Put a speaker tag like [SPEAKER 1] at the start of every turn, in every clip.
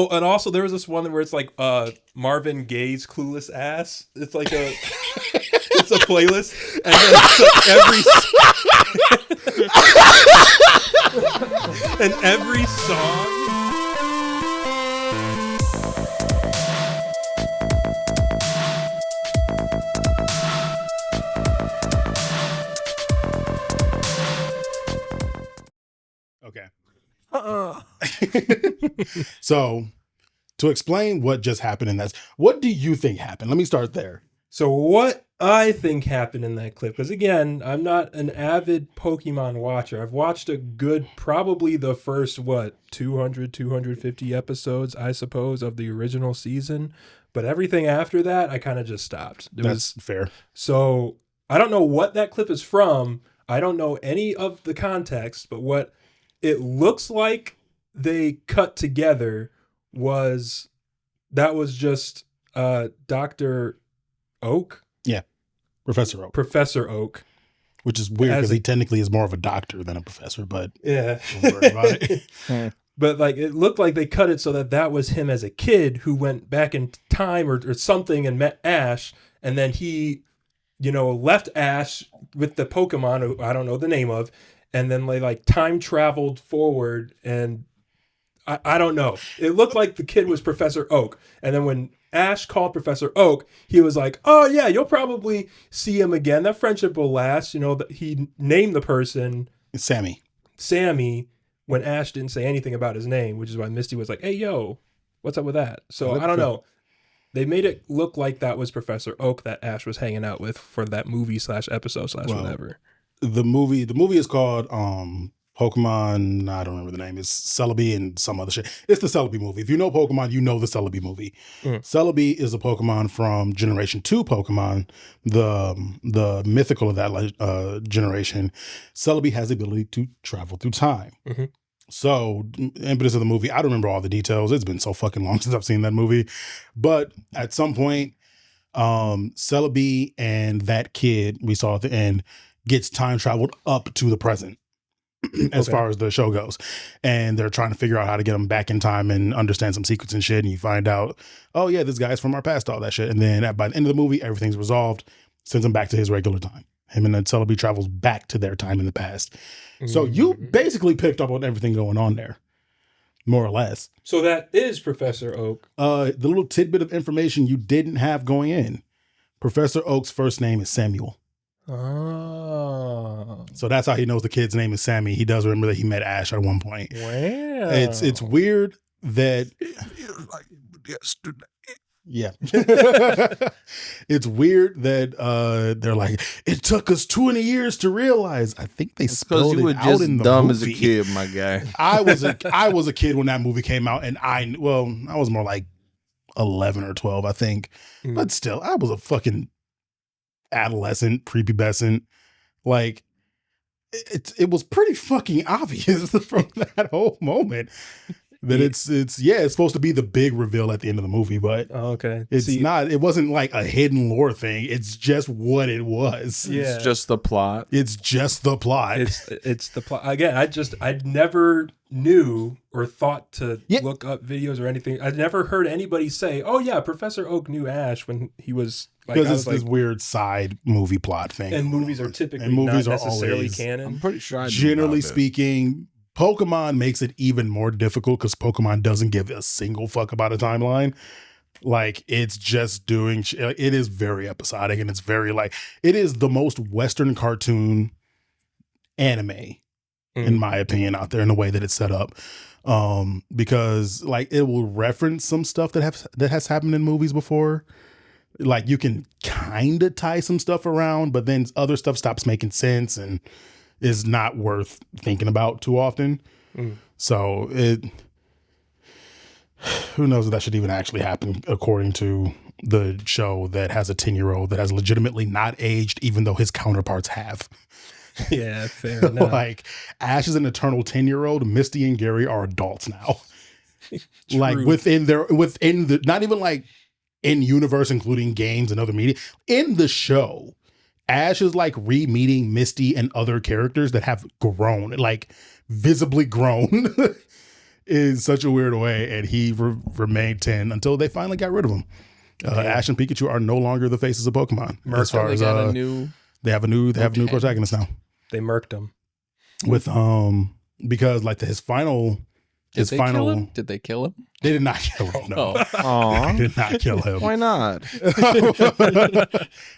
[SPEAKER 1] Oh, and also there was this one where it's like Marvin Gaye's Clueless ass. It's like a it's a playlist, and then and every song.
[SPEAKER 2] Okay. So, to explain what just happened in that, what do you think happened? Let me start there.
[SPEAKER 1] So what I think happened in that clip, because again, I'm not an avid Pokemon watcher. I've watched a good, probably the first, 250 episodes, I suppose, of the original season. But everything after that, I kind of just stopped.
[SPEAKER 2] That's fair.
[SPEAKER 1] So I don't know what that clip is from. I don't know any of the context, but what it looks like they cut together was just Dr. Oak?
[SPEAKER 2] Yeah. Professor Oak.
[SPEAKER 1] Professor Oak.
[SPEAKER 2] Which is weird because he technically is more of a doctor than a professor, but
[SPEAKER 1] yeah.
[SPEAKER 2] don't worry about it.
[SPEAKER 1] But like it looked like they cut it so that was him as a kid who went back in time or something and met Ash, and then he, left Ash with the Pokemon who I don't know the name of, and then they like time traveled forward, and I don't know. It looked like the kid was Professor Oak, and then when Ash called Professor Oak, he was like, "Oh yeah, you'll probably see him again. That friendship will last." He named the person
[SPEAKER 2] Sammy,
[SPEAKER 1] when Ash didn't say anything about his name, which is why Misty was like, "Hey yo, what's up with that?" So I don't know. They made it look like that was Professor Oak that Ash was hanging out with for that movie / episode / whatever.
[SPEAKER 2] The movie is called Pokemon, I don't remember the name. It's Celebi and some other shit. It's the Celebi movie. If you know Pokemon, you know the Celebi movie. Celebi is a Pokemon from Generation 2 Pokemon, the mythical of that generation. Celebi has the ability to travel through time. Mm-hmm. So, impetus of the movie, I don't remember all the details. It's been so fucking long since I've seen that movie. But at some point, Celebi and that kid we saw at the end gets time traveled up to the present. As far as the show goes, and they're trying to figure out how to get him back in time and understand some secrets and shit, and you find out, oh yeah, this guy's from our past, all that shit, and then by the end of the movie, everything's resolved, sends him back to his regular time. Him and Celebi travels back to their time in the past. So you basically picked up on everything going on there, more or less.
[SPEAKER 1] So that is Professor Oak.
[SPEAKER 2] The little tidbit of information you didn't have going in. Professor Oak's first name is Samuel.
[SPEAKER 1] Oh.
[SPEAKER 2] So that's how he knows the kid's name is Sammy. He does remember that he met Ash at one point.
[SPEAKER 1] Wow.
[SPEAKER 2] It's weird that
[SPEAKER 3] it feels like yesterday.
[SPEAKER 2] Yeah. It's weird that they're like, it took us 20 years to realize. I think they spelled it out in the
[SPEAKER 3] dumb
[SPEAKER 2] movie.
[SPEAKER 3] As a kid, my guy.
[SPEAKER 2] I was a kid when that movie came out, and I was more like 11 or 12, I think. But still, I was a fucking adolescent, prepubescent. Like, it was pretty fucking obvious from that whole moment that it's supposed to be the big reveal at the end of the movie, but it's not. It wasn't like a hidden lore thing. It's just what it was.
[SPEAKER 1] Yeah.
[SPEAKER 3] It's just the plot.
[SPEAKER 2] It's just the plot.
[SPEAKER 1] It's the plot. Again, I never knew or thought to look up videos or anything. I'd never heard anybody say, "Oh yeah, Professor Oak knew Ash when he was."
[SPEAKER 2] Because it's this weird side movie plot thing.
[SPEAKER 1] And movies are typically not necessarily canon.
[SPEAKER 3] I'm pretty sure
[SPEAKER 2] generally speaking, Pokemon makes it even more difficult because Pokemon doesn't give a single fuck about a timeline. Like, it's just doing it is very episodic, and it's very it is the most Western cartoon anime, in my opinion, out there in the way that it's set up. Because it will reference some stuff that has happened in movies before. Like, you can kind of tie some stuff around, but then other stuff stops making sense and is not worth thinking about too often. So who knows if that should even actually happen according to the show that has a 10-year-old that has legitimately not aged, even though his counterparts have.
[SPEAKER 1] Yeah, fair enough.
[SPEAKER 2] Like, Ash is an eternal 10-year-old. Misty and Gary are adults now. Like, within the, not even like in universe, including games and other media, in the show, Ash is like re-meeting Misty and other characters that have grown, like visibly grown in such a weird way, and he remained 10 until they finally got rid of him. Ash and Pikachu are no longer the faces of Pokemon. As far as they have a new protagonist now.
[SPEAKER 1] They murked him
[SPEAKER 2] with because like his final.
[SPEAKER 4] Did they kill him?
[SPEAKER 2] They did not kill him. No,
[SPEAKER 3] Aw.
[SPEAKER 2] they did not kill him.
[SPEAKER 3] Why not?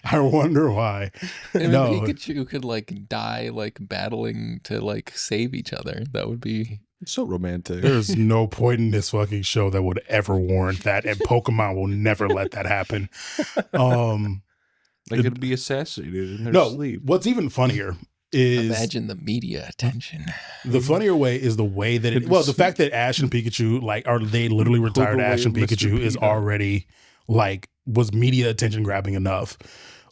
[SPEAKER 2] I wonder why.
[SPEAKER 4] And
[SPEAKER 2] No.
[SPEAKER 4] if Pikachu could like die like battling to like save each other, that would be.
[SPEAKER 3] It's so romantic.
[SPEAKER 2] There's no point in this fucking show that would ever warrant that, and Pokemon will never let that happen.
[SPEAKER 3] They could be assassinated in their sleep.
[SPEAKER 2] What's even funnier is
[SPEAKER 4] Imagine the media attention.
[SPEAKER 2] the funnier way is the way that the fact that Ash and Pikachu they literally retired Ash and Pikachu is already was media attention grabbing enough.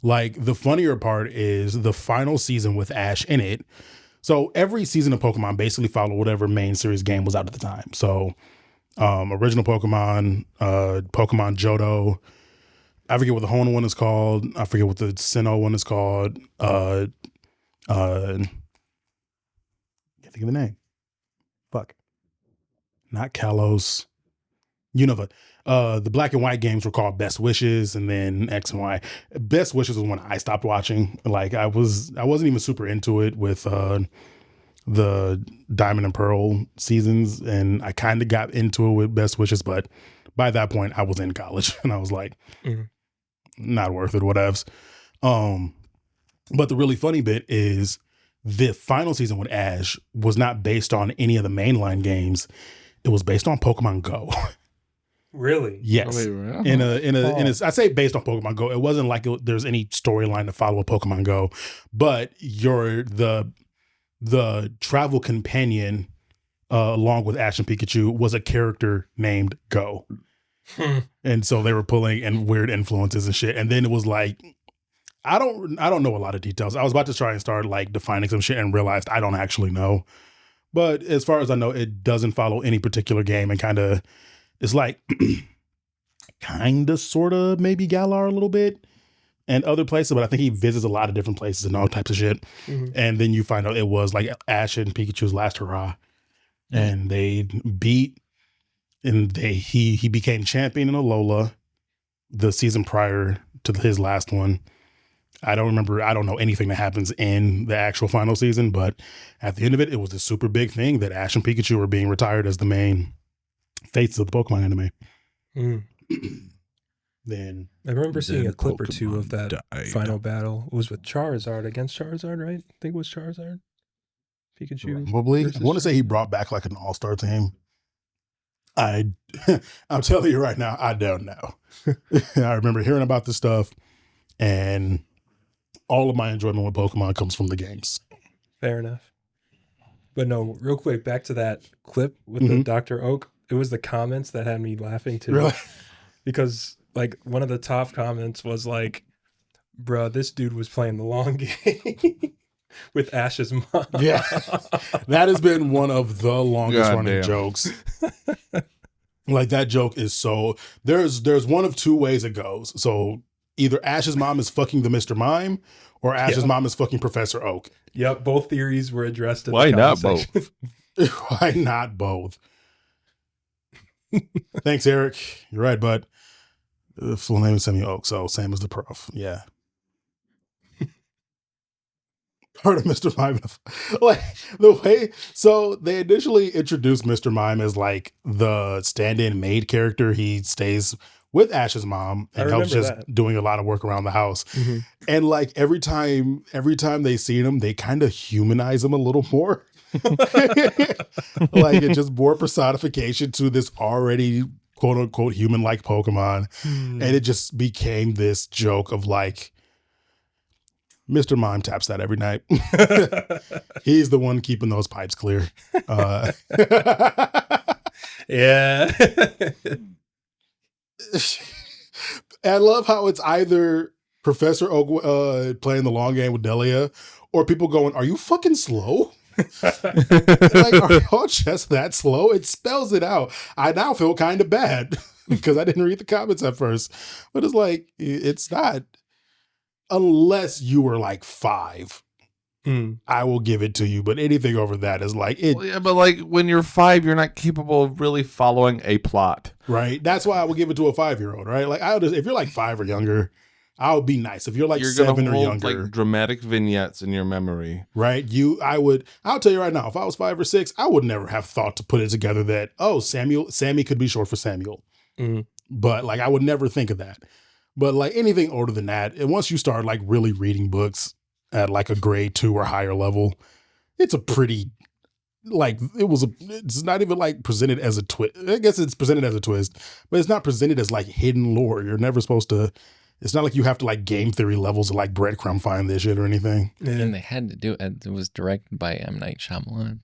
[SPEAKER 2] Like the funnier part is the final season with Ash in it. So every season of Pokemon basically followed whatever main series game was out at the time. So original Pokemon, Pokemon Johto, I forget what the Hoenn one is called. I forget what the Sinnoh one is called. Can't think of the name. Fuck. Not Kalos. The black and white games were called Best Wishes, and then X and Y. Best Wishes was when I stopped watching. Like I wasn't even super into it with the Diamond and Pearl seasons, and I kind of got into it with Best Wishes, but by that point I was in college and I was like, not worth it, whatevs. But the really funny bit is the final season with Ash was not based on any of the mainline games. It was based on Pokemon Go.
[SPEAKER 1] Really?
[SPEAKER 2] Yes. I say based on Pokemon Go. It wasn't like there's any storyline to follow with Pokemon Go, but the travel companion along with Ash and Pikachu was a character named Go. And so they were pulling in weird influences and shit. And then it was like, I don't know a lot of details. I was about to try and start like defining some shit and realized I don't actually know. But as far as I know, it doesn't follow any particular game, and kind of it's like kind of sort of maybe Galar a little bit and other places, but I think he visits a lot of different places and all types of shit. And then you find out it was like Ash and Pikachu's last hurrah, and they beat, and he became champion in Alola the season prior to his last one. I don't know anything that happens in the actual final season, but at the end of it, it was a super big thing that Ash and Pikachu were being retired as the main faces of the Pokemon anime. Then
[SPEAKER 1] I remember seeing a clip or two of that final battle. It was with Charizard against Charizard, right? I think it was Charizard. Pikachu.
[SPEAKER 2] Probably. I want to say he brought back like an all-star team. I'm telling you right now, I don't know. I remember hearing about this stuff, and all of my enjoyment with Pokemon comes from the games.
[SPEAKER 1] Fair enough. But no, real quick, back to that clip with the Dr. Oak. It was the comments that had me laughing too.
[SPEAKER 2] Really?
[SPEAKER 1] Because like one of the top comments was like, bruh, this dude was playing the long game with Ash's mom.
[SPEAKER 2] Yeah. That has been one of the longest running jokes. Like that joke is so there's one of two ways it goes. So either Ash's mom is fucking the Mr. Mime, or Ash's mom is fucking Professor Oak.
[SPEAKER 1] Yep, both theories were addressed in
[SPEAKER 3] Why
[SPEAKER 1] the
[SPEAKER 3] not
[SPEAKER 1] comment
[SPEAKER 3] both?
[SPEAKER 1] section.
[SPEAKER 2] Why not both? Thanks, Eric. You're right, but the full name is Sammy Oak, so Sam is the prof. Yeah. Part of Mr. Mime. Like the way, so they initially introduced Mr. Mime as like the stand-in maid character. He stays with Ash's mom and helps just doing a lot of work around the house. And like every time they see him, they kind of humanize him a little more. Like it's just more personification to this already quote unquote human like Pokemon. And it just became this joke of like, Mr. Mime taps that every night. He's the one keeping those pipes clear.
[SPEAKER 1] Yeah.
[SPEAKER 2] I love how it's either Professor Oak playing the long game with Delia, or people going, "Are you fucking slow? Like, are y'all just that slow?" It spells it out. I now feel kind of bad because I didn't read the comments at first, but it's like it's not. Unless you were like 5 I will give it to you. But anything over that is like it.
[SPEAKER 3] Well, yeah, but like when you're 5, you're not capable of really following a plot.
[SPEAKER 2] Right. That's why I would give it to a 5-year-old. Right. Like if you're like 5 or younger, I would be nice. If you're like
[SPEAKER 3] You're
[SPEAKER 2] 7
[SPEAKER 3] gonna
[SPEAKER 2] or
[SPEAKER 3] hold,
[SPEAKER 2] younger,
[SPEAKER 3] like dramatic vignettes in your memory.
[SPEAKER 2] right? I'll tell you right now, if I was 5 or 6, I would never have thought to put it together that, Sammy could be short for Samuel. But like, I would never think of that. But like anything older than that, and once you start like really reading books at like a grade 2 or higher level, it's a pretty, like, it's not even like presented as a twist. I guess it's presented as a twist, but it's not presented as like hidden lore. You're never supposed to, it's not like you have to like game theory levels to like breadcrumb find this shit or anything.
[SPEAKER 4] And they had to do it. It was directed by M. Night Shyamalan.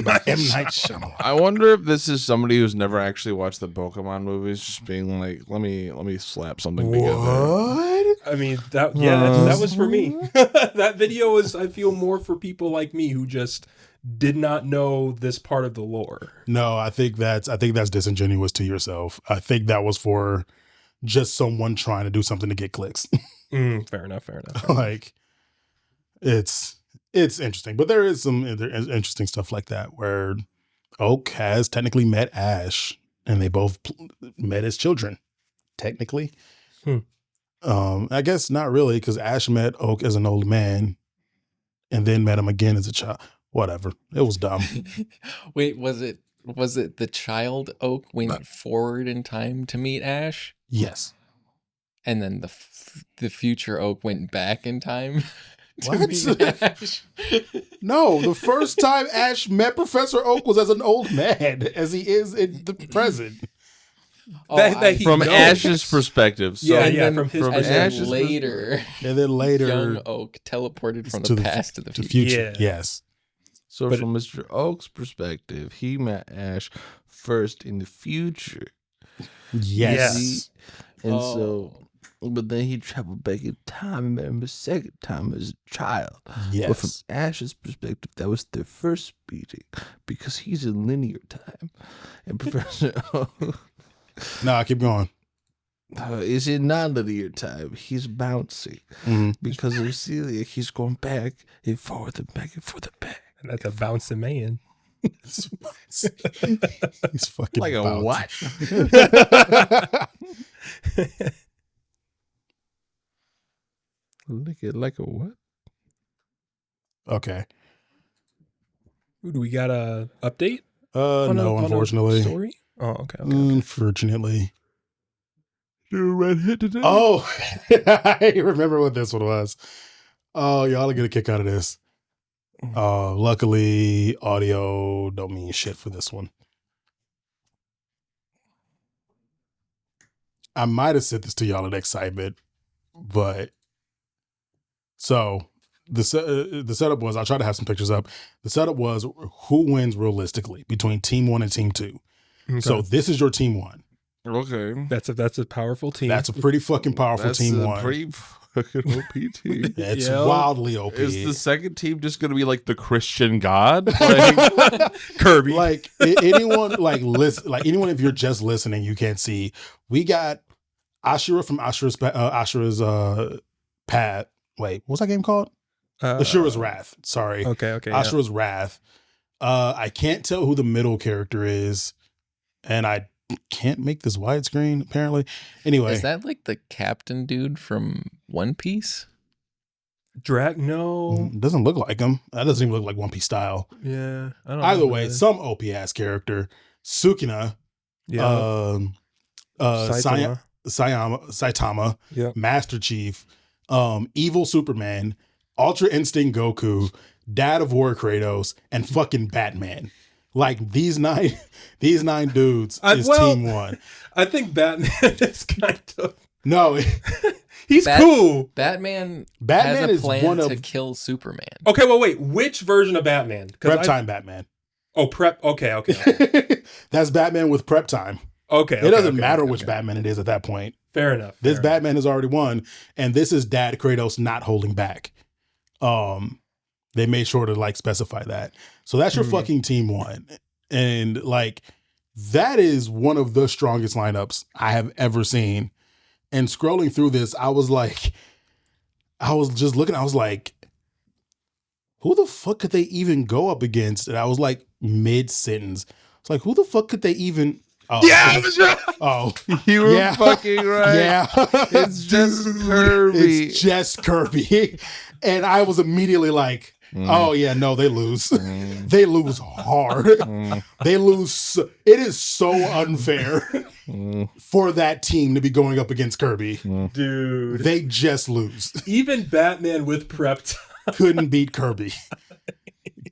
[SPEAKER 2] By M. Night Shyamalan.
[SPEAKER 3] I wonder if this is somebody who's never actually watched the Pokemon movies, just being like, let me slap something together.
[SPEAKER 2] What?
[SPEAKER 1] I mean, that was for me. That video was, I feel, more for people like me who just did not know this part of the lore.
[SPEAKER 2] No, I think that's disingenuous to yourself. I think that was for just someone trying to do something to get clicks.
[SPEAKER 1] Fair enough.
[SPEAKER 2] Like, it's interesting, but there is some interesting stuff like that where Oak has technically met Ash, and they both met as children. Technically, I guess not really, because Ash met Oak as an old man, and then met him again as a child. Whatever, it was dumb.
[SPEAKER 4] Wait, was it the child Oak went forward in time to meet Ash?
[SPEAKER 2] Yes.
[SPEAKER 4] And then the future Oak went back in time to
[SPEAKER 2] What?
[SPEAKER 4] meet Ash?
[SPEAKER 2] No, the first time Ash met Professor Oak was as an old man, as he is in the present.
[SPEAKER 3] From Ash's perspective. So
[SPEAKER 1] from his
[SPEAKER 3] Ash's
[SPEAKER 4] later.
[SPEAKER 2] And then later,
[SPEAKER 4] young Oak teleported from the past to the future.
[SPEAKER 2] Yes.
[SPEAKER 3] So from Mr. Oak's perspective, he met Ash first in the future.
[SPEAKER 2] Yes.
[SPEAKER 3] But then he traveled back in time and met him a second time as a child.
[SPEAKER 2] Yes.
[SPEAKER 3] But from Ash's perspective, that was their first meeting because he's in linear time. And Professor Oak
[SPEAKER 2] keep going.
[SPEAKER 3] is in non-linear time. He's bouncing. Because of Celia, he's going back and forth and back and forth and back.
[SPEAKER 1] And that's a bouncing man.
[SPEAKER 2] He's fucking
[SPEAKER 3] Like a
[SPEAKER 2] bouncing.
[SPEAKER 3] what? Look at like a what?
[SPEAKER 2] Okay.
[SPEAKER 1] Do we got a update?
[SPEAKER 2] No, unfortunately.
[SPEAKER 1] Story? Oh, okay.
[SPEAKER 2] Unfortunately.
[SPEAKER 3] You're redhead today?
[SPEAKER 2] Oh, I remember what this one was. Oh, y'all are gonna kick out of this. Luckily, audio don't mean shit for this one. I might have sent this to y'all in excitement, but so the setup was, I'll try to have some pictures up. The setup was who wins realistically between Team 1 and Team 2.
[SPEAKER 1] Okay.
[SPEAKER 2] So this is your Team 1.
[SPEAKER 3] Okay.
[SPEAKER 1] That's a powerful team.
[SPEAKER 2] That's a pretty fucking powerful Team 1.
[SPEAKER 3] Pretty fucking OP team.
[SPEAKER 2] It's wildly OP.
[SPEAKER 3] Is the second team just going to be like the Christian God? Like,
[SPEAKER 1] Kirby.
[SPEAKER 2] Like anyone, like listen, like anyone, if you're just listening, you can't see. We got Ashura from Ashura's Path. Wait, what's that game called? Ashura's Wrath. Sorry.
[SPEAKER 1] Okay.
[SPEAKER 2] Ashura's Wrath. I can't tell who the middle character is, and I can't make this widescreen apparently. Anyway,
[SPEAKER 4] Is that like the captain dude from One Piece?
[SPEAKER 1] No.
[SPEAKER 2] doesn't look like him. That doesn't even look like One Piece style.
[SPEAKER 1] Yeah. I don't
[SPEAKER 2] Either
[SPEAKER 1] know
[SPEAKER 2] way,
[SPEAKER 1] that.
[SPEAKER 2] some OP ass character. Sukina.
[SPEAKER 1] Yeah.
[SPEAKER 2] Saitama,
[SPEAKER 1] Yeah.
[SPEAKER 2] Master Chief, Evil Superman, Ultra Instinct Goku, Dad of War Kratos, and fucking Batman. Like these nine dudes is Team 1.
[SPEAKER 1] I think Batman is kind of
[SPEAKER 2] No,
[SPEAKER 1] he's cool.
[SPEAKER 4] Batman
[SPEAKER 2] Batman
[SPEAKER 4] has
[SPEAKER 2] is
[SPEAKER 4] a plan
[SPEAKER 2] one of
[SPEAKER 4] to kill Superman.
[SPEAKER 1] Okay, well, wait. Which version of Batman?
[SPEAKER 2] Prep Time Batman.
[SPEAKER 1] Oh, Prep. Okay.
[SPEAKER 2] That's Batman with Prep Time.
[SPEAKER 1] Okay.
[SPEAKER 2] It doesn't matter which Batman it is at that point.
[SPEAKER 1] Fair enough.
[SPEAKER 2] This Batman has already won, and this is Dad Kratos not holding back. They made sure to like specify that. So that's your fucking Team 1. And like that is one of the strongest lineups I have ever seen. And scrolling through this, I was just looking, I was like, who the fuck could they even go up against? And I was like mid-sentence. It's like, who the fuck could they even... Oh,
[SPEAKER 3] Yeah, I was right.
[SPEAKER 2] Oh,
[SPEAKER 3] You were
[SPEAKER 2] yeah.
[SPEAKER 3] fucking right.
[SPEAKER 2] Yeah.
[SPEAKER 3] It's just Kirby.
[SPEAKER 2] It's just Kirby. And I was immediately like, oh, yeah, no, they lose. They lose hard. They lose. It is so unfair for that team to be going up against Kirby.
[SPEAKER 1] Dude.
[SPEAKER 2] They just lose.
[SPEAKER 1] Even Batman with prep time.
[SPEAKER 2] Couldn't beat Kirby.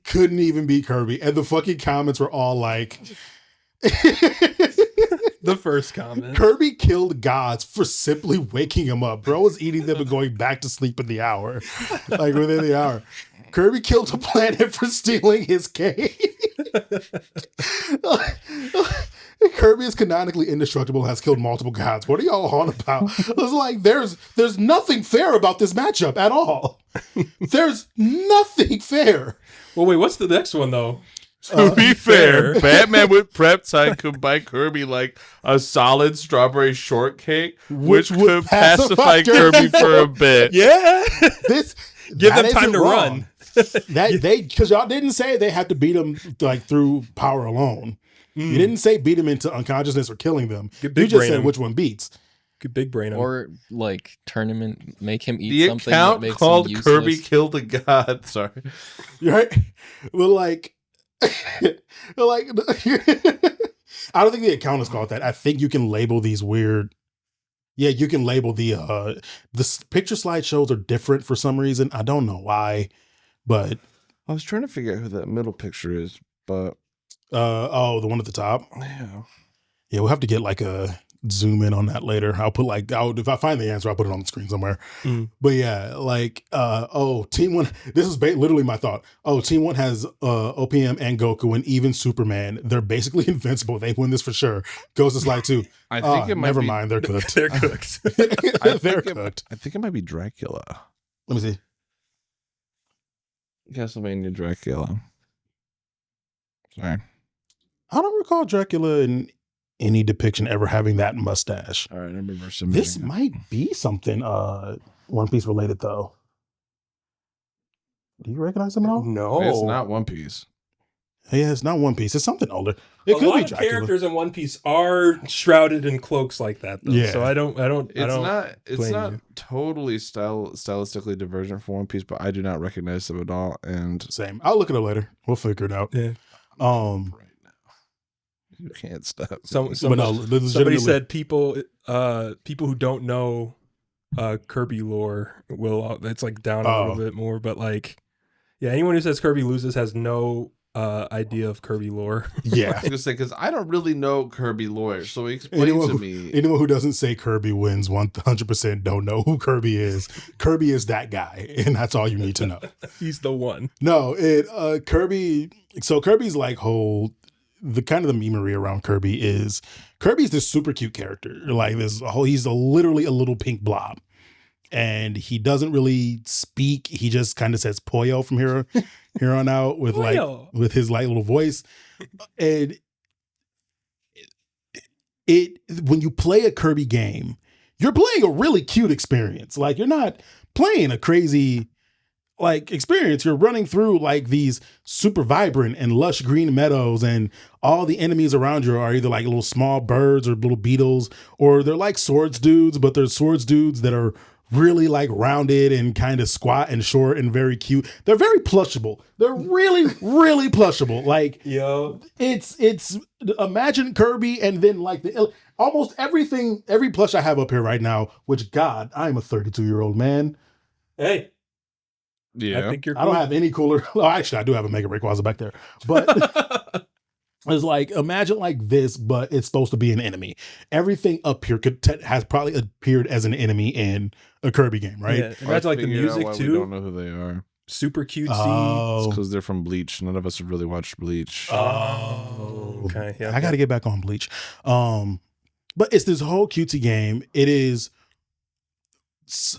[SPEAKER 2] Couldn't even beat Kirby. And the fucking comments were all like...
[SPEAKER 1] The first comment.
[SPEAKER 2] Kirby killed gods for simply waking him up. Bro was eating them and going back to sleep in the hour. Like within the hour. Kirby killed a planet for stealing his cave. Kirby is canonically indestructible and has killed multiple gods. What are y'all on about? I was like, there's nothing fair about this matchup at all. There's nothing fair.
[SPEAKER 1] Well, wait, what's the next one, though?
[SPEAKER 3] To be fair, Batman with prep time could buy Kirby like a solid strawberry shortcake, which
[SPEAKER 2] would
[SPEAKER 3] could pacify
[SPEAKER 2] Kirby.
[SPEAKER 3] Kirby for a bit.
[SPEAKER 1] Yeah. Give
[SPEAKER 2] That
[SPEAKER 1] them time
[SPEAKER 2] isn't
[SPEAKER 1] to
[SPEAKER 2] wrong.
[SPEAKER 1] run.
[SPEAKER 2] Because y'all didn't say they had to beat them like through power alone. You didn't say beat them into unconsciousness or killing them. You
[SPEAKER 1] big
[SPEAKER 2] just
[SPEAKER 1] brain
[SPEAKER 2] said
[SPEAKER 1] him.
[SPEAKER 2] which one beats.
[SPEAKER 1] Good big brain.
[SPEAKER 4] Or like tournament, make him eat
[SPEAKER 3] The
[SPEAKER 4] something that
[SPEAKER 3] account
[SPEAKER 4] makes
[SPEAKER 3] called
[SPEAKER 4] him useless.
[SPEAKER 3] Kirby killed a god. Sorry.
[SPEAKER 2] Right? But like, like, I don't think the account is called that. I think you can label these weird. Yeah, you can label the picture slideshows are different for some reason. I don't know why, but
[SPEAKER 3] I was trying to figure out who that middle picture is, but
[SPEAKER 2] the one at the top. Yeah, we'll have to get like a zoom in on that later. I'll put like, if I find the answer, I'll put it on the screen somewhere. But yeah, like, Team 1, this is literally my thought. Oh, Team 1 has OPM and Goku and even Superman. They're basically invincible. They win this for sure. Goes to slide 2.
[SPEAKER 3] I think it might
[SPEAKER 2] never
[SPEAKER 3] be,
[SPEAKER 2] mind. They're cooked.
[SPEAKER 1] They're cooked.
[SPEAKER 2] They're cooked.
[SPEAKER 3] I think it might be Dracula.
[SPEAKER 2] Let me see.
[SPEAKER 3] Castlevania Dracula. Sorry.
[SPEAKER 2] I don't recall Dracula in any depiction ever having that mustache.
[SPEAKER 3] All right, I'm reversing.
[SPEAKER 2] This might be something One Piece related though. Do you recognize him at all?
[SPEAKER 1] No.
[SPEAKER 3] It's not One Piece.
[SPEAKER 2] Yeah, it's not One Piece. It's something older. It
[SPEAKER 1] A
[SPEAKER 2] could
[SPEAKER 1] lot
[SPEAKER 2] be
[SPEAKER 1] of
[SPEAKER 2] Dracula.
[SPEAKER 1] characters in One Piece are shrouded in cloaks like that, though.
[SPEAKER 2] Yeah.
[SPEAKER 1] So I don't.
[SPEAKER 3] It's
[SPEAKER 1] blame
[SPEAKER 3] not
[SPEAKER 1] you.
[SPEAKER 3] totally stylistically divergent from One Piece, but I do not recognize them at all. And
[SPEAKER 2] Same. I'll look it up later. We'll figure it out.
[SPEAKER 1] Yeah.
[SPEAKER 3] right now, you can't stop.
[SPEAKER 2] But no,
[SPEAKER 1] Somebody
[SPEAKER 2] legitimately-
[SPEAKER 1] said people who don't know Kirby lore will. It's like down a little bit more, but like, yeah, anyone who says Kirby loses has no idea of Kirby lore.
[SPEAKER 2] Yeah.
[SPEAKER 3] I was gonna say because I don't really know Kirby lore, so explain to me.
[SPEAKER 2] Anyone who doesn't say Kirby wins 100% don't know who Kirby is. Kirby is that guy, and that's all you need to know.
[SPEAKER 1] He's the one.
[SPEAKER 2] No, Kirby. So Kirby's like the kind of the memery around Kirby is Kirby's this super cute character. Like he's literally a little pink blob, and he doesn't really speak. He just kind of says "Poyo" from here on out with
[SPEAKER 1] Poyo.
[SPEAKER 2] with his light little voice. And when you play a Kirby game, you're playing a really cute experience. Like you're not playing a crazy like experience. You're running through like these super vibrant and lush green meadows, and all the enemies around you are either like little small birds or little beetles, or they're like swords dudes, but they're swords dudes that are really like rounded and kind of squat and short and very cute. They're very plushable. They're really, really plushable. Like it's imagine Kirby and then like almost everything, every plush I have up here right now, which God, I'm a 32-year-old man.
[SPEAKER 1] Hey.
[SPEAKER 3] Yeah,
[SPEAKER 1] I think you're cool.
[SPEAKER 2] I don't have any cooler. Oh, actually, I do have a Mega Rayquaza back there. But it's like, imagine like this, but it's supposed to be an enemy. Everything up here has probably appeared as an enemy in a Kirby game, right?
[SPEAKER 1] Yeah. Imagine like the music
[SPEAKER 3] We
[SPEAKER 1] too.
[SPEAKER 3] don't know who they are.
[SPEAKER 1] Super cutesy.
[SPEAKER 2] Oh,
[SPEAKER 3] Because they're from Bleach. None of us have really watched Bleach.
[SPEAKER 1] Okay. Yeah.
[SPEAKER 2] I got to get back on Bleach. But it's this whole cutesy game. It is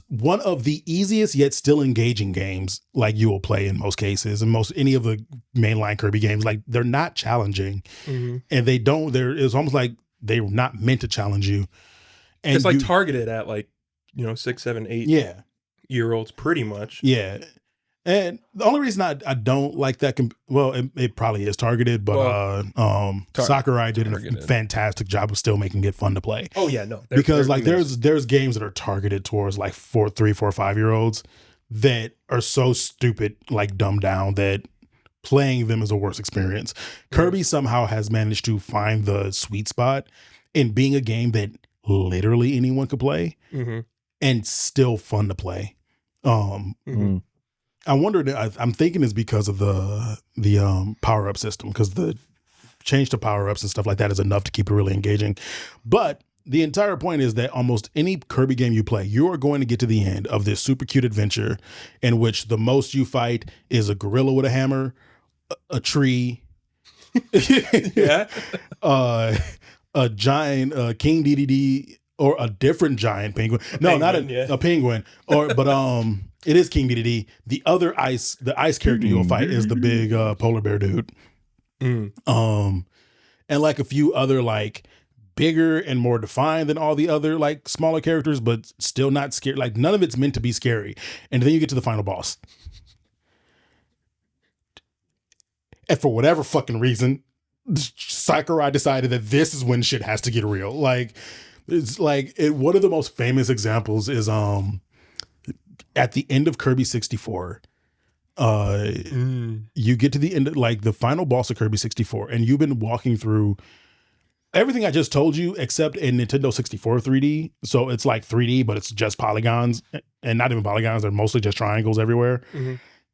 [SPEAKER 2] one of the easiest yet still engaging games like you will play in most cases, and any of the mainline Kirby games. Like they're not challenging, and it's almost like they're not meant to challenge you. And
[SPEAKER 1] it's like targeted at like 6, 7, 8 year olds pretty much.
[SPEAKER 2] Yeah. And the only reason I don't like that, it probably is targeted, but Sakurai did a fantastic job of still making it fun to play.
[SPEAKER 1] Oh yeah, no,
[SPEAKER 2] because like there's games that are targeted towards like 3, 4, 5-year-olds that are so stupid, like dumbed down, that playing them is a worse experience. Kirby somehow has managed to find the sweet spot in being a game that literally anyone could play and still fun to play. I wondered, I'm thinking it's because of the power-up system, because the change to power-ups and stuff like that is enough to keep it really engaging. But the entire point is that almost any Kirby game you play, you are going to get to the end of this super cute adventure in which the most you fight is a gorilla with a hammer, a tree, a giant King DDD, or a different giant penguin. No, not a penguin. But it is King DDD. The ice character you'll fight is the big polar bear dude. And like a few other like bigger and more defined than all the other like smaller characters, but still not scary. Like none of it's meant to be scary. And then you get to the final boss. And for whatever fucking reason, Sakurai decided that this is when shit has to get real. Like it's like one of the most famous examples is at the end of Kirby 64, you get to the end, like the final boss of Kirby 64, and you've been walking through everything I just told you, except in Nintendo 64 3D. So it's like 3D, but it's just polygons, and not even polygons. They're mostly just triangles everywhere.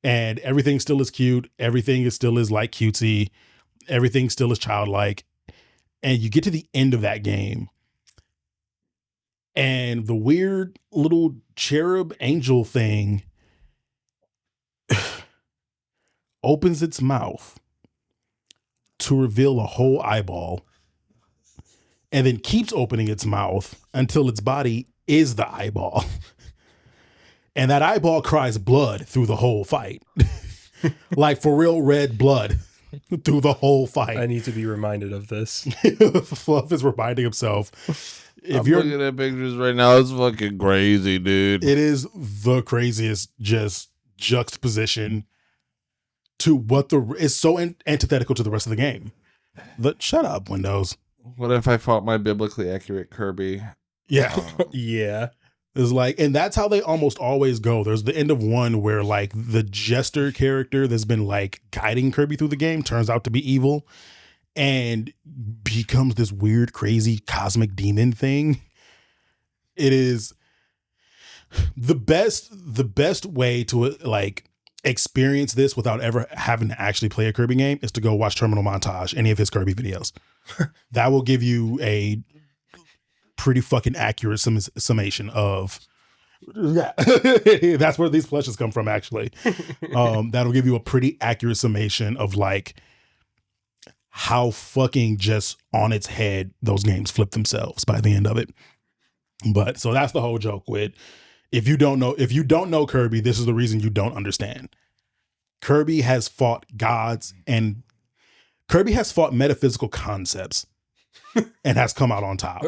[SPEAKER 2] And everything still is cute. Everything still is like cutesy. Everything still is childlike. And you get to the end of that game, and the weird little cherub angel thing opens its mouth to reveal a whole eyeball, and then keeps opening its mouth until its body is the eyeball. And that eyeball cries blood through the whole fight. Like for real red blood through the whole fight.
[SPEAKER 1] I need to be reminded of this.
[SPEAKER 2] Fluff is reminding himself.
[SPEAKER 3] I'm looking at pictures right now. It's fucking crazy, dude.
[SPEAKER 2] It is the craziest just juxtaposition to what it's so antithetical to the rest of the game. Shut up, Windows.
[SPEAKER 3] What if I fought my biblically accurate Kirby?
[SPEAKER 2] Yeah.
[SPEAKER 1] Yeah.
[SPEAKER 2] It's like, and that's how they almost always go. There's the end of one where like the jester character that's been like guiding Kirby through the game turns out to be evil and becomes this weird, crazy cosmic demon thing. It is the best way to like experience this without ever having to actually play a Kirby game is to go watch Terminal Montage, any of his Kirby videos. That will give you a pretty fucking accurate summation of that's where these plushes come from, actually. That'll give you a pretty accurate summation of like how fucking just on its head those games flip themselves by the end of it. But so that's the whole joke with if you don't know Kirby, this is the reason you don't understand. Kirby has fought gods and Kirby has fought metaphysical concepts and has come out on top.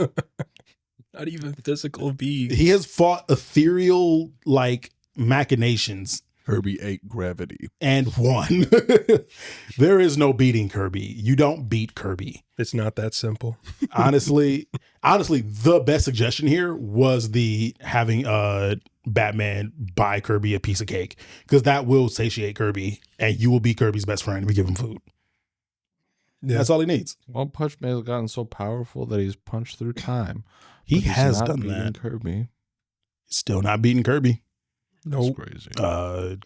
[SPEAKER 1] Not even physical beings.
[SPEAKER 2] He has fought ethereal like machinations.
[SPEAKER 3] Kirby ate gravity
[SPEAKER 2] and won. There is no beating Kirby. You don't beat Kirby.
[SPEAKER 1] It's not that simple.
[SPEAKER 2] Honestly, the best suggestion here was the having Batman buy Kirby a piece of cake, because that will satiate Kirby and you will be Kirby's best friend if you give him food. Yeah. That's all he needs.
[SPEAKER 3] One Punch Man has gotten so powerful that he's punched through time.
[SPEAKER 2] He has done that.
[SPEAKER 3] Kirby.
[SPEAKER 2] Still not beating Kirby.
[SPEAKER 3] Nope. That's crazy.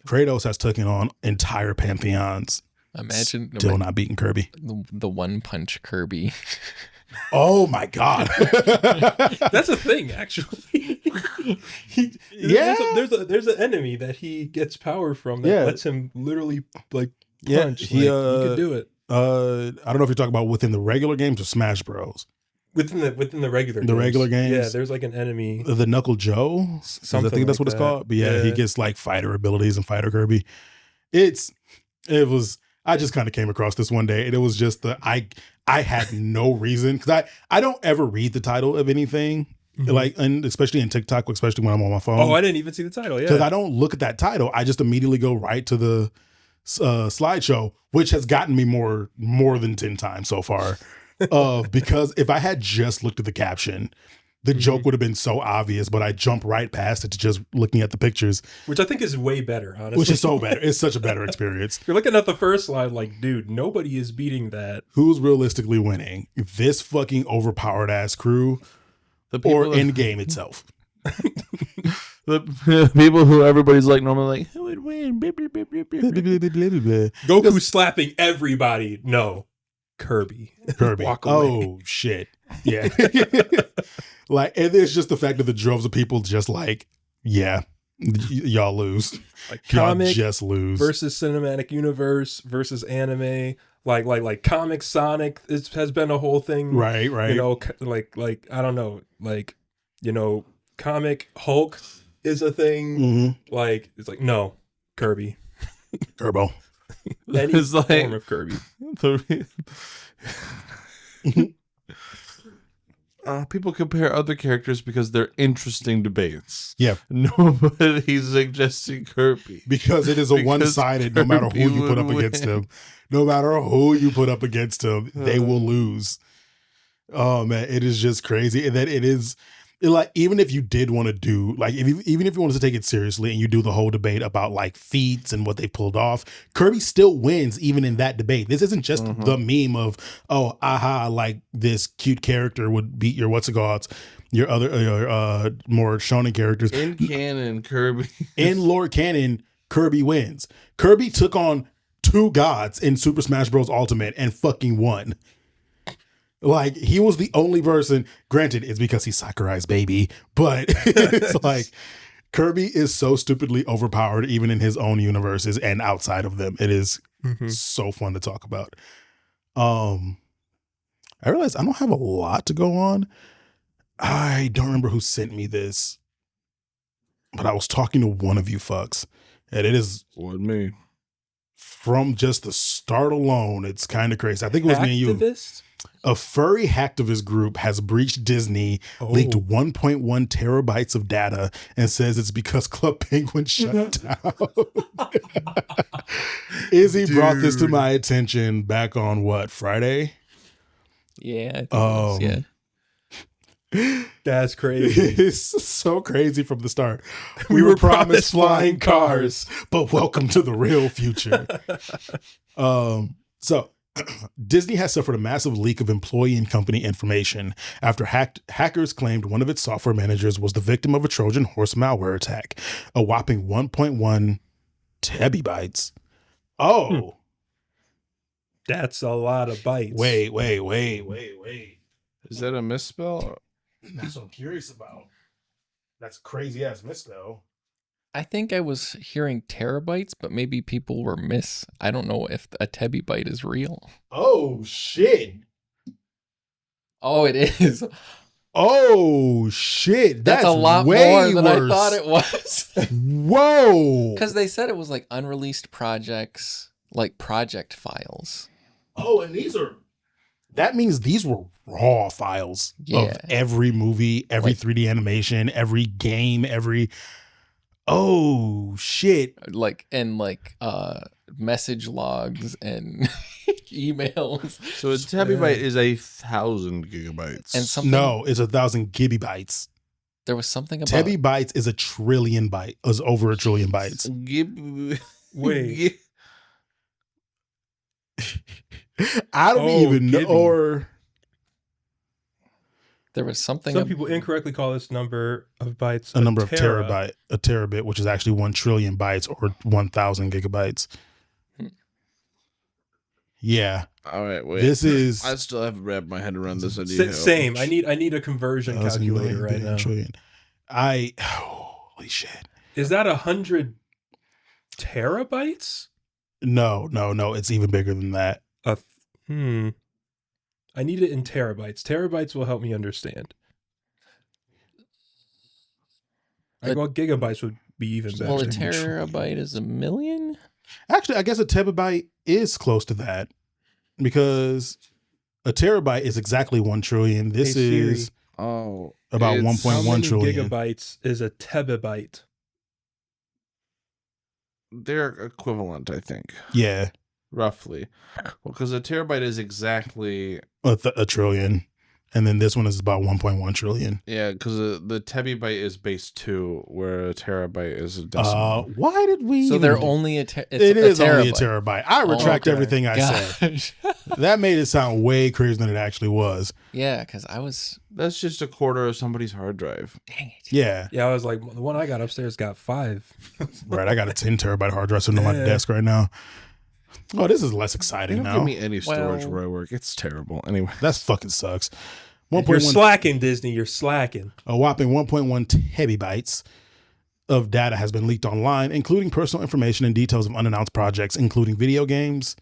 [SPEAKER 2] Kratos has taken on entire pantheons.
[SPEAKER 4] Imagine
[SPEAKER 2] still not beating Kirby.
[SPEAKER 4] The One Punch Kirby.
[SPEAKER 2] Oh my God.
[SPEAKER 1] That's a thing, actually. There's an enemy that he gets power from that lets him literally like punch. He could do it.
[SPEAKER 2] I don't know if you're talking about within the regular games or Smash Bros.
[SPEAKER 1] Within the regular games.
[SPEAKER 2] Regular games.
[SPEAKER 1] Yeah, there's like an enemy.
[SPEAKER 2] The Knuckle Joe. I think that's what it's called. But yeah, he gets like fighter abilities and Fighter Kirby. I just kind of came across this one day and it was just I had no reason, because I don't ever read the title of anything. Like, and especially in TikTok, especially when I'm on my phone.
[SPEAKER 1] Oh, I didn't even see the title.
[SPEAKER 2] Because
[SPEAKER 1] Yeah.
[SPEAKER 2] I don't look at that title. I just immediately go right to the slideshow, which has gotten me more than 10 times so far. Because if I had just looked at the caption, the joke would have been so obvious, but I jump right past it to just looking at the pictures.
[SPEAKER 1] Which I think is way better, honestly.
[SPEAKER 2] Which is so better. It's such a better experience.
[SPEAKER 1] You're looking at the first slide like, dude, nobody is beating that.
[SPEAKER 2] Who's realistically winning? This fucking overpowered ass crew or Endgame itself?
[SPEAKER 3] The people who everybody's like normally like, who would win?
[SPEAKER 1] Goku slapping everybody. No. Kirby. Walk away.
[SPEAKER 2] Oh, shit. Yeah. Like, and it's just the fact that the droves of people just like, yeah, y'all lose.
[SPEAKER 1] Like
[SPEAKER 2] Y'all
[SPEAKER 1] comic
[SPEAKER 2] just lose.
[SPEAKER 1] versus cinematic universe versus anime. Like comic Sonic has been a whole thing.
[SPEAKER 2] Right.
[SPEAKER 1] You know, like I don't know, like, you know, comic Hulk is a thing.
[SPEAKER 2] Mm-hmm.
[SPEAKER 1] Like it's like no, Kirby.
[SPEAKER 2] Turbo.
[SPEAKER 1] Any
[SPEAKER 3] It's like-
[SPEAKER 1] form of Kirby.
[SPEAKER 3] People compare other characters because they're interesting debates.
[SPEAKER 2] Yeah.
[SPEAKER 3] Nobody's suggesting Kirby.
[SPEAKER 2] Because it is a
[SPEAKER 3] Because
[SPEAKER 2] one-sided, no matter who you put up
[SPEAKER 3] Kirby would
[SPEAKER 2] against
[SPEAKER 3] win.
[SPEAKER 2] him. No matter who you put up against him, they will lose. Oh, man, it is just crazy. And that it is, like, even if you did want to do, like, even if you wanted to take it seriously and you do the whole debate about, like, feats and what they pulled off, Kirby still wins even in that debate. This isn't just the meme of, oh, aha, like, this cute character would beat your your other, more shonen characters.
[SPEAKER 3] In canon, Kirby.
[SPEAKER 2] In lore canon, Kirby wins. Kirby took on 2 gods in Super Smash Bros. Ultimate and fucking won. Like, he was the only person, granted, it's because he's Sakurai's baby, but it's like, Kirby is so stupidly overpowered even in his own universes and outside of them. It is so fun to talk about. I realize I don't have a lot to go on. I don't remember who sent me this, but I was talking to one of you fucks, and it is
[SPEAKER 3] What me?
[SPEAKER 2] from just the start alone. It's kind of crazy. I think it was me and you.
[SPEAKER 1] Activist?
[SPEAKER 2] A furry hacktivist group has breached Disney, leaked 1.1 terabytes of data, and says it's because Club Penguin shut down. Izzy brought this to my attention back on what, Friday?
[SPEAKER 4] Yeah, I think it was, yeah.
[SPEAKER 1] That's crazy.
[SPEAKER 2] It's so crazy from the start. We were promised flying cars, but welcome to the real future. So Disney has suffered a massive leak of employee and company information after hackers claimed one of its software managers was the victim of a Trojan horse malware attack. A whopping 1.1 terabytes. Oh.
[SPEAKER 1] That's a lot of bytes.
[SPEAKER 2] Wait.
[SPEAKER 3] Is that a misspell?
[SPEAKER 2] That's what I'm curious about. That's a crazy ass misspell.
[SPEAKER 4] I think I was hearing terabytes, but maybe people were I don't know if a tebibyte is real.
[SPEAKER 2] Oh shit.
[SPEAKER 4] Oh, it is.
[SPEAKER 2] Oh shit.
[SPEAKER 4] That's a lot
[SPEAKER 2] way
[SPEAKER 4] more than
[SPEAKER 2] worse.
[SPEAKER 4] I thought it was.
[SPEAKER 2] Whoa.
[SPEAKER 4] Because they said it was like unreleased projects, like project files.
[SPEAKER 2] Oh, and that means these were raw files of every movie, every 3D animation, every game, oh shit.
[SPEAKER 4] Like message logs and emails.
[SPEAKER 3] So a terabyte is 1,000 gigabytes.
[SPEAKER 4] And something
[SPEAKER 2] No, it's 1,000 gigabytes.
[SPEAKER 4] there was something about
[SPEAKER 2] Tebibytes is is over a trillion bytes.
[SPEAKER 1] Wait.
[SPEAKER 2] I don't even know.
[SPEAKER 1] Gibby.
[SPEAKER 2] Or
[SPEAKER 4] there was something
[SPEAKER 1] Some people incorrectly call this number of bytes
[SPEAKER 2] a number of
[SPEAKER 1] tera.
[SPEAKER 2] a terabit, which is actually 1 trillion bytes or 1,000 gigabytes.
[SPEAKER 3] Yeah. All right, wait.
[SPEAKER 2] This is
[SPEAKER 3] I still haven't wrapped my head around this idea.
[SPEAKER 1] Same. I need a conversion
[SPEAKER 2] 1,000
[SPEAKER 1] calculator right now.
[SPEAKER 2] Trillion. Holy shit.
[SPEAKER 1] Is that 100 terabytes?
[SPEAKER 2] No. It's even bigger than that.
[SPEAKER 1] I need it in terabytes. Terabytes will help me understand. I thought gigabytes would be even better.
[SPEAKER 4] Well, a terabyte is 1 million?
[SPEAKER 2] Actually, I guess a terabyte is close to that because a terabyte is exactly 1 trillion. This
[SPEAKER 1] Hey, Siri.
[SPEAKER 2] is
[SPEAKER 3] Oh,
[SPEAKER 2] About
[SPEAKER 3] it's-
[SPEAKER 2] 1.1
[SPEAKER 1] How many
[SPEAKER 2] trillion.
[SPEAKER 1] gigabytes is a tebibyte?
[SPEAKER 3] They're equivalent, I think,
[SPEAKER 2] Yeah,
[SPEAKER 3] roughly. Well, because a terabyte is exactly
[SPEAKER 2] a trillion. And then this one is about 1.1 trillion.
[SPEAKER 3] because the tebibyte is base 2, where a terabyte is a decimal.
[SPEAKER 2] Why did we?
[SPEAKER 4] So
[SPEAKER 2] even
[SPEAKER 4] they're
[SPEAKER 2] do-
[SPEAKER 4] only
[SPEAKER 2] It is only a terabyte. I retract
[SPEAKER 1] okay.
[SPEAKER 2] everything I said.
[SPEAKER 4] Gosh.
[SPEAKER 2] That made it sound way crazier than it actually was.
[SPEAKER 4] Yeah, because I was.
[SPEAKER 3] That's just a quarter of somebody's hard drive.
[SPEAKER 4] Dang it.
[SPEAKER 2] Yeah,
[SPEAKER 1] Yeah, I was like, the one I got upstairs got 5.
[SPEAKER 2] right. I got a 10 terabyte hard drive sitting on my
[SPEAKER 1] Yeah.
[SPEAKER 2] desk right now. Oh, this is less
[SPEAKER 3] They
[SPEAKER 2] exciting
[SPEAKER 3] don't
[SPEAKER 2] now.
[SPEAKER 3] give me any storage
[SPEAKER 4] Well-
[SPEAKER 3] where I work. It's terrible. Anyway,
[SPEAKER 2] That fucking sucks.
[SPEAKER 1] You're
[SPEAKER 2] 1.1,
[SPEAKER 1] slacking, Disney. You're slacking.
[SPEAKER 2] a whopping 1.1 tebibytes of data has been leaked online, including personal information and details of unannounced projects, including video games.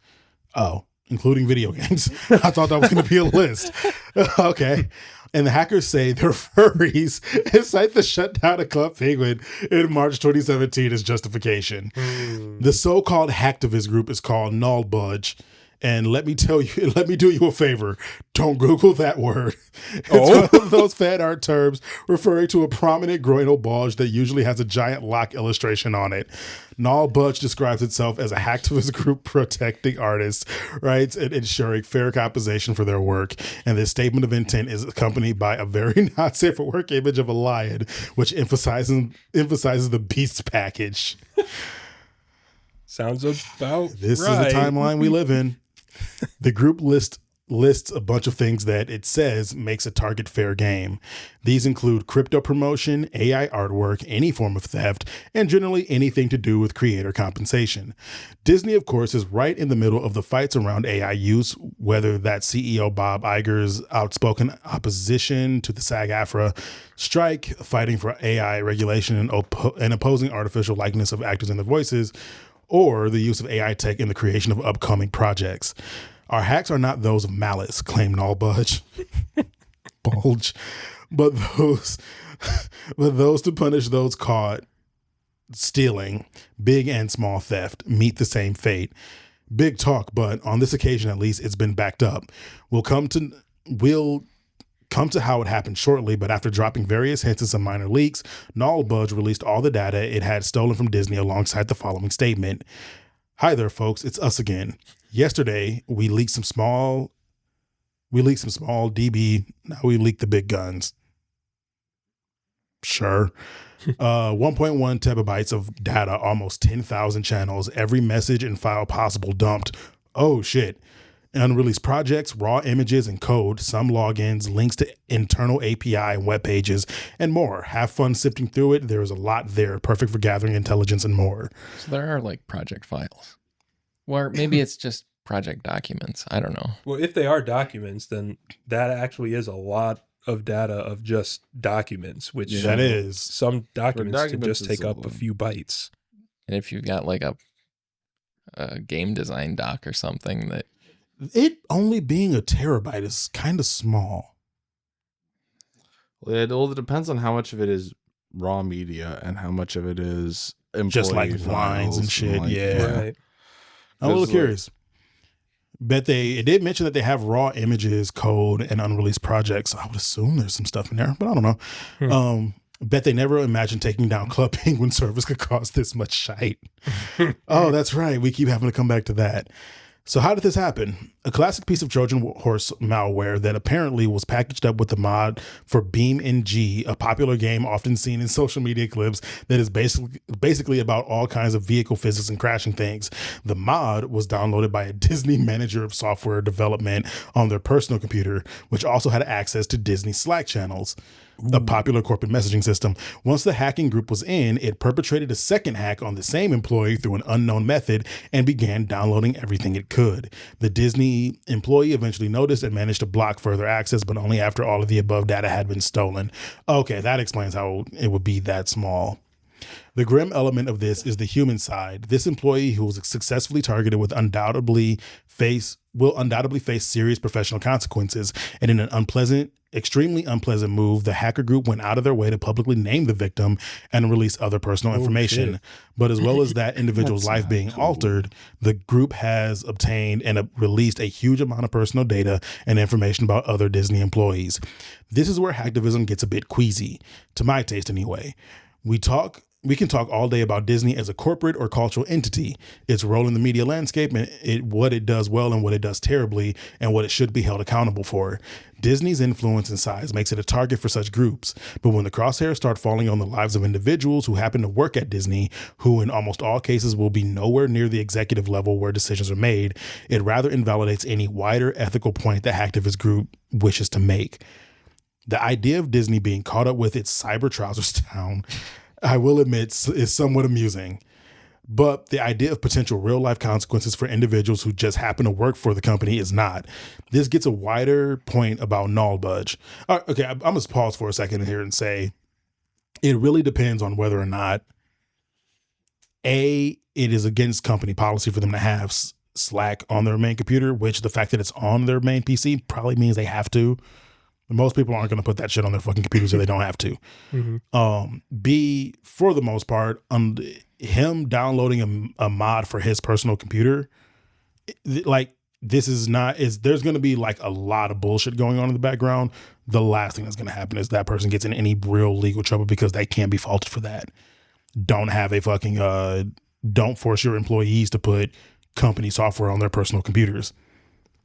[SPEAKER 2] Oh, including video games. I thought that was going to be a list. Okay. And the hackers say they're furries and cite the shutdown of Club Penguin in March 2017 as justification. The so-called hacktivist group is called Null Budge. And let me do you a favor. Don't Google that word. It's one of those fan art terms referring to a prominent groinal bulge that usually has a giant lock illustration on it. Null Budge describes itself as a hacktivist group protecting artists, rights, and ensuring fair compensation for their work. And this statement of intent is accompanied by a very not safe for work image of a lion, which emphasizes the beast package.
[SPEAKER 1] Sounds about
[SPEAKER 2] This
[SPEAKER 1] right.
[SPEAKER 2] is the timeline we live in. The group lists a bunch of things that it says makes a target fair game. These include crypto promotion, AI artwork, any form of theft, and generally anything to do with creator compensation. Disney, of course, is right in the middle of the fights around AI use, whether that's CEO Bob Iger's outspoken opposition to the SAG-AFTRA strike, fighting for AI regulation and opposing artificial likeness of actors and their voices, or the use of AI tech in the creation of upcoming projects. Our hacks are not those of malice, claimed Null Budge. Bulge. But those to punish those caught stealing, big and small theft, meet the same fate. Big talk, but on this occasion at least, it's been backed up. We'll come to how it happened shortly, but after dropping various hints and some minor leaks, Null Budge released all the data it had stolen from Disney alongside the following statement. Hi there, folks. It's us again. Yesterday, we leaked some small DB. Now we leak the big guns. Sure. 1.1 terabytes of data, almost 10,000 channels, every message and file possible dumped. Oh, shit. Unreleased projects, raw images and code, some logins, links to internal API and web pages, and more. Have fun sifting through it. There is a lot there, perfect for gathering intelligence and more.
[SPEAKER 4] So there are like project files. Or maybe it's just project documents. I don't know.
[SPEAKER 1] Well, if they are documents, then that actually is a lot of data of just documents, which
[SPEAKER 2] That is.
[SPEAKER 1] some documents could
[SPEAKER 3] documents,
[SPEAKER 1] just take
[SPEAKER 3] it's
[SPEAKER 1] up a
[SPEAKER 3] a-
[SPEAKER 1] few bytes.
[SPEAKER 4] And if you've got like a game design doc or something that
[SPEAKER 2] It only being a terabyte is kind of small.
[SPEAKER 3] it all depends on how much of it is raw media and how much of it is
[SPEAKER 2] Just like
[SPEAKER 3] employee
[SPEAKER 2] lines and
[SPEAKER 3] files
[SPEAKER 2] shit,
[SPEAKER 3] like-
[SPEAKER 2] yeah.
[SPEAKER 1] Right.
[SPEAKER 2] I'm a little
[SPEAKER 3] There's, like-
[SPEAKER 2] curious. It did mention that they have raw images, code, and unreleased projects. I would assume there's some stuff in there, but I don't know. Bet they never imagined taking down Club Penguin servers could cause this much shite. Oh, that's right. We keep having to come back to that. So how did this happen? A classic piece of Trojan horse malware that apparently was packaged up with the mod for BeamNG, a popular game often seen in social media clips that is basically about all kinds of vehicle physics and crashing things. The mod was downloaded by a Disney manager of software development on their personal computer, which also had access to Disney Slack channels, a popular corporate messaging system. Once the hacking group was in, it perpetrated a second hack on the same employee through an unknown method and began downloading everything it could. The Disney employee eventually noticed and managed to block further access, but only after all of the above data had been stolen. Okay, that explains how it would be that small. The grim element of this is the human side. This employee, who was successfully targeted, will undoubtedly face serious professional consequences, and in an unpleasant extremely unpleasant move, the hacker group went out of their way to publicly name the victim and release other personal information.
[SPEAKER 1] Shit.
[SPEAKER 2] But as well as that individual's life being altered, the group has obtained and released a huge amount of personal data and information about other Disney employees. This is where hacktivism gets a bit queasy, to my taste anyway. We can talk all day about Disney as a corporate or cultural entity, its role in the media landscape, and what it does well and what it does terribly, and what it should be held accountable for. Disney's influence and size makes it a target for such groups. But when the crosshairs start falling on the lives of individuals who happen to work at Disney, who in almost all cases will be nowhere near the executive level where decisions are made, it rather invalidates any wider ethical point the hacktivist group wishes to make. The idea of Disney being caught up with its cyber trousers down, I will admit, is somewhat amusing. But the idea of potential real life consequences for individuals who just happen to work for the company is not. This gets a wider point about null budge. Okay, I'm going to pause for a second here and say it really depends on whether or not it is against company policy for them to have Slack on their main computer, which the fact that it's on their main PC probably means they have to. Most people aren't going to put that shit on their fucking computers if they don't have to. Mm-hmm. B, for the most part, him downloading a mod for his personal computer, like, this is not, there's going to be like a lot of bullshit going on in the background. The last thing that's going to happen is that person gets in any real legal trouble because they can't be faulted for that. Don't have a fucking, don't force your employees to put company software on their personal computers.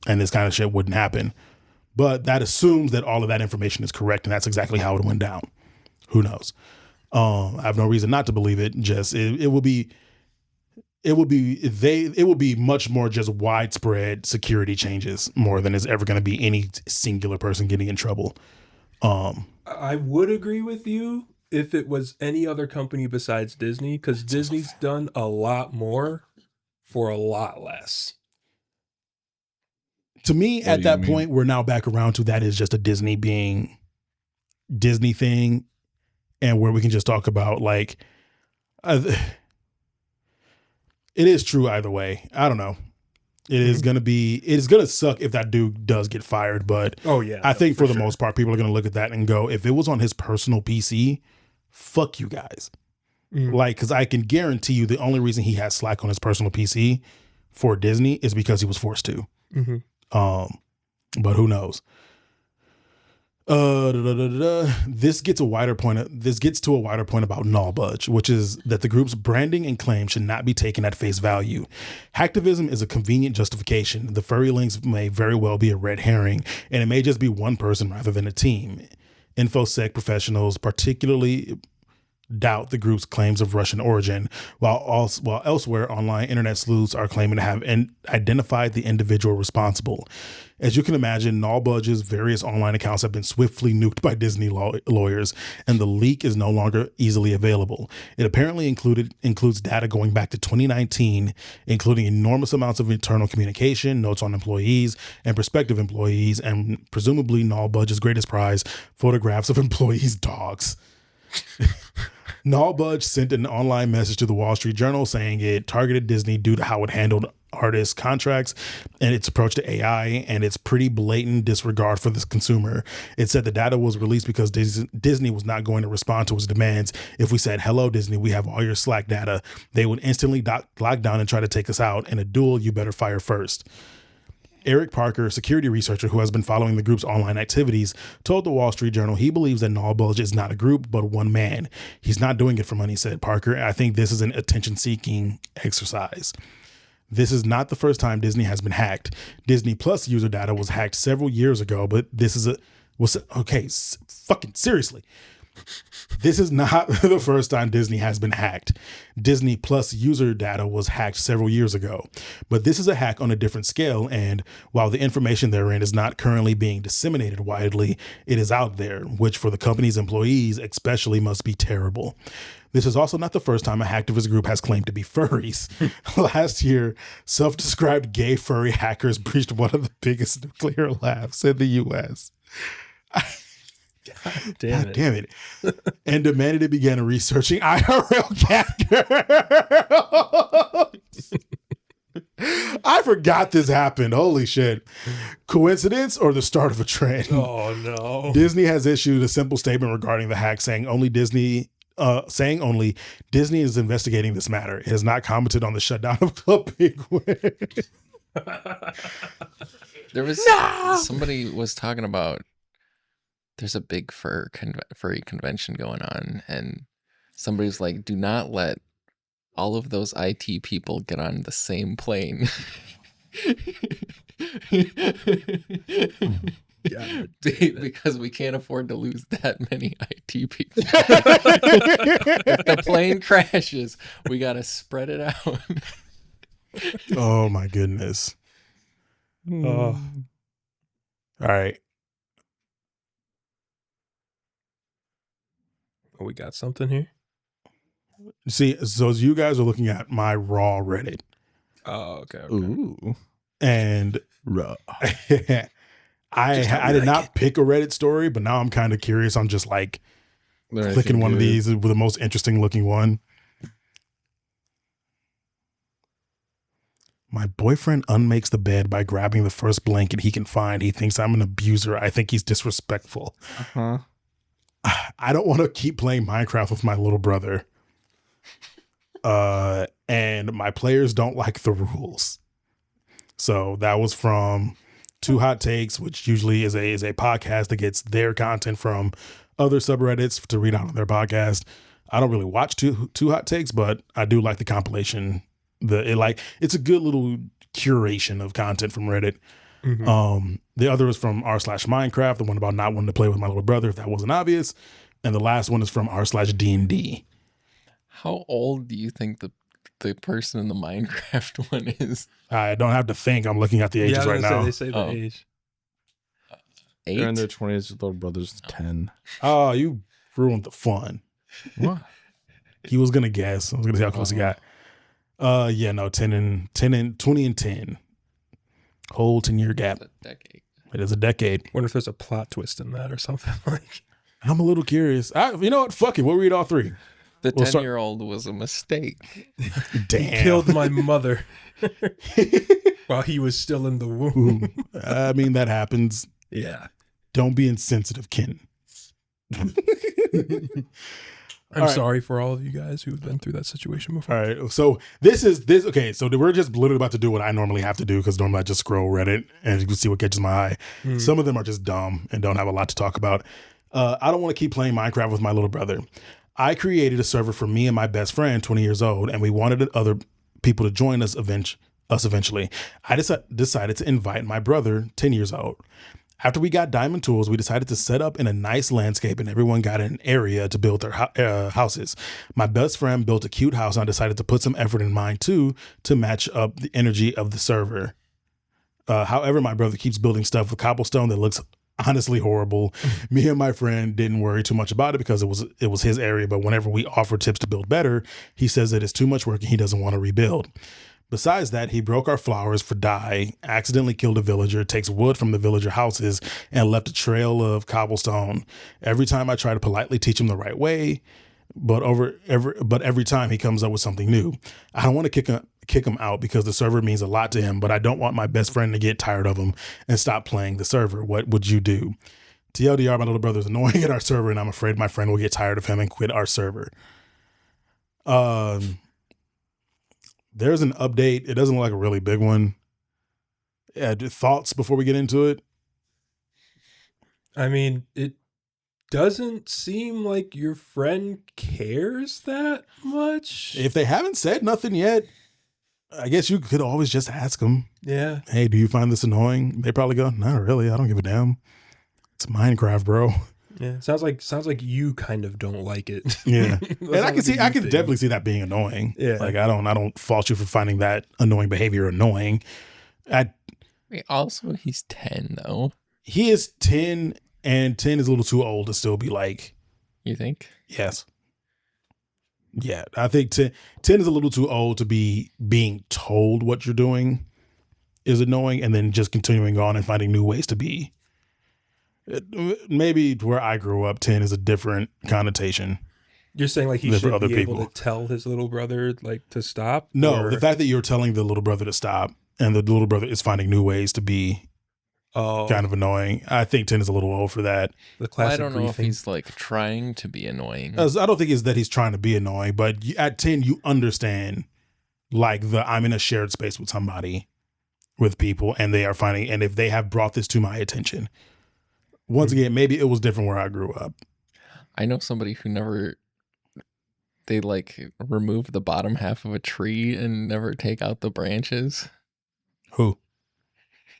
[SPEAKER 2] And this kind of shit wouldn't happen. But that assumes that all of that information is correct, and that's exactly how it went down. Who knows? I have no reason not to believe it. Just it will be much more just widespread security changes more than is ever going to be any singular person getting in trouble.
[SPEAKER 1] I would agree with you if it was any other company besides Disney, because Disney's done a lot more for a lot less.
[SPEAKER 2] To me, at that point, we're now back around to that is just a Disney being Disney thing, and where we can just talk about like, it is true either way. I don't know. It is going to suck if that dude does get fired, but I think for the most part, people are going to look at that and go, if it was on his personal PC, fuck you guys. Like, because I can guarantee you the only reason he has Slack on his personal PC for Disney is because he was forced to. Mm-hmm. But who knows? This gets to a wider point about null budge, which is that the group's branding and claim should not be taken at face value. Hacktivism is a convenient justification. The furry links may very well be a red herring, and it may just be one person rather than a team. InfoSec professionals particularly doubt the group's claims of Russian origin, while elsewhere online internet sleuths are claiming to have identified the individual responsible. As you can imagine, Null Budge's various online accounts have been swiftly nuked by Disney lawyers, and the leak is no longer easily available. It apparently includes data going back to 2019, including enormous amounts of internal communication, notes on employees and prospective employees, and presumably Null Budge's greatest prize, photographs of employees' dogs. Null Budge sent an online message to the Wall Street Journal saying it targeted Disney due to how it handled artist contracts and its approach to AI and its pretty blatant disregard for the consumer. It said the data was released because Disney was not going to respond to its demands. If we said, hello, Disney, we have all your Slack data, they would instantly lock down and try to take us out. In a duel, you better fire first. Eric Parker, a security researcher who has been following the group's online activities, told the Wall Street Journal he believes that Null Budge is not a group, but one man. He's not doing it for money, said Parker. I think this is an attention-seeking exercise. This is not the first time Disney has been hacked. Disney Plus user data was hacked several years ago, but this is fucking seriously. This is not the first time Disney has been hacked. Disney Plus user data was hacked several years ago, but this is a hack on a different scale, and while the information therein is not currently being disseminated widely, it is out there, which for the company's employees especially must be terrible. This is also not the first time a hacktivist group has claimed to be furries. Last year, self-described gay furry hackers breached one of the biggest nuclear labs in the U.S.
[SPEAKER 1] God damn it.
[SPEAKER 2] And demanded it began researching IRL cat I forgot this happened. Holy shit. Coincidence or the start of a trend?
[SPEAKER 1] Oh no.
[SPEAKER 2] Disney has issued a simple statement regarding the hack saying only Disney is investigating this matter. It has not commented on the shutdown of Club Penguin.
[SPEAKER 4] There was somebody was talking about there's a big furry convention going on, and somebody's like, do not let all of those IT people get on the same plane.
[SPEAKER 1] God.
[SPEAKER 4] Because we can't afford to lose that many IT people. If the plane crashes, we got to spread it out.
[SPEAKER 2] Oh my goodness.
[SPEAKER 1] Oh.
[SPEAKER 2] All right.
[SPEAKER 1] We got something here.
[SPEAKER 2] See, so you guys are looking at my raw Reddit.
[SPEAKER 1] Oh, okay.
[SPEAKER 3] Ooh.
[SPEAKER 2] And
[SPEAKER 3] Raw.
[SPEAKER 2] I did not pick a Reddit story, but now I'm kind of curious. I'm just like clicking one of these with the most interesting looking one. My boyfriend unmakes the bed by grabbing the first blanket he can find. He thinks I'm an abuser. I think he's disrespectful.
[SPEAKER 3] Uh-huh.
[SPEAKER 2] I don't want to keep playing Minecraft with my little brother. And my players don't like the rules. So that was from TwoHotTakes, which usually is a podcast that gets their content from other subreddits to read out on their podcast. I don't really watch TwoHotTakes, but I do like the compilation. It's a good little curation of content from Reddit. Mm-hmm. The other is from r/Minecraft, the one about not wanting to play with my little brother, if that wasn't obvious. And the last one is from r/D&D.
[SPEAKER 4] How old do you think the person in the Minecraft one is?
[SPEAKER 2] I don't have to think. I'm looking at the ages right now.
[SPEAKER 1] They say the age.
[SPEAKER 4] 8?
[SPEAKER 3] They're in their 20s. Your little brother's 10.
[SPEAKER 2] Oh, you ruined the fun.
[SPEAKER 3] What?
[SPEAKER 2] He was going to guess. I was going to see how close he got. 10 and 20 and 10. Whole 10-year gap.
[SPEAKER 4] It's a decade.
[SPEAKER 2] It is a decade.
[SPEAKER 1] Wonder if there's a plot twist in that or something like.
[SPEAKER 2] I'm a little curious. You know what? Fuck it. We'll read all three.
[SPEAKER 4] The 10-year-old was a mistake.
[SPEAKER 2] Damn.
[SPEAKER 1] He killed my mother while he was still in the womb.
[SPEAKER 2] I mean, that happens.
[SPEAKER 1] Yeah.
[SPEAKER 2] Don't be insensitive, Kenton.
[SPEAKER 1] I'm sorry for all of you guys who've been through that situation before.
[SPEAKER 2] All right. So this. Okay. So we're just literally about to do what I normally have to do, because normally I just scroll Reddit and you can see what catches my eye. Some of them are just dumb and don't have a lot to talk about. I don't want to keep playing Minecraft with my little brother. I created a server for me and my best friend, 20 years old, and we wanted other people to join us eventually. I decided to invite my brother, 10 years old. After we got diamond tools, we decided to set up in a nice landscape, and everyone got an area to build their houses. My best friend built a cute house, and I decided to put some effort in mine too to match up the energy of the server. However, my brother keeps building stuff with cobblestone that looks honestly horrible. Me and my friend didn't worry too much about it because it was his area, but whenever we offer tips to build better, he says that it's too much work and he doesn't want to rebuild. Besides that, he broke our flowers for dye, accidentally killed a villager, takes wood from the villager houses, and left a trail of cobblestone. Every time I try to politely teach him the right way, but every time he comes up with something new. I don't want to kick him out because the server means a lot to him, but I don't want my best friend to get tired of him and stop playing the server. What would you do? TLDR, my little brother is annoying at our server, and I'm afraid my friend will get tired of him and quit our server. There's an update. It doesn't look like a really big one. Thoughts before we get into it?
[SPEAKER 1] I mean, it doesn't seem like your friend cares that much.
[SPEAKER 2] If they haven't said nothing yet, I guess you could always just ask them.
[SPEAKER 1] Yeah.
[SPEAKER 2] Hey, do you find this annoying? They probably go, not really. I don't give a damn. It's Minecraft, bro.
[SPEAKER 1] Yeah. Sounds like you kind of don't like it.
[SPEAKER 2] Yeah. And I can definitely see that being annoying.
[SPEAKER 1] Yeah.
[SPEAKER 2] Like I don't fault you for finding that annoying behavior annoying.
[SPEAKER 4] Wait, also he's 10 though.
[SPEAKER 2] He is 10, and 10 is a little too old to still be like.
[SPEAKER 4] You think?
[SPEAKER 2] Yes. Yeah, I think 10 is a little too old to be being told what you're doing is annoying and then just continuing on and finding new ways to be. Maybe where I grew up, 10 is a different connotation.
[SPEAKER 1] You're saying like he
[SPEAKER 2] than for
[SPEAKER 1] should
[SPEAKER 2] other
[SPEAKER 1] be able
[SPEAKER 2] people.
[SPEAKER 1] to tell his little brother like to stop?
[SPEAKER 2] No,
[SPEAKER 1] Or-
[SPEAKER 2] the fact that you're telling the little brother to stop and the little brother is finding new ways to be kind of annoying. I think 10 is a little old for that.
[SPEAKER 1] the
[SPEAKER 4] Well,
[SPEAKER 1] classic
[SPEAKER 4] I don't know if
[SPEAKER 1] griefing.
[SPEAKER 4] he's like trying to be annoying.
[SPEAKER 2] I don't think it's that he's trying to be annoying, but at 10, you understand like I'm in a shared space with somebody, with people, and they are finding, and if they have brought this to my attention, once again, maybe it was different where I grew up.
[SPEAKER 4] I know somebody who never, they like remove the bottom half of a tree and never take out the branches.
[SPEAKER 2] Who?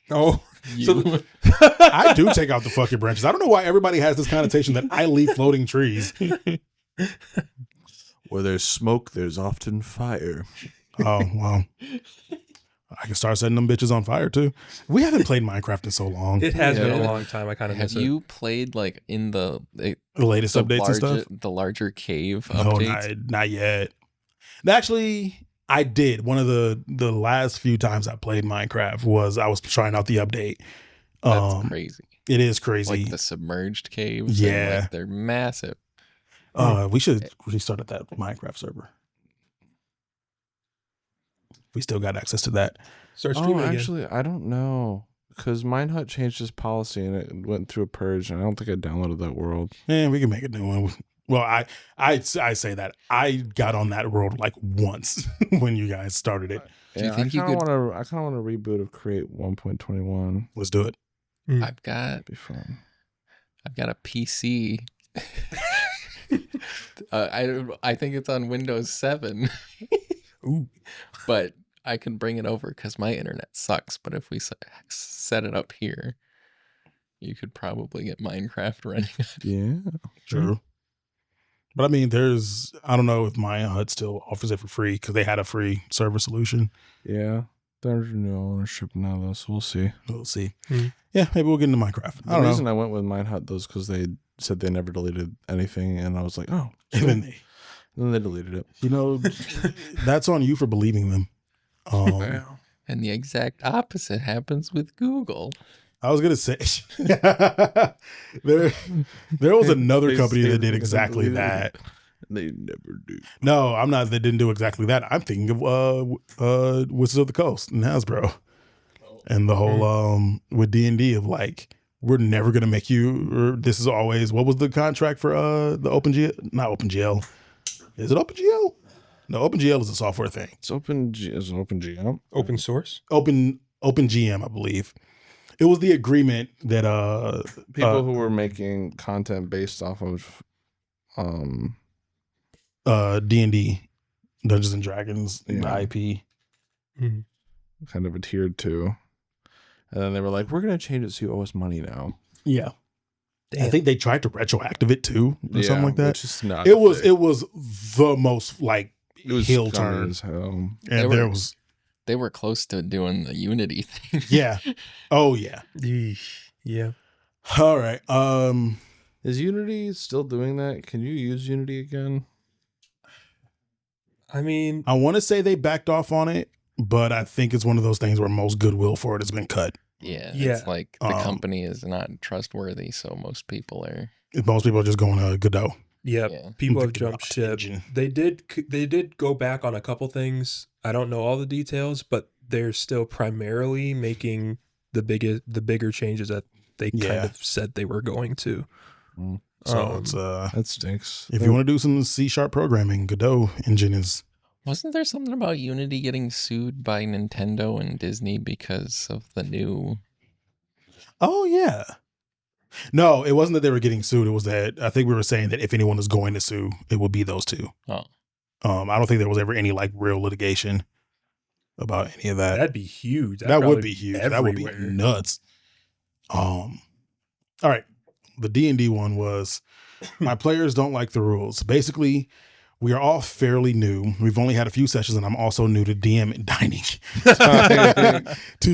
[SPEAKER 1] Oh,
[SPEAKER 4] You.
[SPEAKER 2] I do take out the fucking branches. I don't know why everybody has this connotation that I leave floating trees.
[SPEAKER 3] Where there's smoke, there's often fire.
[SPEAKER 2] Oh, well. I can start setting them bitches on fire too. We haven't played Minecraft in so long.
[SPEAKER 1] it has been a
[SPEAKER 4] Yeah.
[SPEAKER 1] long time. I kind of
[SPEAKER 4] Have
[SPEAKER 1] miss it.
[SPEAKER 4] you played like in the
[SPEAKER 2] The latest updates and stuff?
[SPEAKER 4] the larger cave
[SPEAKER 2] No,
[SPEAKER 4] updates?
[SPEAKER 2] not yet. Actually, I did. One of the last few times I played Minecraft was I was trying out the update.
[SPEAKER 4] That's crazy.
[SPEAKER 2] It is crazy.
[SPEAKER 4] Like the submerged caves. and,
[SPEAKER 2] Yeah.
[SPEAKER 4] like, they're massive.
[SPEAKER 2] We should restart at that Minecraft server. We still got access to that.
[SPEAKER 1] Start
[SPEAKER 3] Oh,
[SPEAKER 1] streaming again.
[SPEAKER 3] actually, I don't know. Because Minehut changed its policy and it went through a purge, and I don't think I downloaded that world.
[SPEAKER 2] Man, we can make a new one. Well, I say that I got on that world like once when you guys started it.
[SPEAKER 4] Do you think you
[SPEAKER 3] I
[SPEAKER 4] could-
[SPEAKER 3] kind of want to reboot of Create 1.21.
[SPEAKER 2] Let's do it.
[SPEAKER 4] I've got
[SPEAKER 3] That'd be fun.
[SPEAKER 4] a PC. I think it's on Windows 7.
[SPEAKER 1] Ooh.
[SPEAKER 4] But I can bring it over because my internet sucks. But if we set it up here, you could probably get Minecraft running.
[SPEAKER 3] Yeah.
[SPEAKER 2] True. But I mean, I don't know if my HUD still offers it for free because they had a free server solution.
[SPEAKER 3] Yeah. There's no ownership now, though, so we'll see.
[SPEAKER 2] We'll see.
[SPEAKER 1] Hmm.
[SPEAKER 2] Yeah, maybe we'll get into Minecraft. I
[SPEAKER 3] The
[SPEAKER 2] don't know.
[SPEAKER 3] reason I went with Minehut was because they said they never deleted anything, and I was like, oh.
[SPEAKER 2] And then
[SPEAKER 3] And then they deleted it.
[SPEAKER 2] you know, that's on you for believing them.
[SPEAKER 4] And the exact opposite happens with Google.
[SPEAKER 2] I was gonna say there was another
[SPEAKER 3] They
[SPEAKER 2] company
[SPEAKER 3] say
[SPEAKER 2] that did
[SPEAKER 3] they're
[SPEAKER 2] exactly
[SPEAKER 3] gonna delete
[SPEAKER 2] that.
[SPEAKER 3] it. They never do.
[SPEAKER 2] No, I'm not. They didn't do exactly that. I'm thinking of Wizards of the Coast and Hasbro, and the whole with D&D of like we're never gonna make you. Or this is always what was the contract for the OpenGL? Not OpenGL. Is it OpenGL? No, OpenGL is a software thing.
[SPEAKER 3] It's OpenGM.
[SPEAKER 1] Open source.
[SPEAKER 2] OpenGM, I believe. It was the agreement that
[SPEAKER 3] People who were making content based off of
[SPEAKER 2] D&D, Dungeons and Dragons,
[SPEAKER 3] Yeah.
[SPEAKER 2] the IP.
[SPEAKER 3] kind of adhered to. And then they were like, we're going to change it so you owe us money now.
[SPEAKER 2] Yeah.
[SPEAKER 1] Damn.
[SPEAKER 2] I think they tried to retroactive it too, or something like that.
[SPEAKER 3] Which is not
[SPEAKER 2] It was
[SPEAKER 3] fair.
[SPEAKER 2] the most like
[SPEAKER 3] It was
[SPEAKER 2] heel
[SPEAKER 3] scummy
[SPEAKER 2] turn,
[SPEAKER 3] as hell.
[SPEAKER 2] and there was
[SPEAKER 4] They were close to doing the Unity thing.
[SPEAKER 2] yeah, oh yeah.
[SPEAKER 1] Yeesh. Yeah.
[SPEAKER 2] All right,
[SPEAKER 3] Is Unity still doing that? Can you use Unity again?
[SPEAKER 1] I mean,
[SPEAKER 2] I want to say they backed off on it, but I think it's one of those things where most goodwill for it has been cut.
[SPEAKER 4] Yeah.
[SPEAKER 1] Yeah.
[SPEAKER 4] It's like the company is not trustworthy, so most people are.
[SPEAKER 2] Most people are just going to Godot.
[SPEAKER 1] yeah,
[SPEAKER 4] Yeah.
[SPEAKER 1] people have
[SPEAKER 2] Thinking
[SPEAKER 1] jumped
[SPEAKER 2] about
[SPEAKER 1] ship.
[SPEAKER 2] engine.
[SPEAKER 1] They did go back on a couple things. I don't know all the details, but they're still primarily making the bigger changes that they kind
[SPEAKER 2] Yeah.
[SPEAKER 1] of said they were going to.
[SPEAKER 2] So it's
[SPEAKER 3] That stinks.
[SPEAKER 2] if you want to do some C# programming, Godot engine is.
[SPEAKER 4] Wasn't there something about Unity getting sued by Nintendo and Disney because of the new?
[SPEAKER 2] Oh yeah. No, it wasn't that they were getting sued. It was that I think we were saying that if anyone is going to sue, it would be those two.
[SPEAKER 4] Oh,
[SPEAKER 2] I don't think there was ever any like real litigation about any of that.
[SPEAKER 1] That'd be huge. That'd
[SPEAKER 2] That would
[SPEAKER 1] probably
[SPEAKER 2] be huge. That would be
[SPEAKER 1] everywhere.
[SPEAKER 2] nuts. All right. The D&D one was my players don't like the rules. Basically, we are all fairly new. We've only had a few sessions, and I'm also new to to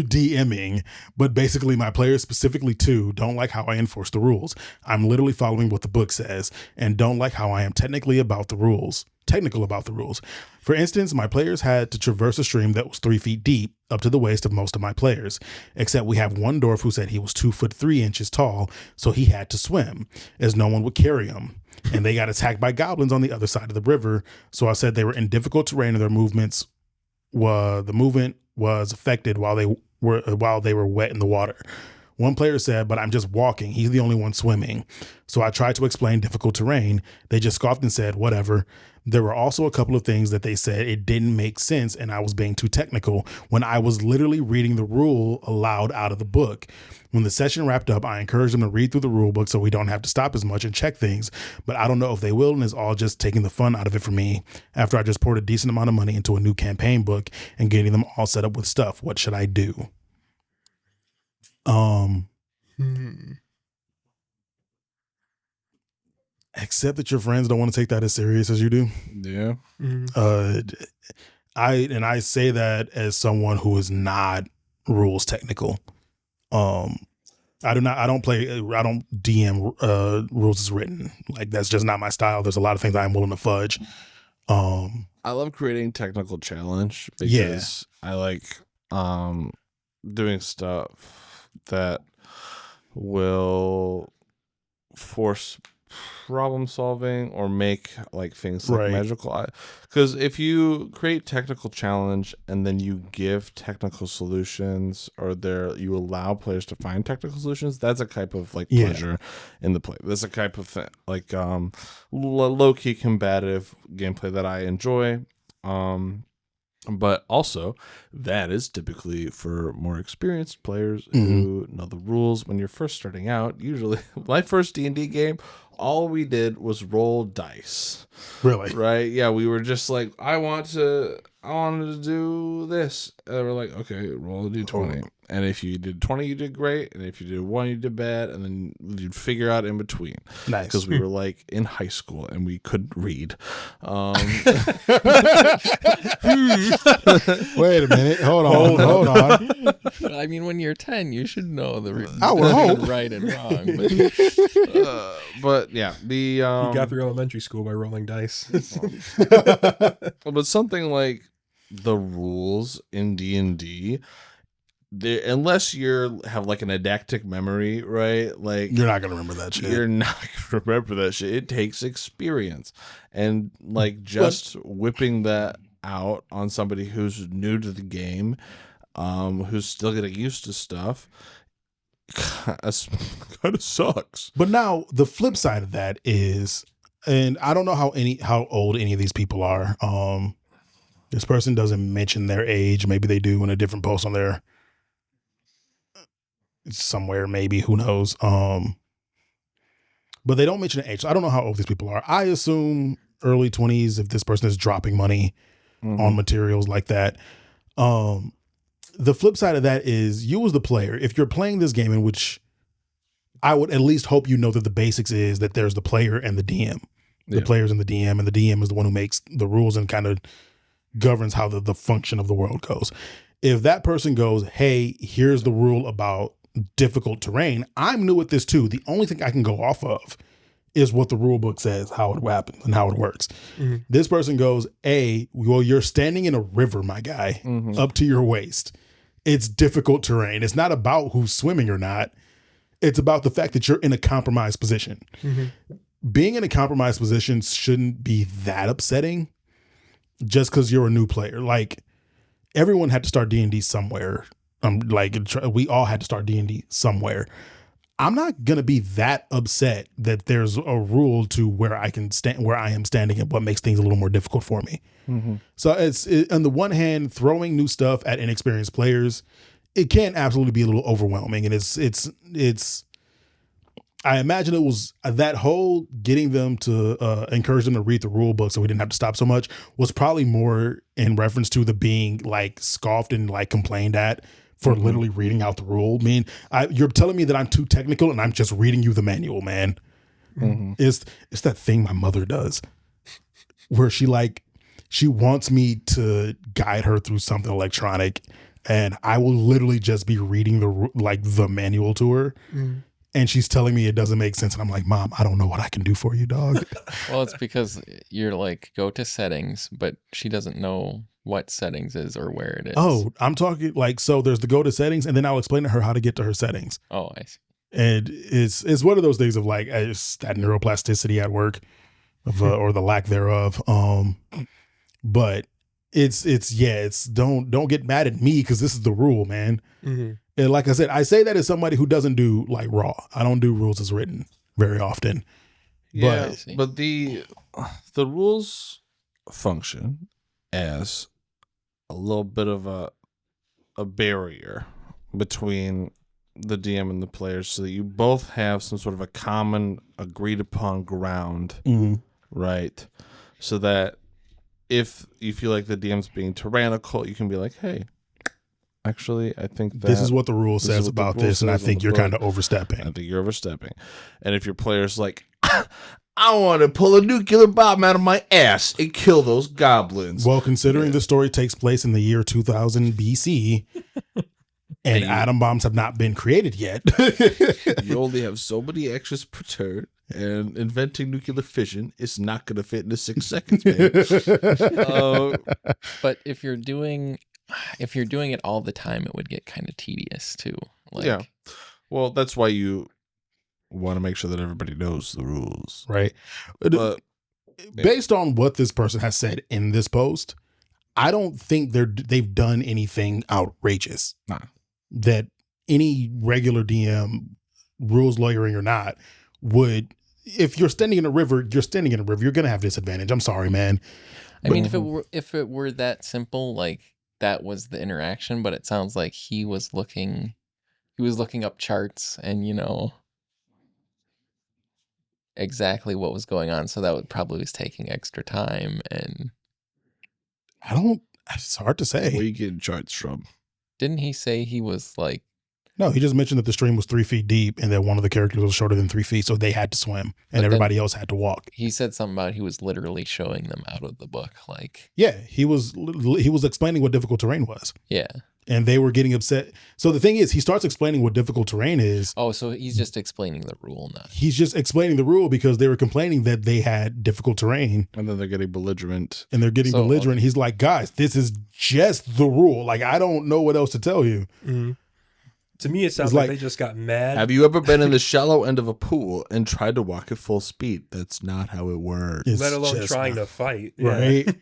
[SPEAKER 2] DMing. But basically, my players, specifically two, don't like how I enforce the rules. I'm literally following what the book says, and don't like how I am technical about the rules. For instance, my players had to traverse a stream that was 3 feet deep, up to the waist of most of my players, except we have one dwarf who said he was 2 foot 3 inches tall, so he had to swim, as no one would carry him. and they got attacked by goblins on the other side of the river. So I said they were in difficult terrain and their movement was affected while they were wet in the water. One player said, but I'm just walking. He's the only one swimming. So I tried to explain difficult terrain. They just scoffed and said, whatever. There were also a couple of things that they said it didn't make sense and I was being too technical when I was literally reading the rule aloud out of the book. When the session wrapped up, I encouraged them to read through the rule book so we don't have to stop as much and check things. But I don't know if they will, and it's all just taking the fun out of it for me. After I just poured a decent amount of money into a new campaign book and getting them all set up with stuff, what should I do? Except that your friends don't want to take that as serious as you do.
[SPEAKER 3] Yeah.
[SPEAKER 2] I say that as someone who is not rules technical. I don't DM rules as written. Like, that's just not my style. There's a lot of things I'm willing to fudge.
[SPEAKER 3] I love creating technical challenge because I like doing stuff that will force problem solving or make like things like magical, because if you create technical challenge and then you give technical solutions, or you allow players to find technical solutions, that's a type of like pleasure in the play. That's a type of like low-key combative gameplay that I enjoy. But also, that is typically for more experienced players who know the rules. When you're first starting out, usually my first D&D game, all we did was roll dice.
[SPEAKER 2] Really?
[SPEAKER 3] Right? Yeah, we were just like, I wanted to do this. And we're like, okay, roll a d20. And if you did 20, you did great. And if you did 1, you did bad. And then you'd figure out in between.
[SPEAKER 2] Nice.
[SPEAKER 3] Because we were like in high school and we couldn't read.
[SPEAKER 2] Wait a minute. Hold on.
[SPEAKER 4] I mean, when you're 10, you should know the right and wrong.
[SPEAKER 3] But yeah,
[SPEAKER 1] you got through elementary school by rolling dice.
[SPEAKER 3] But something like the rules in D&D, unless you have like an eidetic memory, right? Like,
[SPEAKER 2] you're not gonna remember that shit.
[SPEAKER 3] You're not gonna remember that shit. It takes experience, and like just whipping that out on somebody who's new to the game, who's still getting used to stuff, kind of sucks.
[SPEAKER 2] But now the flip side of that is, and I don't know how old any of these people are. This person doesn't mention their age. Maybe they do in a different post on their somewhere, maybe, who knows. But they don't mention the age. So I don't know how old these people are. I assume early 20s if this person is dropping money on materials like that. The flip side of that is, you as the player, if you're playing this game, in which I would at least hope you know that the basics is that there's the player and the DM. The players and the DM, and the DM is the one who makes the rules and kind of governs how the function of the world goes. If that person goes, hey, here's the rule about difficult terrain, I'm new at this too. The only thing I can go off of is what the rule book says, how it happens and how it works. This person goes, well, you're standing in a river, my guy, up to your waist. It's difficult terrain. It's not about who's swimming or not. It's about the fact that you're in a compromised position. Being in a compromised position shouldn't be that upsetting just because you're a new player. Like, everyone had to start D&D somewhere. We all had to start D&D somewhere. I'm not going to be that upset that there's a rule to where I can stand, where I am standing, and what makes things a little more difficult for me. So on the one hand, throwing new stuff at inexperienced players, it can absolutely be a little overwhelming. And it's I imagine it was that whole getting them to encourage them to read the rule book so we didn't have to stop so much was probably more in reference to the being like scoffed and like complained at for literally reading out the rule. I mean, you're telling me that I'm too technical and I'm just reading you the manual, man. It's that thing my mother does where she wants me to guide her through something electronic, and I will literally just be reading the manual to her. And she's telling me it doesn't make sense. And I'm like, Mom, I don't know what I can do for you, dog.
[SPEAKER 4] Well, it's because you're like, go to settings, but she doesn't know what settings is or where it is.
[SPEAKER 2] Oh, I'm talking like, so there's the go to settings, and then I'll explain to her how to get to her settings.
[SPEAKER 4] Oh, I see.
[SPEAKER 2] And it's one of those things of like it's that neuroplasticity at work or the lack thereof. But it's don't get mad at me because this is the rule, man. Mm-hmm. And like I said, I say that as somebody who doesn't do like Raw. I don't do rules as written very often.
[SPEAKER 3] Yeah, but the rules function as a little bit of a barrier between the DM and the players, so that you both have some sort of a common agreed upon ground, right? So that if you feel like the DM's being tyrannical, you can be like, hey, actually, I think that
[SPEAKER 2] this is what the rule says about this, and I think you're kind of overstepping.
[SPEAKER 3] I think you're overstepping. And if your player's like, I want to pull a nuclear bomb out of my ass and kill those goblins.
[SPEAKER 2] Well, considering the story takes place in the year 2000 BC, and atom bombs have not been created yet.
[SPEAKER 3] You only have so many actions per turn, and inventing nuclear fission is not going to fit into 6 seconds, man.
[SPEAKER 4] But if you're doing it all the time, it would get kind of tedious too. Like,
[SPEAKER 3] yeah. Well, that's why you want to make sure that everybody knows the rules.
[SPEAKER 2] Right. But based on what this person has said in this post, I don't think they've done anything outrageous.
[SPEAKER 3] Nah.
[SPEAKER 2] That any regular DM, rules lawyering or not, would, if you're standing in a river, you're going to have disadvantage. I'm sorry, man.
[SPEAKER 4] I mean, if it were that simple, like that was the interaction, but it sounds like he was looking up charts and, exactly what was going on. So that would probably was taking extra time. And
[SPEAKER 2] it's hard to say.
[SPEAKER 3] Where are you getting charts from?
[SPEAKER 4] Didn't he say he was like...
[SPEAKER 2] No, he just mentioned that the stream was 3 feet deep and that one of the characters was shorter than 3 feet, so they had to swim and everybody else had to walk.
[SPEAKER 4] He said something about he was literally showing them out of the book. Like,
[SPEAKER 2] yeah, he was explaining what difficult terrain was.
[SPEAKER 4] Yeah.
[SPEAKER 2] And they were getting upset. So the thing is, he starts explaining what difficult terrain is.
[SPEAKER 4] Oh, so he's just explaining the rule now.
[SPEAKER 2] He's just explaining the rule because they were complaining that they had difficult terrain.
[SPEAKER 3] And then they're getting belligerent.
[SPEAKER 2] Okay. He's like, guys, this is just the rule. Like, I don't know what else to tell you.
[SPEAKER 1] Mm-hmm. To me, it sounds like they just got mad.
[SPEAKER 3] Have you ever been in the shallow end of a pool and tried to walk at full speed? That's not how it works.
[SPEAKER 1] Let alone trying to fight.
[SPEAKER 2] Right?
[SPEAKER 1] Yeah.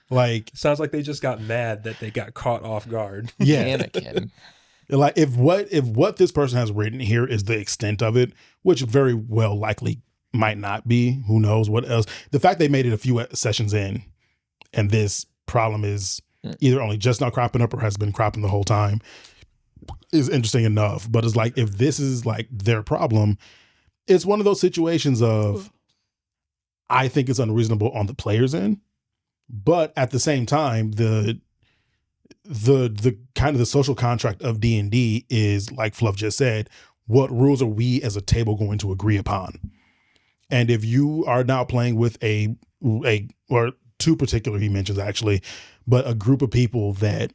[SPEAKER 2] Like,
[SPEAKER 1] sounds like they just got mad that they got caught off guard.
[SPEAKER 2] Yeah.
[SPEAKER 4] Anakin.
[SPEAKER 2] Like, if what this person has written here is the extent of it, which very well likely might not be, who knows what else. The fact they made it a few sessions in and this problem is either only just now cropping up or has been cropping the whole time is interesting enough. But it's like, if this is like their problem, it's one of those situations of, I think it's unreasonable on the player's end, but at the same time, the kind of the social contract of D&D is, like Fluff just said, what rules are we as a table going to agree upon? And if you are now playing with a or two particular, he mentions actually, but a group of people that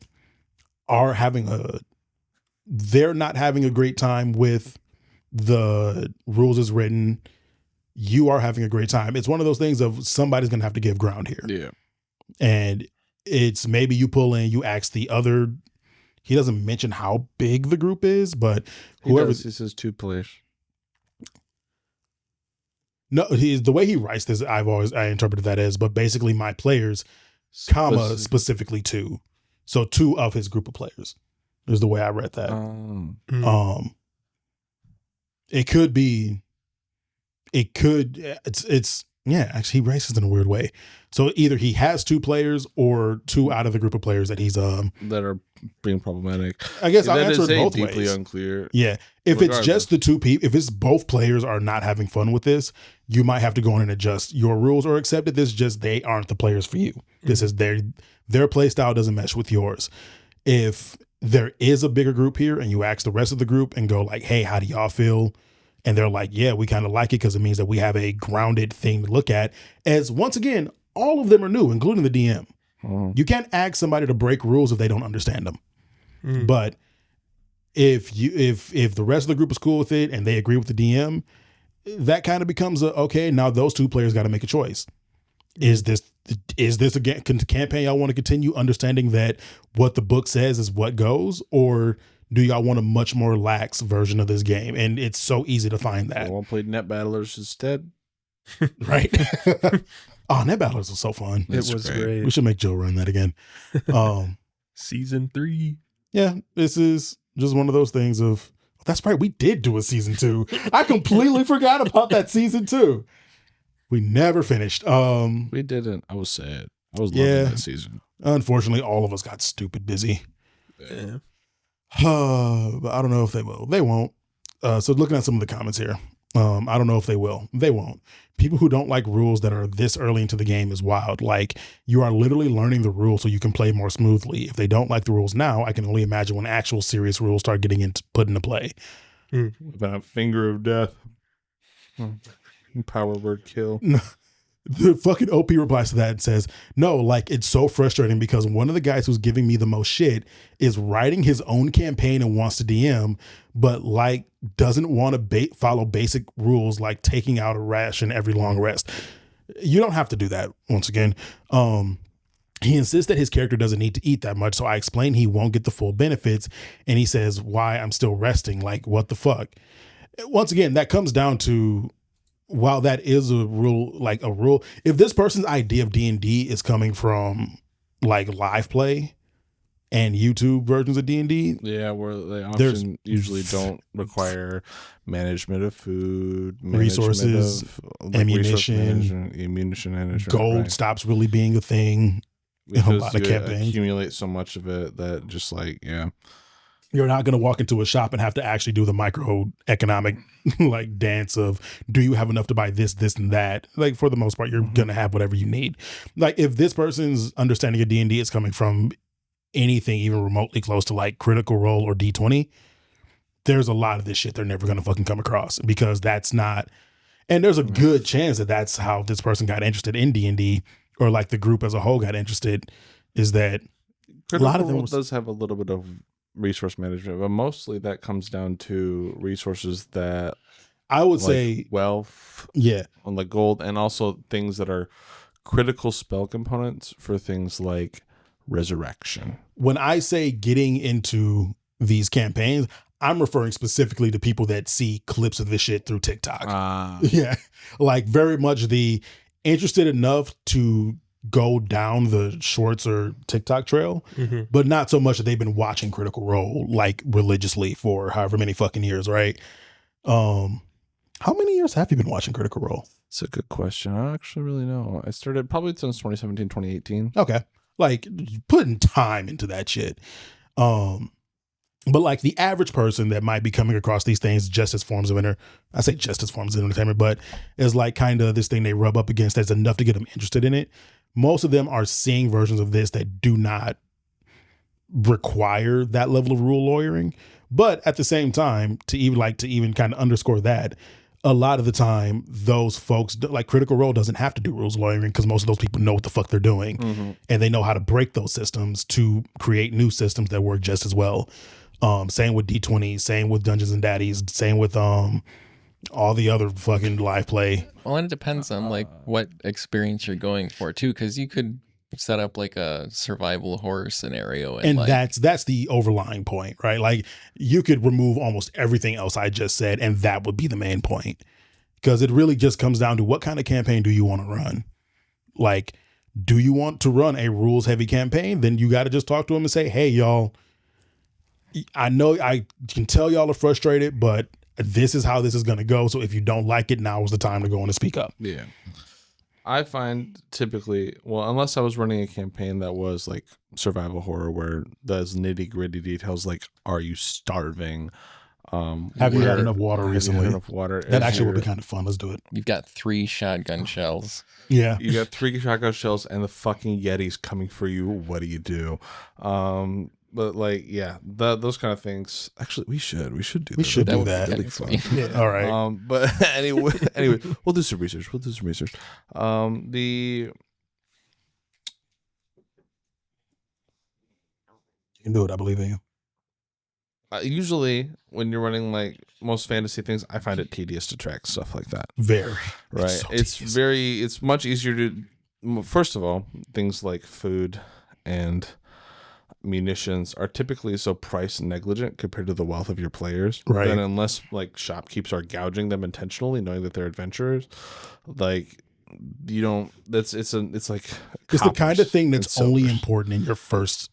[SPEAKER 2] are they're not having a great time with the rules as written, you are having a great time. It's one of those things of somebody's going to have to give ground here.
[SPEAKER 3] Yeah.
[SPEAKER 2] And it's maybe you pull in, you ask the other, he doesn't mention how big the group is, but whoever.
[SPEAKER 3] He says 2 players.
[SPEAKER 2] No, the way he writes this, I interpreted that as, but basically my players, comma, specifically 2. So 2 of his group of players is the way I read that. Yeah, actually he writes it in a weird way. So either he has 2 players or 2 out of the group of players that he's
[SPEAKER 3] that are being problematic.
[SPEAKER 2] I guess I'll answer it both
[SPEAKER 3] deeply
[SPEAKER 2] ways.
[SPEAKER 3] Unclear.
[SPEAKER 2] Yeah. If regardless. It's just the 2 people, if it's both players are not having fun with this, you might have to go in and adjust your rules or accept that this just they aren't the players for you. Mm-hmm. This is their play style doesn't mesh with yours. If there is a bigger group here and you ask the rest of the group and go like, hey, how do y'all feel? And they're like, yeah, we kind of like it because it means that we have a grounded thing to look at. As once again, all of them are new, including the DM. Mm-hmm. You can't ask somebody to break rules if they don't understand them. Mm-hmm. But if the rest of the group is cool with it and they agree with the DM, that kind of becomes okay, now those 2 players got to make a choice. Is this a campaign y'all want to continue understanding that what the book says is what goes? Or Do y'all want a much more lax version of this game? And it's so easy to find that.
[SPEAKER 3] I want to play Net Battlers instead.
[SPEAKER 2] Right? Oh, Net Battlers was so fun.
[SPEAKER 1] It was great.
[SPEAKER 2] We should make Joe run that again.
[SPEAKER 1] Season 3.
[SPEAKER 2] Yeah, this is just one of those things of, that's right, we did do a season 2. I completely forgot about that season 2. We never finished.
[SPEAKER 3] We didn't. I was sad. I was loving that season.
[SPEAKER 2] Unfortunately, all of us got stupid busy.
[SPEAKER 1] Yeah.
[SPEAKER 2] But I don't know if they will. They won't. So looking at some of the comments here, I don't know if they will. They won't. People who don't like rules that are this early into the game is wild. Like, you are literally learning the rules so you can play more smoothly. If they don't like the rules now, I can only imagine when actual serious rules start getting put into play.
[SPEAKER 3] That finger of death. Power word kill.
[SPEAKER 2] The fucking OP replies to that and says, no, like, it's so frustrating because one of the guys who's giving me the most shit is writing his own campaign and wants to DM, but like doesn't want to follow basic rules like taking out a ration every long rest. You don't have to do that. Once again, he insists that his character doesn't need to eat that much. So I explain he won't get the full benefits. And he says, why I'm still resting? Like, what the fuck? Once again, that comes down to, while that is a rule, if this person's idea of D&D is coming from like live play and YouTube versions of D&D,
[SPEAKER 3] yeah, where they often usually don't require management of food,
[SPEAKER 2] resources, ammunition,
[SPEAKER 3] management,
[SPEAKER 2] gold stops really being a thing
[SPEAKER 3] because
[SPEAKER 2] in a lot of campaigns.
[SPEAKER 3] Accumulate so much of it that just like, yeah.
[SPEAKER 2] You're not going to walk into a shop and have to actually do the microeconomic like dance of, do you have enough to buy this, this, and that? Like, for the most part, you're going to have whatever you need. Like, if this person's understanding of D&D is coming from anything even remotely close to like Critical Role or D20, there's a lot of this shit they're never going to fucking come across, because that's not, and there's a good chance that that's how this person got interested in D&D, or like the group as a whole got interested, is that
[SPEAKER 3] Critical a lot of them does have a little bit of resource management, but mostly that comes down to resources that
[SPEAKER 2] I would say
[SPEAKER 3] wealth, on the gold, and also things that are critical spell components for things like resurrection.
[SPEAKER 2] When I say getting into these campaigns, I'm referring specifically to people that see clips of this shit through TikTok. Yeah, like very much the interested enough to go down the shorts or TikTok trail, but not so much that they've been watching Critical Role like religiously for however many fucking years, right? How many years have you been watching Critical Role?
[SPEAKER 3] It's a good question. I don't actually really know. I started probably since 2017, 2018.
[SPEAKER 2] Okay. Like, putting time into that shit. But like the average person that might be coming across these things just as forms of I say just as forms of entertainment, but is like kind of this thing they rub up against that's enough to get them interested in it. Most of them are seeing versions of this that do not require that level of rule lawyering. But at the same time, to even kind of underscore that, a lot of the time, those folks, like Critical Role doesn't have to do rules lawyering because most of those people know what the fuck they're doing. And they know how to break those systems to create new systems that work just as well. Same with D20, same with Dungeons and Daddies, same with all the other fucking live play.
[SPEAKER 4] Well, and it depends on like what experience you're going for too, because you could set up like a survival horror scenario,
[SPEAKER 2] and like, that's the overlying point, right? Like, you could remove almost everything else I just said, and that would be the main point, because it really just comes down to what kind of campaign do you want to run. Like, do you want to run a rules heavy campaign? Then you got to just talk to them and say, hey, y'all, I know I can tell y'all are frustrated, but this is how this is going to go. So if you don't like it, now is the time to go in and speak up.
[SPEAKER 3] Yeah. I find typically, well, unless I was running a campaign that was like survival horror where those nitty gritty details, like, are you starving?
[SPEAKER 2] Have you had enough water recently?
[SPEAKER 3] Enough water.
[SPEAKER 2] That actually would be kind of fun. Let's do it.
[SPEAKER 4] You've got 3 shotgun shells.
[SPEAKER 2] Yeah.
[SPEAKER 3] You got 3 shotgun shells and the fucking Yeti's coming for you. What do you do? But like, yeah, those kind of things. Actually, we should do that.
[SPEAKER 2] We should do that.
[SPEAKER 3] That'd be fun.
[SPEAKER 2] Yeah. All right.
[SPEAKER 3] But anyway, we'll do some research. You
[SPEAKER 2] can do it. I believe in you.
[SPEAKER 3] Usually, when you're running like most fantasy things, I find it tedious to track stuff like that.
[SPEAKER 2] Very.
[SPEAKER 3] Right. It's much easier to. First of all, things like food and munitions are typically so price negligent compared to the wealth of your players.
[SPEAKER 2] Right.
[SPEAKER 3] And unless like shopkeepers are gouging them intentionally, knowing that they're adventurers, like you don't. It's like
[SPEAKER 2] it's the kind of thing that's only
[SPEAKER 3] silvers.
[SPEAKER 2] important in your first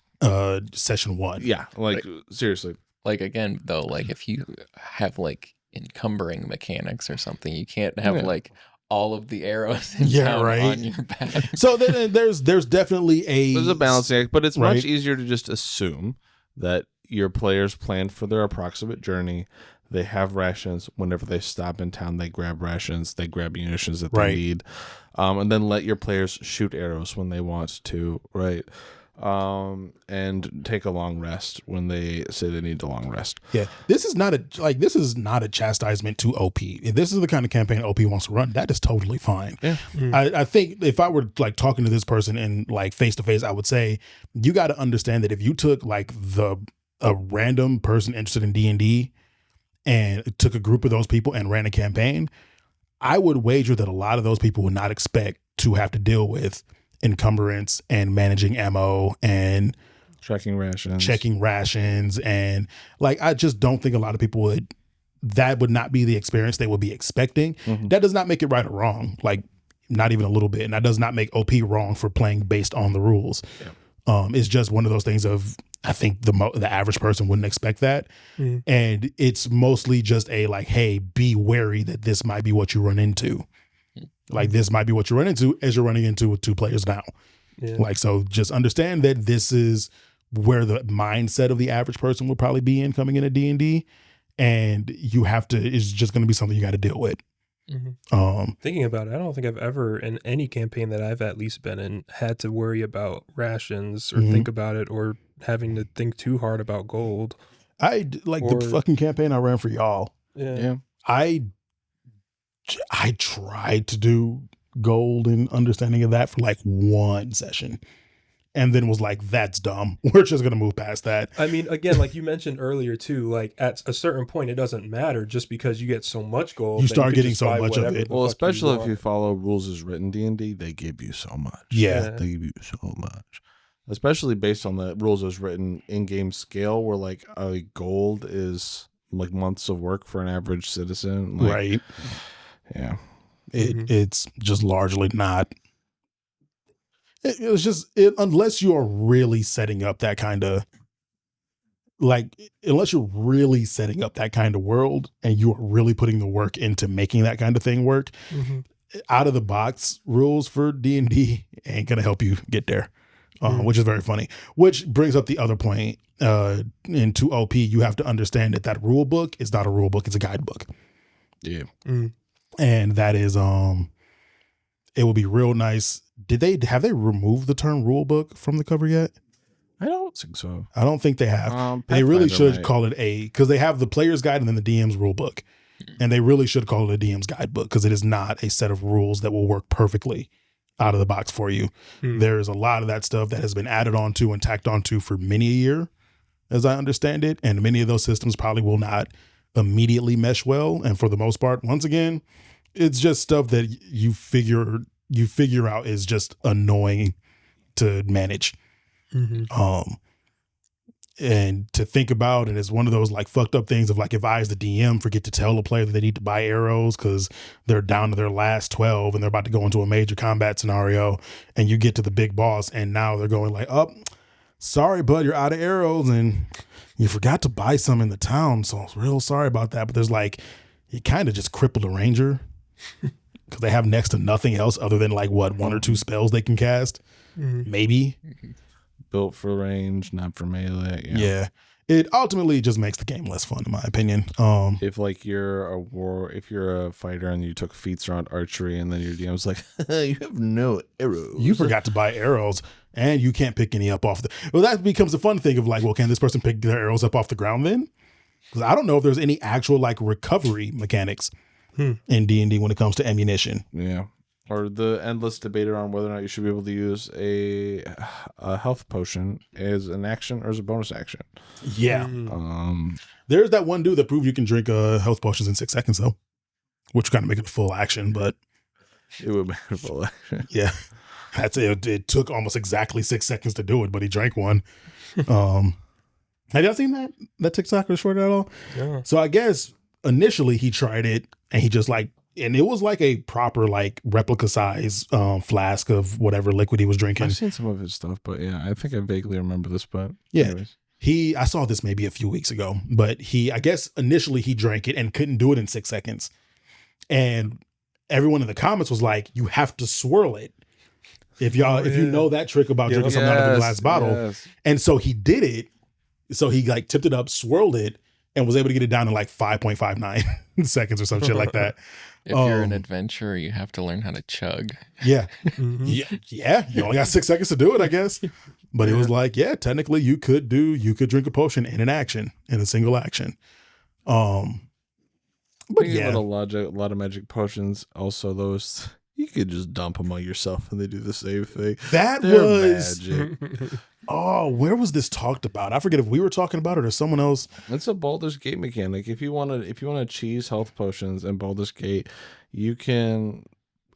[SPEAKER 2] session 1.
[SPEAKER 3] Yeah, like seriously.
[SPEAKER 4] Like again, though, like if you have like encumbering mechanics or something, you can't have like all of the arrows in town on your back.
[SPEAKER 2] So then there's definitely
[SPEAKER 3] there's a balancing act, but it's
[SPEAKER 2] right?
[SPEAKER 3] much easier to just assume that your players plan for their approximate journey. They have rations. Whenever they stop in town, they grab rations. They grab munitions that they need, and then let your players shoot arrows when they want to, right? And take a long rest when they say they need a long rest.
[SPEAKER 2] Yeah, this is not a chastisement to OP. If this is the kind of campaign OP wants to run, that is totally fine.
[SPEAKER 3] Yeah,
[SPEAKER 2] I think if I were like talking to this person in like face to face, I would say you got to understand that if you took like a random person interested in D&D and took a group of those people and ran a campaign, I would wager that a lot of those people would not expect to have to deal with encumbrance and managing ammo and
[SPEAKER 3] checking rations. And like, I just don't think a lot of people that would not be the experience they would be expecting. That does not make it right or wrong. Like not even a little bit. And that does not make OP wrong for playing based on the rules. It's just one of those things of, I think the average person wouldn't expect that. And it's mostly just a like, hey, be wary that this might be what you run into. Like this might be what you run into as you're running into with 2 players now. Like, so just understand that this is where the mindset of the average person will probably be in coming into D&D. And you have to, it's just going to be something you got to deal with.
[SPEAKER 1] Thinking about it, I don't think I've ever in any campaign that I've at least been in had to worry about rations or think about it or having to think too hard about gold.
[SPEAKER 2] The fucking campaign I ran for y'all.
[SPEAKER 1] Yeah.
[SPEAKER 2] I tried to do gold and understanding of that for like 1 session and then was like, that's dumb. We're just going to move past that.
[SPEAKER 1] I mean, again, like you mentioned earlier too, like at a certain point, it doesn't matter just because you get so much gold.
[SPEAKER 2] You start getting so much of it.
[SPEAKER 3] Well, especially if you follow rules as written D&D, they give you so much.
[SPEAKER 2] Yeah.
[SPEAKER 3] They give you so much. Especially based on the rules as written in-game scale where like a gold is like months of work for an average citizen. Like,
[SPEAKER 2] right.
[SPEAKER 3] Yeah.
[SPEAKER 2] It's just largely not. It's just unless you are really setting up that kind of unless you're really setting up that kind of world and you are really putting the work into making that kind of thing work, out of the box rules for D&D ain't gonna help you get there, which is very funny. Which brings up the other point. Into OP, you have to understand that rule book is not a rule book; it's a guidebook.
[SPEAKER 3] Yeah.
[SPEAKER 2] And that is it will be real nice. Have they removed the term rule book from the cover yet?
[SPEAKER 3] I don't think so.
[SPEAKER 2] I don't think they have. They really should call it because they have the player's guide and then the DM's rule book. And they really should call it a DM's guidebook because it is not a set of rules that will work perfectly out of the box for you. There's a lot of that stuff that has been added onto and tacked onto for many a year, as I understand it. And many of those systems probably will not immediately mesh well. And for the most part, once again, it's just stuff that you figure out is just annoying to manage. And to think about, and it's one of those like fucked up things of like, if I as the DM forget to tell a player that they need to buy arrows because they're down to their last 12 and they're about to go into a major combat scenario, and you get to the big boss and now they're going like, oh, sorry, bud, you're out of arrows and you forgot to buy some in the town, so I was real sorry about that. But there's like, you kind of just crippled a ranger because they have next to nothing else other than like what, 1 or 2 spells they can cast, maybe.
[SPEAKER 3] Built for range, not for melee.
[SPEAKER 2] Yeah. It ultimately just makes the game less fun, in my opinion.
[SPEAKER 3] If like you're a fighter and you took feats around archery, and then your DM's like, you have no arrows.
[SPEAKER 2] You forgot to buy arrows, and you can't pick any up off the. Well, that becomes a fun thing of like, well, can this person pick their arrows up off the ground then? Because I don't know if there's any actual like recovery mechanics in D&D when it comes to ammunition.
[SPEAKER 3] Yeah. Or the endless debate around whether or not you should be able to use a health potion as an action or as a bonus action.
[SPEAKER 2] Yeah. There's that one dude that proved you can drink health potions in 6 seconds, though, which kind of make it a full action, but
[SPEAKER 3] it would make it a full action.
[SPEAKER 2] Yeah. That's it. It took almost exactly 6 seconds to do it, but he drank one. Have y'all seen that TikTok or short at all?
[SPEAKER 1] Yeah.
[SPEAKER 2] So I guess initially he tried it and he just like, and it was like a proper like replica size flask of whatever liquid he was drinking.
[SPEAKER 3] I've seen some of his stuff, but yeah, I think I vaguely remember this. But
[SPEAKER 2] yeah,
[SPEAKER 3] anyways.
[SPEAKER 2] I saw this maybe a few weeks ago, but I guess initially he drank it and couldn't do it in 6 seconds. And everyone in the comments was like, you have to swirl it. If you know that trick about drinking something out of a glass bottle.
[SPEAKER 3] Yes.
[SPEAKER 2] And so he did it. So he like tipped it up, swirled it, and was able to get it down in like 5.59 seconds or some shit like that.
[SPEAKER 4] If you're an adventurer, you have to learn how to chug.
[SPEAKER 2] Yeah.
[SPEAKER 1] Mm-hmm.
[SPEAKER 2] Yeah. You only got 6 seconds to do it, I guess. But it was like, yeah, technically you could drink a potion in a single action. But
[SPEAKER 3] Thinking
[SPEAKER 2] yeah,
[SPEAKER 3] about a lot of magic potions. Also, those you could just dump them on yourself and they do the same thing.
[SPEAKER 2] that
[SPEAKER 3] They're
[SPEAKER 2] was
[SPEAKER 3] magic.
[SPEAKER 2] Oh, where was this talked about? I forget if we were talking about it or someone else.
[SPEAKER 3] It's a Baldur's Gate mechanic. If you want to cheese health potions in Baldur's Gate, you can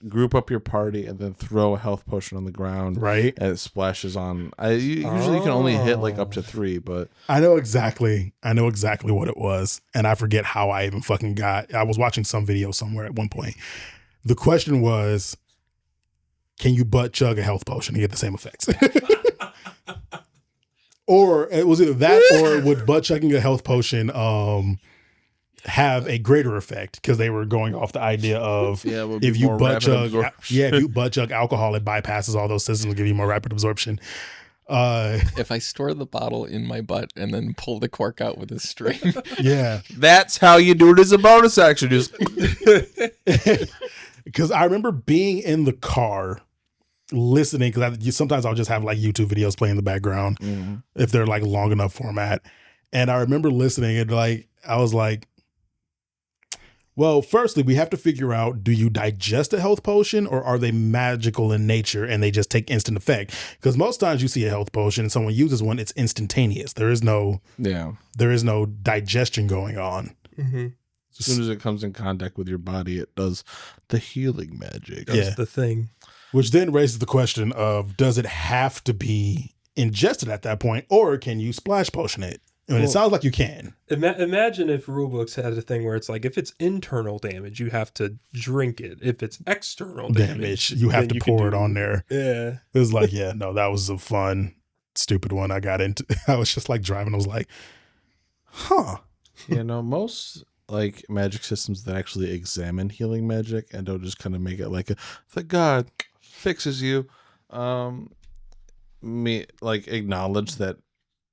[SPEAKER 3] group up your party and then throw a health potion on the ground,
[SPEAKER 2] Right.
[SPEAKER 3] and it splashes on. Usually you can only hit like up to 3, but
[SPEAKER 2] I know exactly what it was. And I forget how I even fucking I was watching some video somewhere at one point. The question was, can you butt chug a health potion and get the same effects? Or it was either that or would butt chugging a health potion have a greater effect? Because they were going off the idea of if you butt chug alcohol, it bypasses all those systems and give you more rapid absorption.
[SPEAKER 4] If I store the bottle in my butt and then pull the cork out with a string.
[SPEAKER 2] Yeah.
[SPEAKER 3] that's how you do it as a bonus action. Just
[SPEAKER 2] Because I remember being in the car listening, because sometimes I'll just have like YouTube videos playing in the background if they're like long enough format. And I remember listening and like, I was like, well, firstly, we have to figure out, do you digest a health potion or are they magical in nature and they just take instant effect? Because most times you see a health potion and someone uses one, it's instantaneous. There is no digestion going on.
[SPEAKER 1] Mm-hmm.
[SPEAKER 3] as soon as it comes in contact with your body, it does the healing magic.
[SPEAKER 1] That's the thing.
[SPEAKER 2] Which then raises the question of, does it have to be ingested at that point, or can you splash potion it? I mean, it sounds like you can.
[SPEAKER 1] Imagine if rulebooks had a thing where it's like, if it's internal damage, you have to drink it. If it's external damage,
[SPEAKER 2] you have to pour it on there.
[SPEAKER 1] Yeah.
[SPEAKER 2] It was like, yeah, no, that was a fun, stupid one I got into. I was just like driving. I was like, huh.
[SPEAKER 3] You know, most like magic systems that actually examine healing magic and don't just kind of make it like the god fixes you, acknowledge that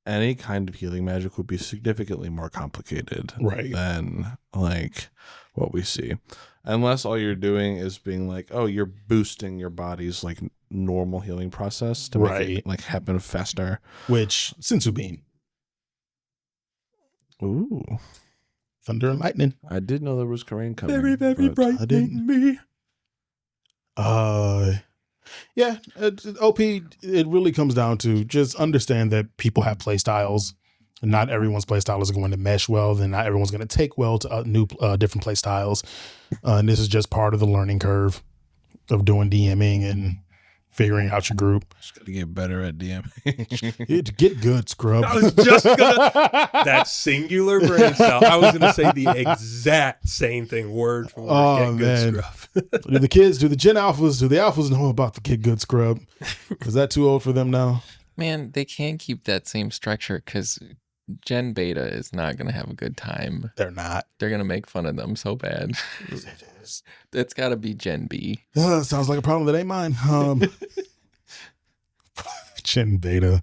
[SPEAKER 3] any kind of healing magic would be significantly more complicated than like what we see, unless all you're doing is being like, oh, you're boosting your body's like normal healing process to make it like happen faster.
[SPEAKER 2] Which Sensu Bean.
[SPEAKER 3] Ooh,
[SPEAKER 2] thunder and lightning.
[SPEAKER 3] I did know there was rain coming.
[SPEAKER 1] Very, very bright in me.
[SPEAKER 2] Yeah, OP, it really comes down to just understand that people have play styles. Not everyone's play style is going to mesh well. Then not everyone's going to take well to new different play styles. And this is just part of the learning curve of doing DMing and figuring out your group.
[SPEAKER 3] Just got to get better at DMing.
[SPEAKER 2] Get good, scrub.
[SPEAKER 1] I was just gonna that singular brain cell. I was gonna say the exact same thing, word for word. Get good, scrub.
[SPEAKER 2] Do the Gen Alphas, do the Alphas know about the get good, scrub? Is that too old for them now?
[SPEAKER 4] Man, they can't keep that same structure because Gen Beta is not going to have a good time.
[SPEAKER 2] They're not.
[SPEAKER 4] They're going to make fun of them so bad.
[SPEAKER 2] It is.
[SPEAKER 4] It's got to be Gen B.
[SPEAKER 2] Sounds like a problem that ain't mine. Gen Beta.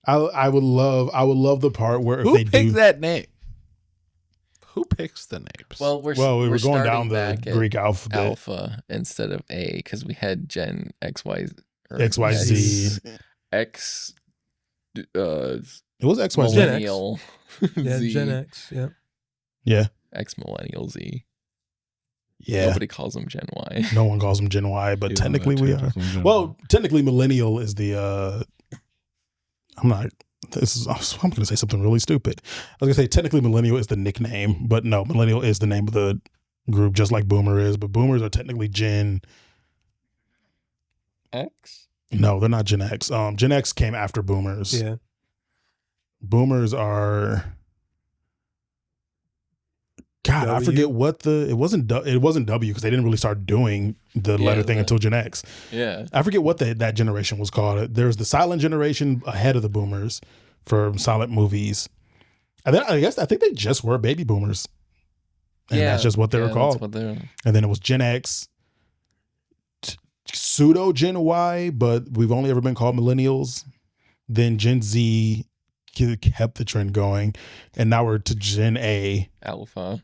[SPEAKER 2] I would love the part where if
[SPEAKER 3] Who
[SPEAKER 2] they
[SPEAKER 3] picked
[SPEAKER 2] do
[SPEAKER 3] that name? Who picks the names?
[SPEAKER 4] Well, we
[SPEAKER 2] were going down the
[SPEAKER 4] back at
[SPEAKER 2] Greek alphabet.
[SPEAKER 4] Alpha instead of A because we had Gen XY or
[SPEAKER 2] XYZ.
[SPEAKER 4] X.
[SPEAKER 2] It was XYZ.
[SPEAKER 4] Millennial.
[SPEAKER 1] Yeah,
[SPEAKER 4] Z.
[SPEAKER 1] Gen X. Yeah.
[SPEAKER 2] Yeah.
[SPEAKER 4] X Millennial Z.
[SPEAKER 2] Yeah.
[SPEAKER 4] Nobody calls them Gen Y.
[SPEAKER 2] No one calls them Gen Y, but technically we are. Well, technically Millennial is the I'm going to say something really stupid. I was going to say technically Millennial is the nickname, but no, Millennial is the name of the group, just like Boomer is. But Boomers are technically Gen
[SPEAKER 4] X?
[SPEAKER 2] No, they're not Gen X. Gen X came after Boomers.
[SPEAKER 1] Yeah.
[SPEAKER 2] Boomers are. God,
[SPEAKER 1] W?
[SPEAKER 2] I forget what it wasn't W because they didn't really start doing the letter thing until Gen X.
[SPEAKER 4] Yeah.
[SPEAKER 2] I forget what that generation was called. There's the silent generation ahead of the Boomers for silent movies. And then I think they just were baby boomers. And that's just what they were called. And then it was Gen X, pseudo Gen Y, but we've only ever been called millennials. Then Gen Z kept the trend going. And now we're to Gen A. Alpha.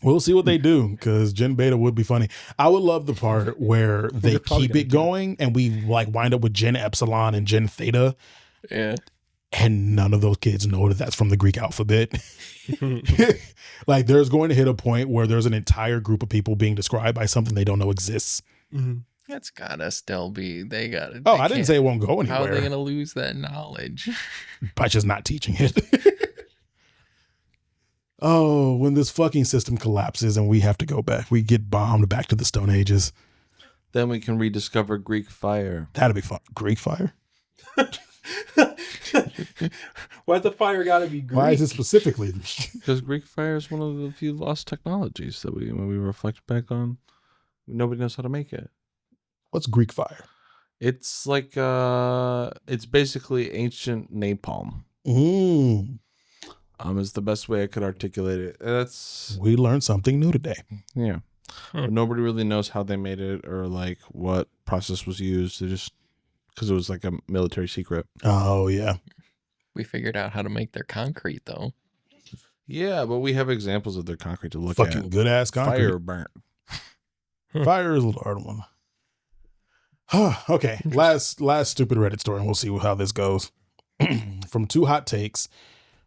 [SPEAKER 2] We'll see what they do because Gen Beta would be funny. I would love the part where they keep it going and we like wind up with Gen Epsilon and Gen Theta.
[SPEAKER 4] Yeah.
[SPEAKER 2] And none of those kids know that that's from the Greek alphabet. Like there's going to hit a point where there's an entire group of people being described by something they don't know exists.
[SPEAKER 1] Mm-hmm.
[SPEAKER 4] That's gotta still be. They gotta.
[SPEAKER 2] Oh, I didn't say it won't go anywhere.
[SPEAKER 4] How are they gonna lose that knowledge?
[SPEAKER 2] By just not teaching it. Oh, when this fucking system collapses and we have to go back, we get bombed back to the Stone Ages.
[SPEAKER 3] Then we can rediscover Greek fire.
[SPEAKER 2] That'd be fun. Greek fire?
[SPEAKER 1] Why's the fire gotta be Greek?
[SPEAKER 2] Why is it specifically?
[SPEAKER 3] Because Greek fire is one of the few lost technologies that when we reflect back on, nobody knows how to make it.
[SPEAKER 2] What's Greek fire?
[SPEAKER 3] It's like it's basically ancient napalm. Is the best way I could articulate it.
[SPEAKER 2] We learned something new today.
[SPEAKER 3] Yeah. But nobody really knows how they made it or like what process was used. They just because it was like a military secret.
[SPEAKER 2] Oh yeah.
[SPEAKER 4] We figured out how to make their concrete though.
[SPEAKER 3] Yeah, but we have examples of their concrete to look
[SPEAKER 2] fucking
[SPEAKER 3] at.
[SPEAKER 2] Good ass concrete.
[SPEAKER 3] Fire burnt.
[SPEAKER 2] Fire is a little hard one. Okay, last stupid Reddit story, and we'll see how this goes. From TwoHotTakes,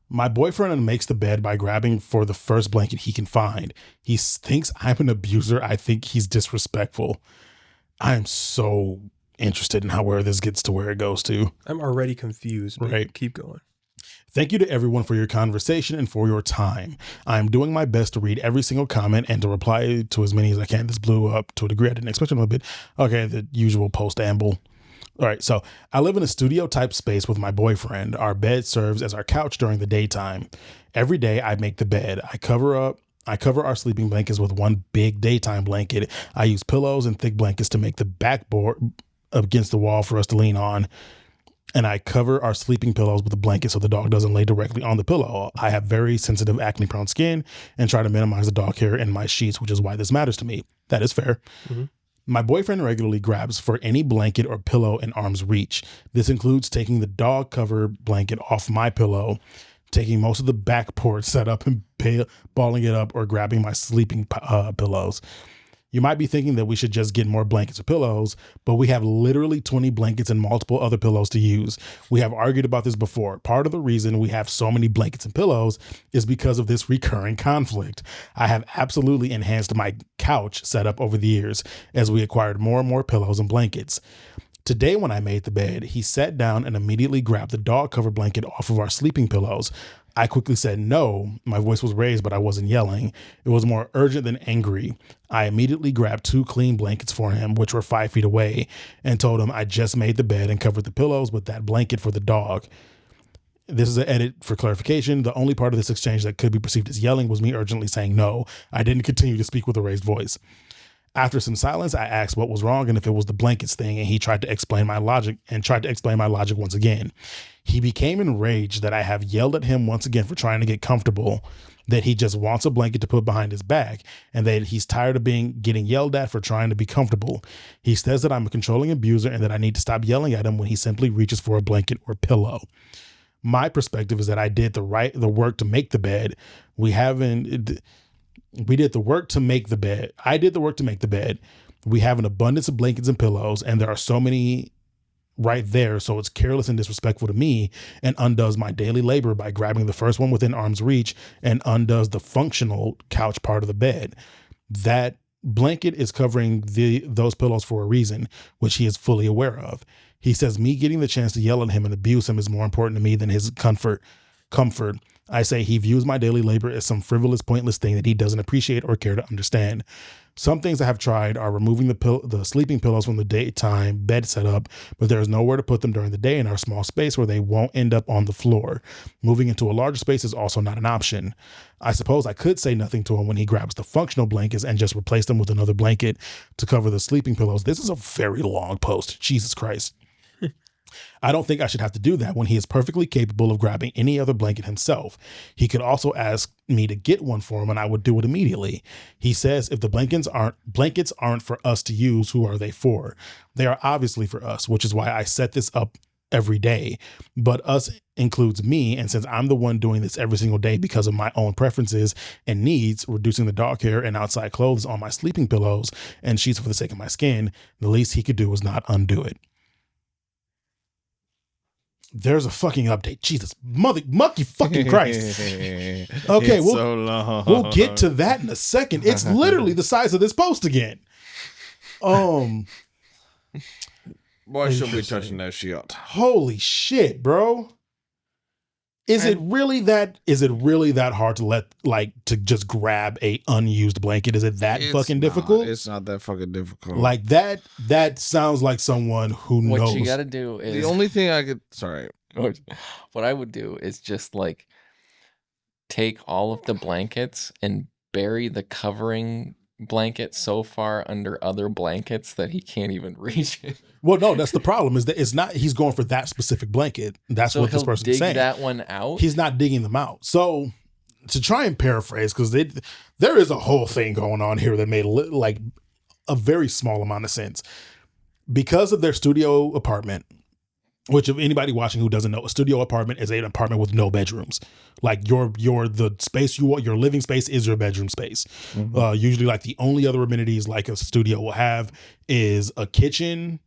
[SPEAKER 2] my boyfriend makes the bed by grabbing for the first blanket he can find. He thinks I'm an abuser. I think he's disrespectful. I am so interested in where this gets to where it goes to.
[SPEAKER 1] I'm already confused. But right. Keep going.
[SPEAKER 2] Thank you to everyone for your conversation and for your time. I am doing my best to read every single comment and to reply to as many as I can. This blew up to a degree I didn't expect it a little bit. Okay, the usual post-amble. All right, so I live in a studio-type space with my boyfriend. Our bed serves as our couch during the daytime. Every day I make the bed. I cover our sleeping blankets with one big daytime blanket. I use pillows and thick blankets to make the backboard against the wall for us to lean on. And I cover our sleeping pillows with a blanket so the dog doesn't lay directly on the pillow. I have very sensitive acne-prone skin and try to minimize the dog hair in my sheets, which is why this matters to me. That is fair. Mm-hmm. My boyfriend regularly grabs for any blanket or pillow in arm's reach. This includes taking the dog cover blanket off my pillow, taking most of the backboard set up and balling it up, or grabbing my sleeping pillows. You might be thinking that we should just get more blankets or pillows, but we have literally 20 blankets and multiple other pillows to use. We have argued about this before. Part of the reason we have so many blankets and pillows is because of this recurring conflict. I have absolutely enhanced my couch setup over the years as we acquired more and more pillows and blankets. Today, when I made the bed, he sat down and immediately grabbed the dog cover blanket off of our sleeping pillows. I quickly said no. My voice was raised, but I wasn't yelling. It was more urgent than angry. I immediately grabbed 2 clean blankets for him, which were 5 feet away, and told him I just made the bed and covered the pillows with that blanket for the dog. This is an edit for clarification. The only part of this exchange that could be perceived as yelling was me urgently saying no. I didn't continue to speak with a raised voice. After some silence, I asked what was wrong and if it was the blankets thing, and he tried to explain my logic once again. He became enraged that I have yelled at him once again for trying to get comfortable, that he just wants a blanket to put behind his back, and that he's tired of getting yelled at for trying to be comfortable. He says that I'm a controlling abuser and that I need to stop yelling at him when he simply reaches for a blanket or pillow. My perspective is that I did the work to make the bed. We did the work to make the bed. I did the work to make the bed. We have an abundance of blankets and pillows, and there are so many right there, so it's careless and disrespectful to me and undoes my daily labor by grabbing the first one within arm's reach and undoes the functional couch part of the bed. That blanket is covering those pillows for a reason, which he is fully aware of. He says me getting the chance to yell at him and abuse him is more important to me than his comfort. I say he views my daily labor as some frivolous, pointless thing that he doesn't appreciate or care to understand. Some things I have tried are removing the sleeping pillows from the daytime bed setup, but there is nowhere to put them during the day in our small space where they won't end up on the floor. Moving into a larger space is also not an option. I suppose I could say nothing to him when he grabs the functional blankets and just replace them with another blanket to cover the sleeping pillows. This is a very long post. Jesus Christ. I don't think I should have to do that when he is perfectly capable of grabbing any other blanket himself. He could also ask me to get one for him and I would do it immediately. He says if the blankets aren't for us to use, who are they for? They are obviously for us, which is why I set this up every day. But us includes me, and since I'm the one doing this every single day because of my own preferences and needs, reducing the dog hair and outside clothes on my sleeping pillows and sheets for the sake of my skin, the least he could do was not undo it. There's a fucking update. Jesus, monkey fucking Christ. Okay, we'll get to that in a second. It's literally the size of this post again.
[SPEAKER 3] Why should we be touching that shit?
[SPEAKER 2] Holy shit, bro. Is it really that hard to just grab a unused blanket? Is it that fucking difficult?
[SPEAKER 3] It's not that fucking difficult.
[SPEAKER 2] Like that sounds like someone who knows.
[SPEAKER 4] What you gotta do is
[SPEAKER 3] the only thing
[SPEAKER 4] what I would do is just like take all of the blankets and bury the covering blanket so far under other blankets that he can't even reach it.
[SPEAKER 2] Well, no, that's the problem. Is that it's not he's going for that specific blanket. That's what this person's saying.
[SPEAKER 4] That one out.
[SPEAKER 2] He's not digging them out. So to try and paraphrase, because there is a whole thing going on here that made like a very small amount of sense. Because of their studio apartment, which if anybody watching who doesn't know, a studio apartment is an apartment with no bedrooms. Like the space your living space is your bedroom space. Mm-hmm. Usually like the only other amenities like a studio will have is a kitchen,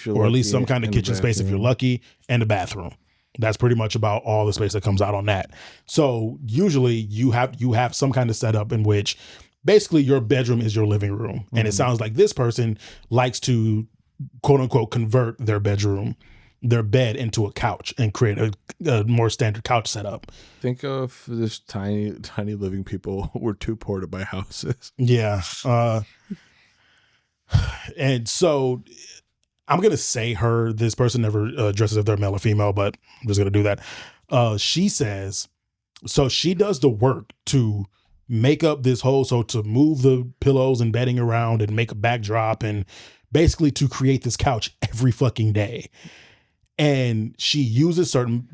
[SPEAKER 2] or at least some kind of kitchen space if you're lucky, and a bathroom. That's pretty much about all the space that comes out on that. So usually you have some kind of setup in which basically your bedroom is your living room. Mm-hmm. And it sounds like this person likes to quote unquote convert their bed into a couch and create a more standard couch setup.
[SPEAKER 3] Think of this tiny living people who were too poor to buy houses.
[SPEAKER 2] Yeah. And so I'm going to say this person never addresses if they're male or female, but I'm just going to do that. She says, so she does the work to make up this whole, so to move the pillows and bedding around and make a backdrop and basically to create this couch every fucking day. And she uses certain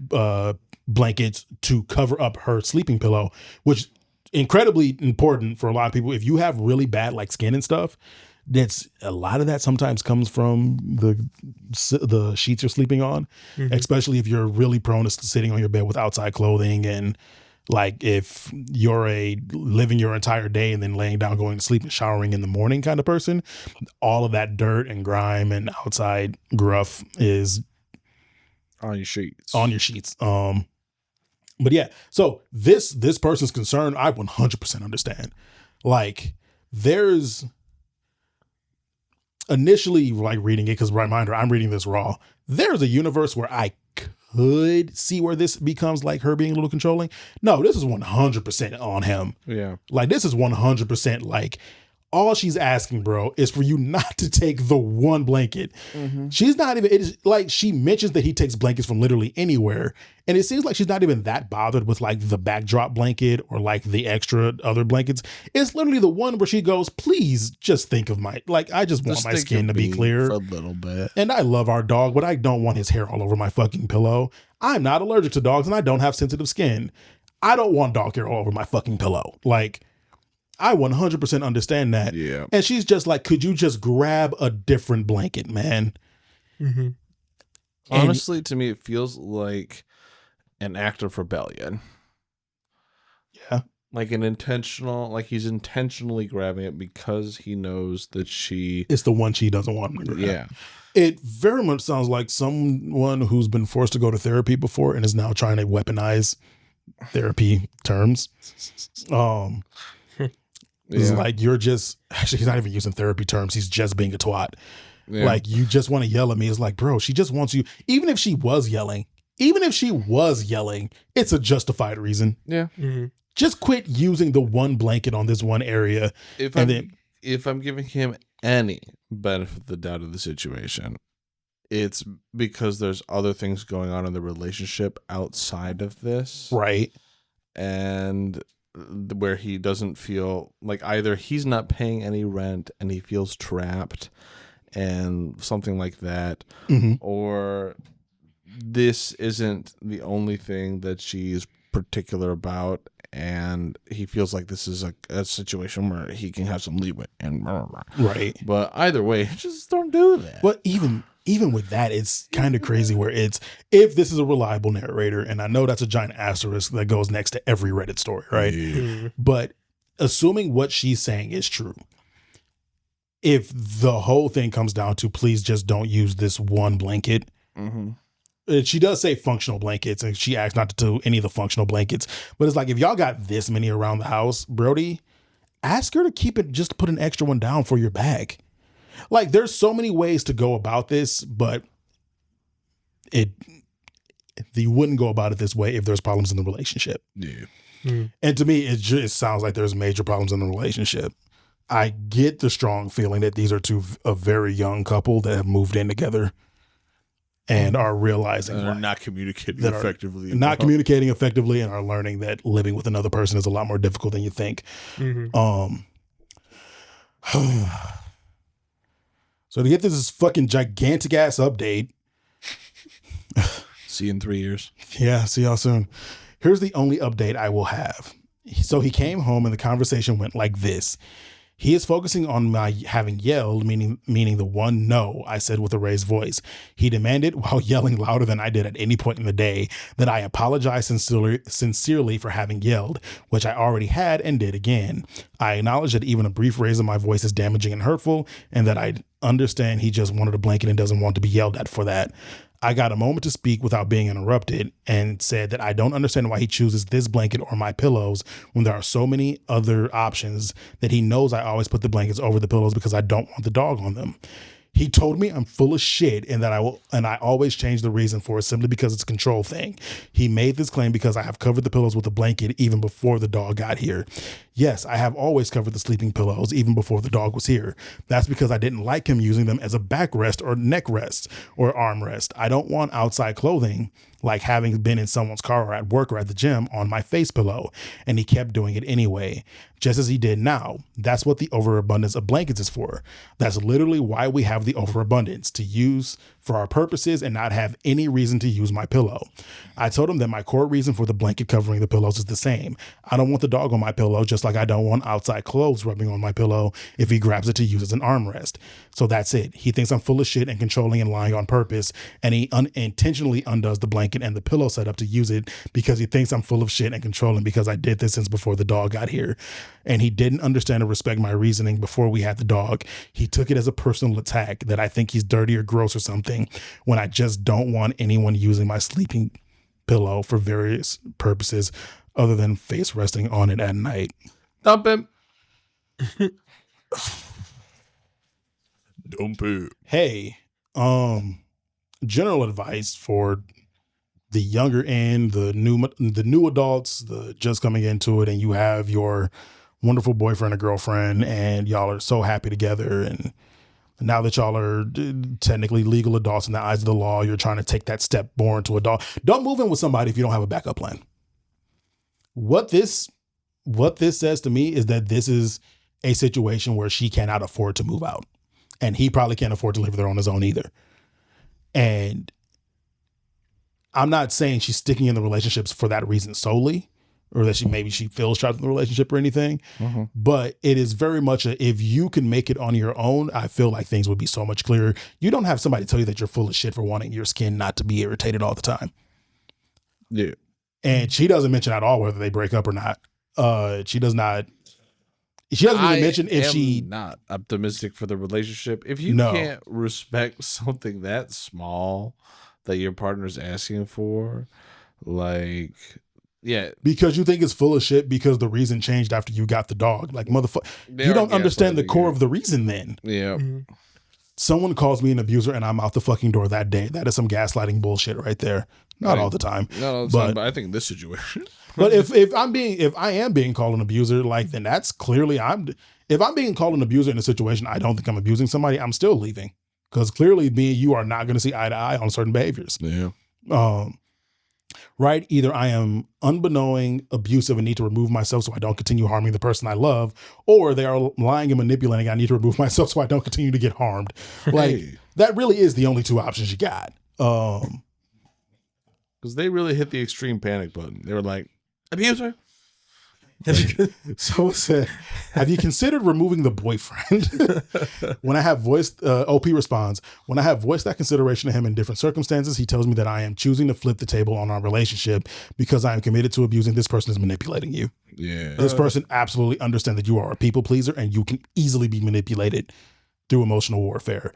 [SPEAKER 2] blankets to cover up her sleeping pillow, which incredibly important for a lot of people. If you have really bad like skin and stuff, that's a lot of that sometimes comes from the sheets you're sleeping on, especially if you're really prone to sitting on your bed with outside clothing. And like if you're living your entire day and then laying down, going to sleep and showering in the morning kind of person, all of that dirt and grime and outside gruff is
[SPEAKER 3] on your sheets.
[SPEAKER 2] But yeah, so this person's concern, I 100% understand. Like there's initially like reading it, because reminder, I'm reading this raw. There's a universe where I could see where this becomes like her being a little controlling. No, this is 100% on him.
[SPEAKER 3] Yeah.
[SPEAKER 2] Like this is 100% like all she's asking, bro, is for you not to take the one blanket. Mm-hmm. She's not even, it's like she mentions that he takes blankets from literally anywhere. And it seems like she's not even that bothered with like the backdrop blanket or like the extra other blankets. It's literally the one where she goes, please just think of I just want my skin to be clear.
[SPEAKER 3] For a little bit.
[SPEAKER 2] And I love our dog, but I don't want his hair all over my fucking pillow. I'm not allergic to dogs and I don't have sensitive skin. I don't want dog hair all over my fucking pillow. Like, I 100% understand that.
[SPEAKER 3] Yeah.
[SPEAKER 2] And she's just like, could you just grab a different blanket, man?
[SPEAKER 3] Mm-hmm. Honestly, to me, it feels like an act of rebellion.
[SPEAKER 2] Yeah.
[SPEAKER 3] Like he's intentionally grabbing it because he knows that
[SPEAKER 2] it's the one she doesn't want him to grab.
[SPEAKER 3] Yeah.
[SPEAKER 2] It very much sounds like someone who's been forced to go to therapy before and is now trying to weaponize therapy terms. It's like he's not even using therapy terms. He's just being a twat. Yeah. Like, you just want to yell at me. It's like, bro, she just wants you. Even if she was yelling, even if she was yelling, it's a justified reason.
[SPEAKER 3] Yeah.
[SPEAKER 1] Mm-hmm.
[SPEAKER 2] Just quit using the one blanket on this one area.
[SPEAKER 3] If I'm giving him any benefit of the doubt of the situation, it's because there's other things going on in the relationship outside of this.
[SPEAKER 2] Right.
[SPEAKER 3] And where he doesn't feel like either he's not paying any rent and he feels trapped and something like that, or this isn't the only thing that she's particular about and he feels like this is a situation where he can have some leeway and blah, blah, blah.
[SPEAKER 2] Right.
[SPEAKER 3] But either way, just don't do that.
[SPEAKER 2] But even with that, it's kind of crazy where it's, if this is a reliable narrator, and I know that's a giant asterisk that goes next to every Reddit story, right?
[SPEAKER 1] Mm-hmm.
[SPEAKER 2] But assuming what she's saying is true, if the whole thing comes down to please just don't use this one blanket, she does say functional blankets, and she asks not to do any of the functional blankets. But it's like, if y'all got this many around the house, Brody, ask her to keep it, just put an extra one down for your bag. Like, there's so many ways to go about this, but you wouldn't go about it this way if there's problems in the relationship.
[SPEAKER 3] Yeah.
[SPEAKER 2] And to me, it just sounds like there's major problems in the relationship. I get the strong feeling that these are a very young couple that have moved in together and are realizing
[SPEAKER 3] they're not communicating effectively.
[SPEAKER 2] Not communicating effectively and are learning that living with another person is a lot more difficult than you think. So to get this fucking gigantic ass update.
[SPEAKER 3] See you in 3 years.
[SPEAKER 2] Yeah, see y'all soon. Here's the only update I will have. So he came home and the conversation went like this. He is focusing on my having yelled, meaning the one no I said with a raised voice. He demanded, while yelling louder than I did at any point in the day, that I apologize sincerely for having yelled, which I already had and did again. I acknowledge that even a brief raise of my voice is damaging and hurtful, and that I understand he just wanted a blanket and doesn't want to be yelled at for that. I got a moment to speak without being interrupted and said that I don't understand why he chooses this blanket or my pillows when there are so many other options, that he knows I always put the blankets over the pillows because I don't want the dog on them. He told me I'm full of shit and that I always change the reason for it simply because it's a control thing. He made this claim because I have covered the pillows with a blanket even before the dog got here. Yes, I have always covered the sleeping pillows even before the dog was here. That's because I didn't like him using them as a backrest or neck rest or armrest. I don't want outside clothing, like having been in someone's car or at work or at the gym, on my face pillow. And he kept doing it anyway, just as he did now. That's what the overabundance of blankets is for. That's literally why we have the overabundance, to use for our purposes and not have any reason to use my pillow. I told him that my core reason for the blanket covering the pillows is the same. I don't want the dog on my pillow, just like I don't want outside clothes rubbing on my pillow if he grabs it to use as an armrest. So that's it. He thinks I'm full of shit and controlling and lying on purpose, and he unintentionally undoes the blanket and the pillow setup to use it because he thinks I'm full of shit and controlling because I did this since before the dog got here. And he didn't understand or respect my reasoning before we had the dog. He took it as a personal attack that I think he's dirty or gross or something, when I just don't want anyone using my sleeping pillow for various purposes other than face resting on it at night.
[SPEAKER 3] Dump him. Dump him.
[SPEAKER 2] Hey, general advice for the younger end, the new adults, the just coming into it, and you have your wonderful boyfriend or girlfriend and y'all are so happy together, and now that y'all are technically legal adults in the eyes of the law, you're trying to take that step more into adult. Don't move in with somebody if you don't have a backup plan. What this says to me is that this is a situation where she cannot afford to move out, and he probably can't afford to live there on his own either. And I'm not saying she's sticking in the relationships for that reason solely, or that she feels trapped in the relationship or anything. But it is very much if you can make it on your own, I feel like things would be so much clearer. You don't have somebody tell you that you're full of shit for wanting your skin not to be irritated all the time.
[SPEAKER 3] Yeah.
[SPEAKER 2] And she doesn't mention at all whether they break up or not. She doesn't even mention if she
[SPEAKER 3] not optimistic for the relationship. If you can't respect something that small that your partner's asking for, like, yeah, because
[SPEAKER 2] you think it's full of shit because the reason changed after you got the dog. Like, motherfucker, you don't understand the core of the reason then.
[SPEAKER 3] Yeah.
[SPEAKER 2] someone calls me an abuser and I'm out the fucking door that day. That is some gaslighting bullshit right there. Not all the time.
[SPEAKER 3] Not all the time, but I think in this situation.
[SPEAKER 2] But if I am being called an abuser, like, then that's clearly if I'm being called an abuser in a situation I don't think I'm abusing somebody, I'm still leaving. Because clearly me and you are not going to see eye to eye on certain behaviors.
[SPEAKER 3] Yeah.
[SPEAKER 2] Right? Either I am unbeknowing, abusive, and need to remove myself so I don't continue harming the person I love, or they are lying and manipulating. I need to remove myself so I don't continue to get harmed. Like, that really is the only two options you got.
[SPEAKER 3] Because they really hit the extreme panic button. They were like, abuser.
[SPEAKER 2] So it said, have you considered removing the boyfriend? When I have voiced, OP responds, when I have voiced that consideration to him in different circumstances, he tells me that I am choosing to flip the table on our relationship because I am committed to abusing this person is manipulating you.
[SPEAKER 3] Yeah.
[SPEAKER 2] This person absolutely understands that you are a people pleaser and you can easily be manipulated through emotional warfare.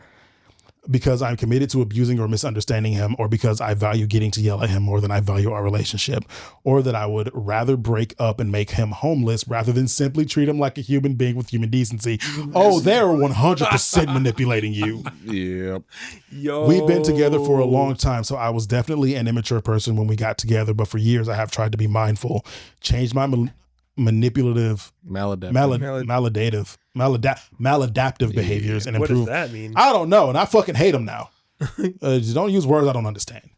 [SPEAKER 2] Because I'm committed to abusing or misunderstanding him, or because I value getting to yell at him more than I value our relationship, or that I would rather break up and make him homeless rather than simply treat him like a human being with human decency. Oh, they're 100% manipulating you.
[SPEAKER 3] Yep.
[SPEAKER 1] Yo.
[SPEAKER 2] We've been together for a long time, so I was definitely an immature person when we got together, but for years I have tried to be mindful, change my manipulative, maladaptive behaviors and improve.
[SPEAKER 1] What does that mean?
[SPEAKER 2] I don't know, and I fucking hate them now. Just don't use words I don't understand.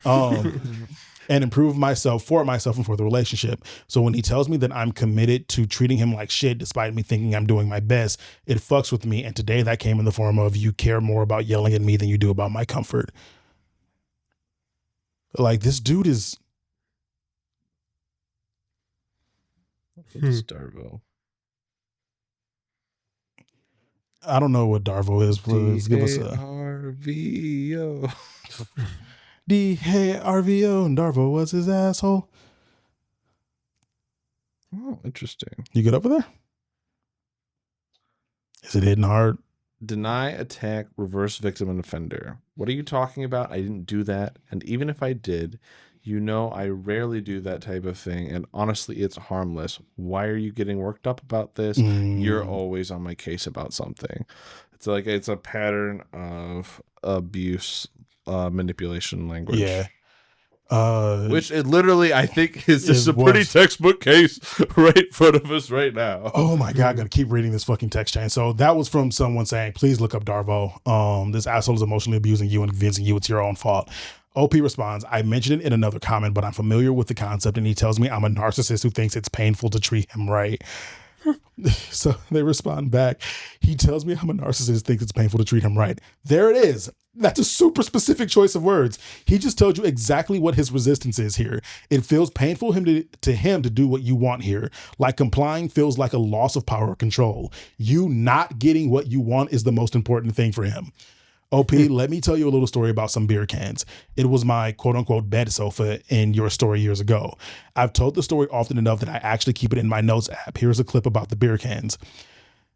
[SPEAKER 2] And improve myself and for the relationship. So when he tells me that I'm committed to treating him like shit, despite me thinking I'm doing my best, it fucks with me. And today that came in the form of, you care more about yelling at me than you do about my comfort. Like, this dude is.
[SPEAKER 3] It's Darvo.
[SPEAKER 2] I don't know what Darvo is. Please give us a
[SPEAKER 3] DARVO.
[SPEAKER 2] DARVO, and Darvo was his asshole.
[SPEAKER 3] Oh, interesting.
[SPEAKER 2] You good over there? Is it hitting hard?
[SPEAKER 3] Deny, attack, reverse victim, and offender. What are you talking about? I didn't do that. And even if I did, you know I rarely do that type of thing, and honestly, it's harmless. Why are you getting worked up about this? You're always on my case about something. It's like it's a pattern of abuse, manipulation language.
[SPEAKER 2] Yeah.
[SPEAKER 3] Which it literally, I think, is just a pretty textbook case right in front of us right now.
[SPEAKER 2] Oh my God, I'm going to keep reading this fucking text chain. So that was from someone saying, please look up Darvo. This asshole is emotionally abusing you and convincing you it's your own fault. OP responds, I mentioned it in another comment, but I'm familiar with the concept, and he tells me I'm a narcissist who thinks it's painful to treat him right. So they respond back. He tells me I'm a narcissist who thinks it's painful to treat him right. There it is. That's a super specific choice of words. He just told you exactly what his resistance is here. It feels painful to him to do what you want here. Like complying feels like a loss of power or control. You not getting what you want is the most important thing for him. OP, let me tell you a little story about some beer cans. It was my quote unquote bed sofa in your story years ago. I've told the story often enough that I actually keep it in my notes app. Here's a clip about the beer cans.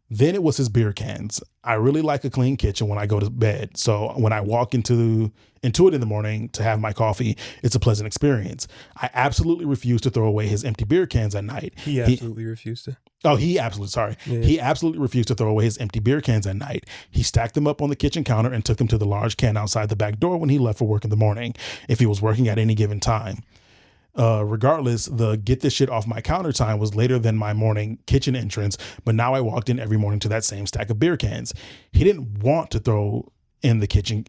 [SPEAKER 2] Then it was his beer cans. I really like a clean kitchen when I go to bed. So when I walk into it in the morning to have my coffee, it's a pleasant experience. I absolutely refuse to throw away his empty beer cans at night.
[SPEAKER 1] He absolutely refused to.
[SPEAKER 2] Oh, he absolutely refused to throw away his empty beer cans at night. He stacked them up on the kitchen counter and took them to the large can outside the back door when he left for work in the morning, if he was working at any given time. Regardless, the get this shit off my counter time was later than my morning kitchen entrance, but now I walked in every morning to that same stack of beer cans. He didn't want to throw in the kitchen.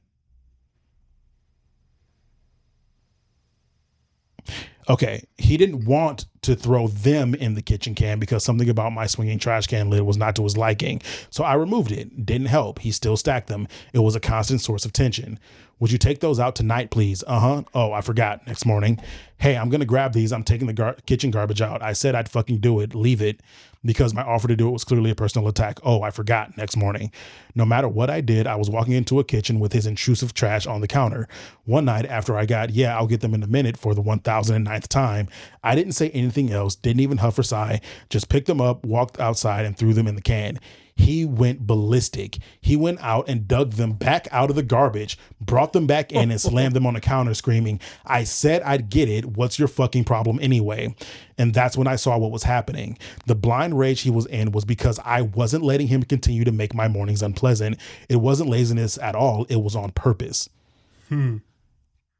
[SPEAKER 2] Okay, he didn't want to throw them in the kitchen can because something about my swinging trash can lid was not to his liking. So I removed it. Didn't help. He still stacked them. It was a constant source of tension. Would you take those out tonight, please? Oh, I forgot. Next morning. Hey, I'm going to grab these. I'm taking the kitchen garbage out. I said I'd fucking do it. Leave it. Because my offer to do it was clearly a personal attack. Oh, I forgot. Next morning. No matter what I did, I was walking into a kitchen with his intrusive trash on the counter. One night after I got, I'll get them in a minute for the 1009th time, I didn't say anything anything else, didn't even huff or sigh, just picked them up, walked outside and threw them in the can. He went ballistic. He went out and dug them back out of the garbage, brought them back in and slammed them on the counter screaming, I said I'd get it. What's your fucking problem anyway? And that's when I saw what was happening. The blind rage he was in was because I wasn't letting him continue to make my mornings unpleasant. It wasn't laziness at all. It was on purpose.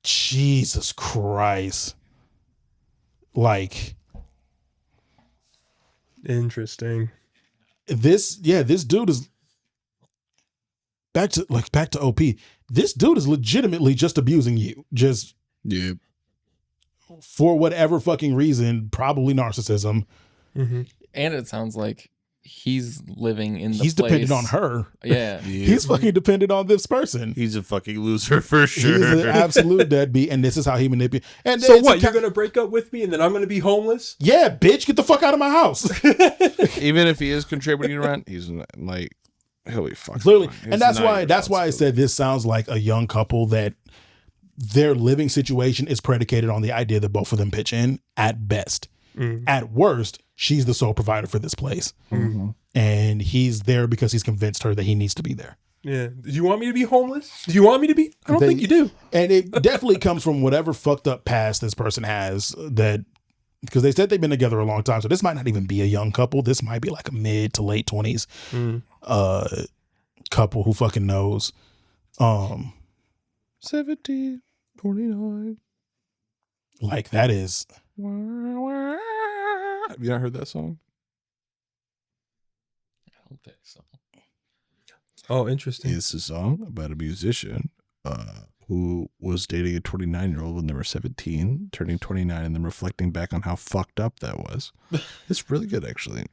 [SPEAKER 2] Jesus Christ. Like.
[SPEAKER 1] Interesting.
[SPEAKER 2] This dude is back to OP. This dude is legitimately just abusing you. Just for whatever fucking reason, probably narcissism.
[SPEAKER 4] Mm-hmm. And it sounds like he's living in the
[SPEAKER 2] He's
[SPEAKER 4] place.
[SPEAKER 2] dependent on her.
[SPEAKER 4] Yeah.
[SPEAKER 2] He's fucking dependent on this person.
[SPEAKER 3] He's a fucking loser for sure.
[SPEAKER 2] He's an absolute deadbeat, and this is how he manipulates. And
[SPEAKER 1] so what? You're gonna break up with me, and then I'm gonna be homeless?
[SPEAKER 2] Yeah, bitch, get the fuck out of my house.
[SPEAKER 3] Even if he is contributing rent, he's like, he'll be fucked.
[SPEAKER 2] Clearly, and that's why I said this sounds like a young couple that their living situation is predicated on the idea that both of them pitch in at best. Mm-hmm. At worst, she's the sole provider for this place. Mm-hmm. And he's there because he's convinced her that he needs to be there.
[SPEAKER 1] Yeah. Do you want me to be homeless? Do you want me to be? I don't think you do.
[SPEAKER 2] And it definitely comes from whatever fucked up past this person has, that because they said they've been together a long time. So this might not even be a young couple. This might be like a mid to late 20s couple who fucking knows.
[SPEAKER 3] 17, 29.
[SPEAKER 2] Like that is.
[SPEAKER 3] Have you not heard that song?
[SPEAKER 4] I don't think so.
[SPEAKER 1] Oh, interesting.
[SPEAKER 3] It's a song about a musician who was dating a 29-year-old when they were 17, turning 29, and then reflecting back on how fucked up that was. It's really good, actually.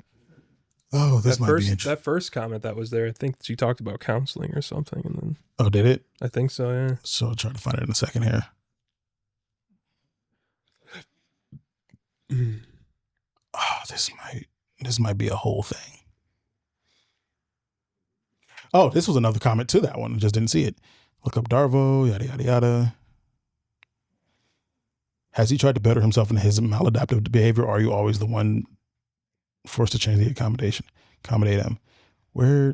[SPEAKER 2] Oh, this might be interesting.
[SPEAKER 1] That first comment that was there, I think she talked about counseling or something, and then.
[SPEAKER 2] Oh, did it?
[SPEAKER 1] I think so. Yeah.
[SPEAKER 2] So I'll try to find it in a second here. Oh, this might be a whole thing. Oh, this was another comment to that one. I just didn't see it. Look up Darvo, yada, yada, yada. Has he tried to better himself in his maladaptive behavior, or are you always the one forced to change the accommodate him? Where?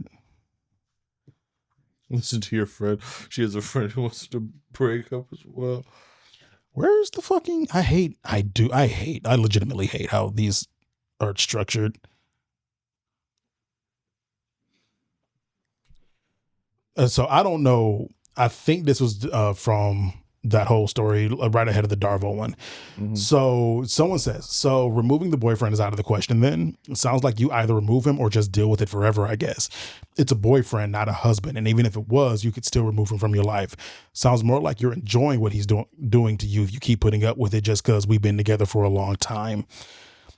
[SPEAKER 3] Listen to your friend. She has a friend who wants to break up as well.
[SPEAKER 2] Where's the fucking... I legitimately hate how these are structured. So I don't know. I think this was from that whole story right ahead of the Darvo one. Mm-hmm. So someone says, so removing the boyfriend is out of the question then? It sounds like you either remove him or just deal with it forever, I guess. It's a boyfriend, not a husband. And even if it was, you could still remove him from your life. Sounds more like you're enjoying what he's doing to you if you keep putting up with it just because we've been together for a long time.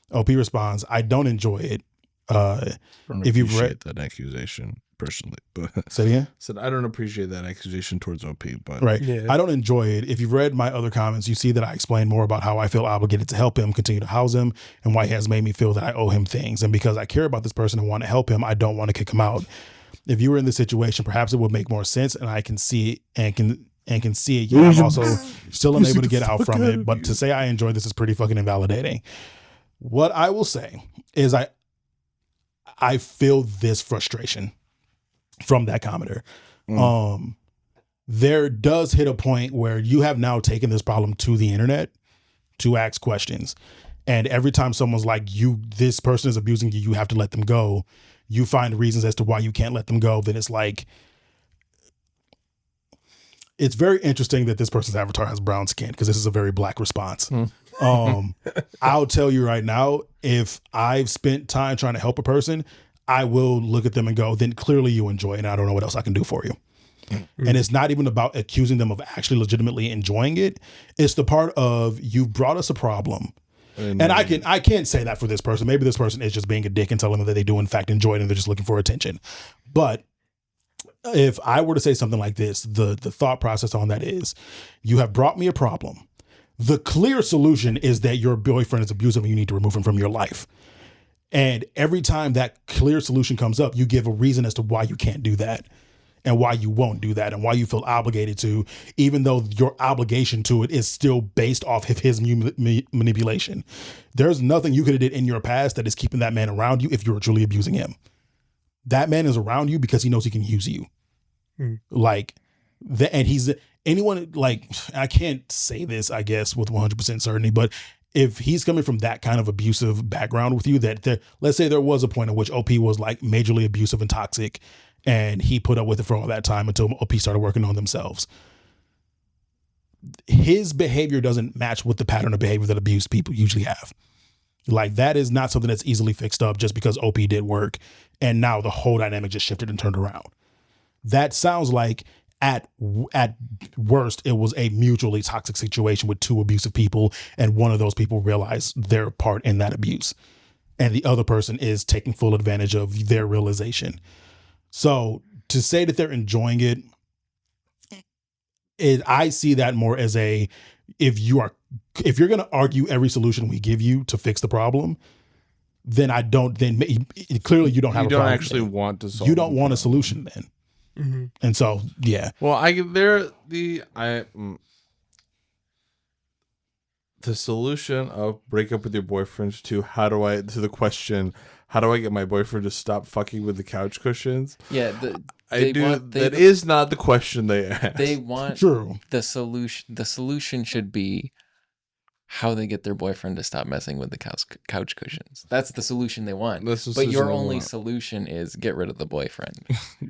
[SPEAKER 2] OP responds, I don't enjoy it. If you've read
[SPEAKER 3] that accusation personally, but
[SPEAKER 2] say it again.
[SPEAKER 3] Said I don't appreciate that accusation towards OP, but
[SPEAKER 2] right. Yeah. I don't enjoy it. If you've read my other comments, you see that I explain more about how I feel obligated to help him, continue to house him, and why he has made me feel that I owe him things. And because I care about this person and want to help him, I don't want to kick him out. If you were in this situation, perhaps it would make more sense, and I can see it can see it. Yeah, I'm also still unable to get out from it. But to say I enjoy this is pretty fucking invalidating. What I will say is I feel this frustration from that commenter. There does hit a point where you have now taken this problem to the internet to ask questions. And every time someone's like, this person is abusing you, you have to let them go. You find reasons as to why you can't let them go. Then it's like, it's very interesting that this person's avatar has brown skin because this is a very black response. I'll tell you right now, if I've spent time trying to help a person, I will look at them and go, then clearly you enjoy it, and I don't know what else I can do for you. Mm-hmm. And it's not even about accusing them of actually legitimately enjoying it. It's the part of, you've brought us a problem. And I can't say that for this person. Maybe this person is just being a dick and telling them that they do in fact enjoy it and they're just looking for attention. But if I were to say something like this, the thought process on that is, you have brought me a problem. The clear solution is that your boyfriend is abusive and you need to remove him from your life. And every time that clear solution comes up, you give a reason as to why you can't do that. and why you won't do that and why you feel obligated to, even though your obligation to it is still based off of his manipulation. There's nothing you could have did in your past that is keeping that man around you if you were truly abusing him. That man is around you because he knows he can use you. Like, and he's anyone, like, I can't say this, I guess, with 100% certainty, but if he's coming from that kind of abusive background with you, that let's say there was a point in which OP was like majorly abusive and toxic, and he put up with it for all that time until OP started working on themselves. His behavior doesn't match with the pattern of behavior that abused people usually have. Like, that is not something that's easily fixed up just because OP did work, and now the whole dynamic just shifted and turned around. That sounds like at worst, it was a mutually toxic situation with two abusive people, and one of those people realized their part in that abuse, and the other person is taking full advantage of their realization. So to say that they're enjoying it, I see that more as if you're going to argue every solution we give you to fix the problem, then clearly you don't have a problem. You don't
[SPEAKER 3] actually want to solve.
[SPEAKER 2] You don't want a solution then.
[SPEAKER 1] Mm-hmm.
[SPEAKER 2] And so, yeah.
[SPEAKER 3] Well, the solution of break up with your boyfriend to the question, how do I get my boyfriend to stop fucking with the couch cushions?
[SPEAKER 4] Yeah,
[SPEAKER 3] that is not the question they ask.
[SPEAKER 4] They want
[SPEAKER 2] True.
[SPEAKER 4] The solution. The solution should be how they get their boyfriend to stop messing with the couch cushions. That's the solution they want. But your only solution is get rid of the boyfriend.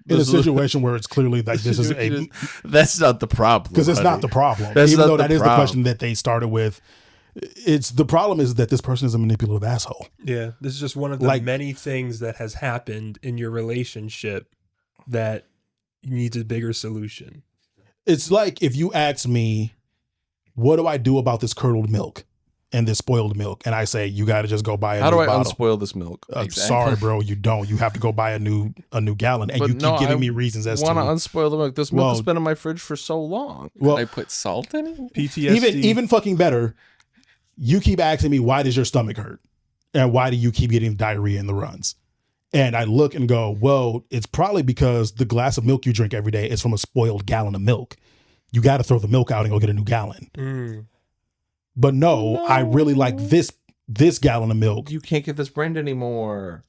[SPEAKER 2] In a situation where it's clearly like this is
[SPEAKER 3] that's not the problem.
[SPEAKER 2] Because it's not the problem. Even though that is the question that they started with. The problem is that this person is a manipulative asshole.
[SPEAKER 1] Yeah, this is just one of the many things that has happened in your relationship that needs a bigger solution.
[SPEAKER 2] It's like if you ask me, what do I do about this curdled milk and this spoiled milk? And I say, you got to just go buy a new bottle.
[SPEAKER 3] How do I unspoil this milk?
[SPEAKER 2] Exactly. Sorry, bro, you don't. You have to go buy a new gallon. And you keep giving me reasons as to...
[SPEAKER 3] I want to unspoil the milk. This milk has been in my fridge for so long.
[SPEAKER 4] Well, I put salt in it?
[SPEAKER 1] PTSD.
[SPEAKER 2] Even fucking better, you keep asking me, why does your stomach hurt? And why do you keep getting diarrhea in the runs? And I look and go, well, it's probably because the glass of milk you drink every day is from a spoiled gallon of milk. You got to throw the milk out and go get a new gallon. But no, I really like this gallon of milk.
[SPEAKER 3] You can't get this brand anymore.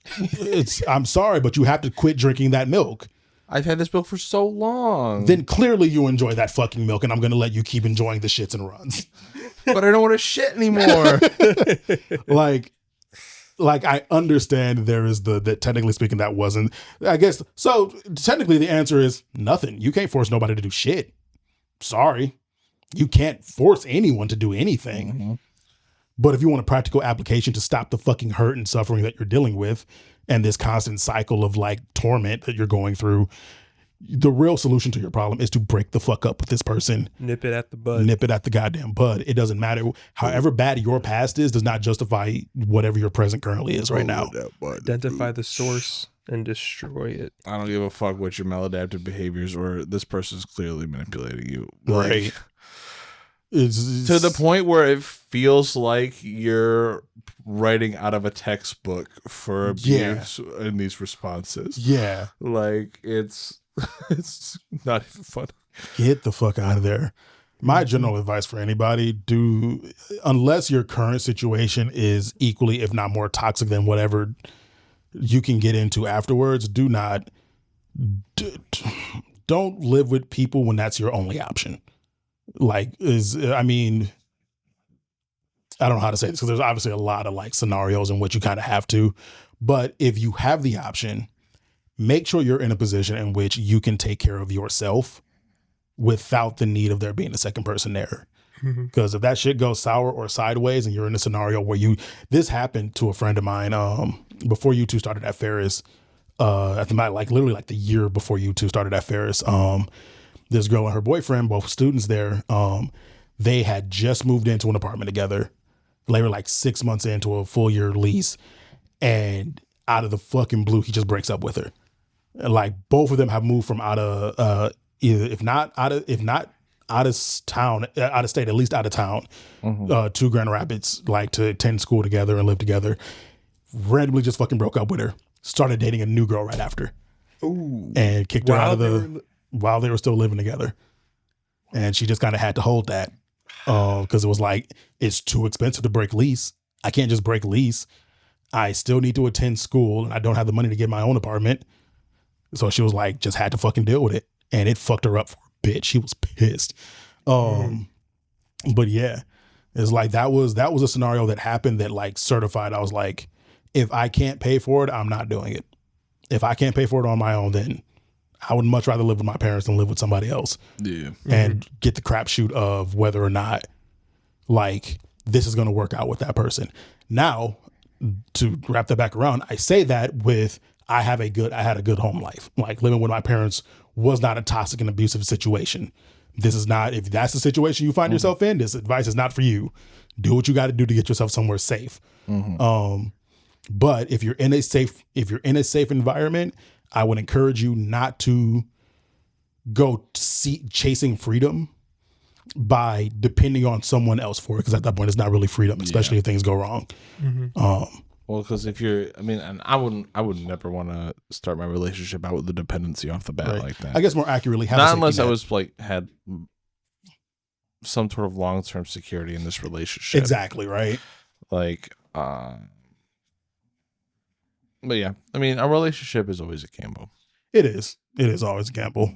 [SPEAKER 2] I'm sorry, but you have to quit drinking that milk.
[SPEAKER 3] I've had this milk for so long.
[SPEAKER 2] Then clearly you enjoy that fucking milk, and I'm going to let you keep enjoying the shits and runs.
[SPEAKER 3] But I don't want to shit anymore.
[SPEAKER 2] Like I understand there is that technically speaking that wasn't, I guess. So technically the answer is nothing. You can't force nobody to do shit. Sorry. You can't force anyone to do anything. Mm-hmm. But if you want a practical application to stop the fucking hurt and suffering that you're dealing with and this constant cycle of like torment that you're going through, the real solution to your problem is to break the fuck up with this person.
[SPEAKER 1] Nip it at the bud.
[SPEAKER 2] Nip it at the goddamn bud. It doesn't matter. However bad your past is does not justify whatever your present currently is right now.
[SPEAKER 1] Identify the source and destroy it.
[SPEAKER 3] I don't give a fuck what your maladaptive behaviors or this person's clearly manipulating you.
[SPEAKER 2] Right.
[SPEAKER 3] It's to the point where it feels like you're writing out of a textbook for abuse in these responses.
[SPEAKER 2] Yeah.
[SPEAKER 3] Like it's not even funny.
[SPEAKER 2] Get the fuck out of there. My general advice for anybody, unless your current situation is equally, if not more toxic than whatever you can get into afterwards, don't live with people when that's your only option. I don't know how to say this because there's obviously a lot of like scenarios in which you kind of have to, but if you have the option, make sure you're in a position in which you can take care of yourself without the need of there being a second person there. Because if that shit goes sour or sideways and you're in a scenario where this happened to a friend of mine before you two started at Ferris, literally the year before you two started at Ferris, this girl and her boyfriend, both students there, they had just moved into an apartment together. They were like 6 months into a full year lease, and out of the fucking blue, he just breaks up with her. And like both of them have moved from out of if not out of town, out of state, at least out of town, to Grand Rapids, like to attend school together and live together. Randomly just fucking broke up with her. Started dating a new girl right after.
[SPEAKER 1] Ooh.
[SPEAKER 2] And kicked her out of the while they were still living together. And she just kind of had to hold that because it was like, it's too expensive to break lease. I can't just break lease. I still need to attend school and I don't have the money to get my own apartment. So she was like, just had to fucking deal with it. And it fucked her up for a bit. She was pissed. But yeah, it's like, that was a scenario that happened that like certified. I was like, if I can't pay for it, I'm not doing it. If I can't pay for it on my own, then I would much rather live with my parents than live with somebody else.
[SPEAKER 3] Yeah.
[SPEAKER 2] And get the crapshoot of whether or not like this is going to work out with that person. Now, to wrap that back around, I say that with I had a good home life. Like living with my parents was not a toxic and abusive situation. This is not, if that's the situation you find yourself in, this advice is not for you. Do what you got to do to get yourself somewhere safe. But if you're in a safe environment, I would encourage you not to go chasing freedom by depending on someone else for it, because at that point it's not really freedom, especially if things go wrong.
[SPEAKER 3] Well, because if you're, I mean, and I would never want to start my relationship out with the dependency off the bat like that.
[SPEAKER 2] I guess more accurately, have
[SPEAKER 3] not unless I was like had some sort of long-term security in this relationship.
[SPEAKER 2] Exactly, right?
[SPEAKER 3] Like, but yeah, I mean, a relationship is always a gamble.
[SPEAKER 2] It is. It is always a gamble.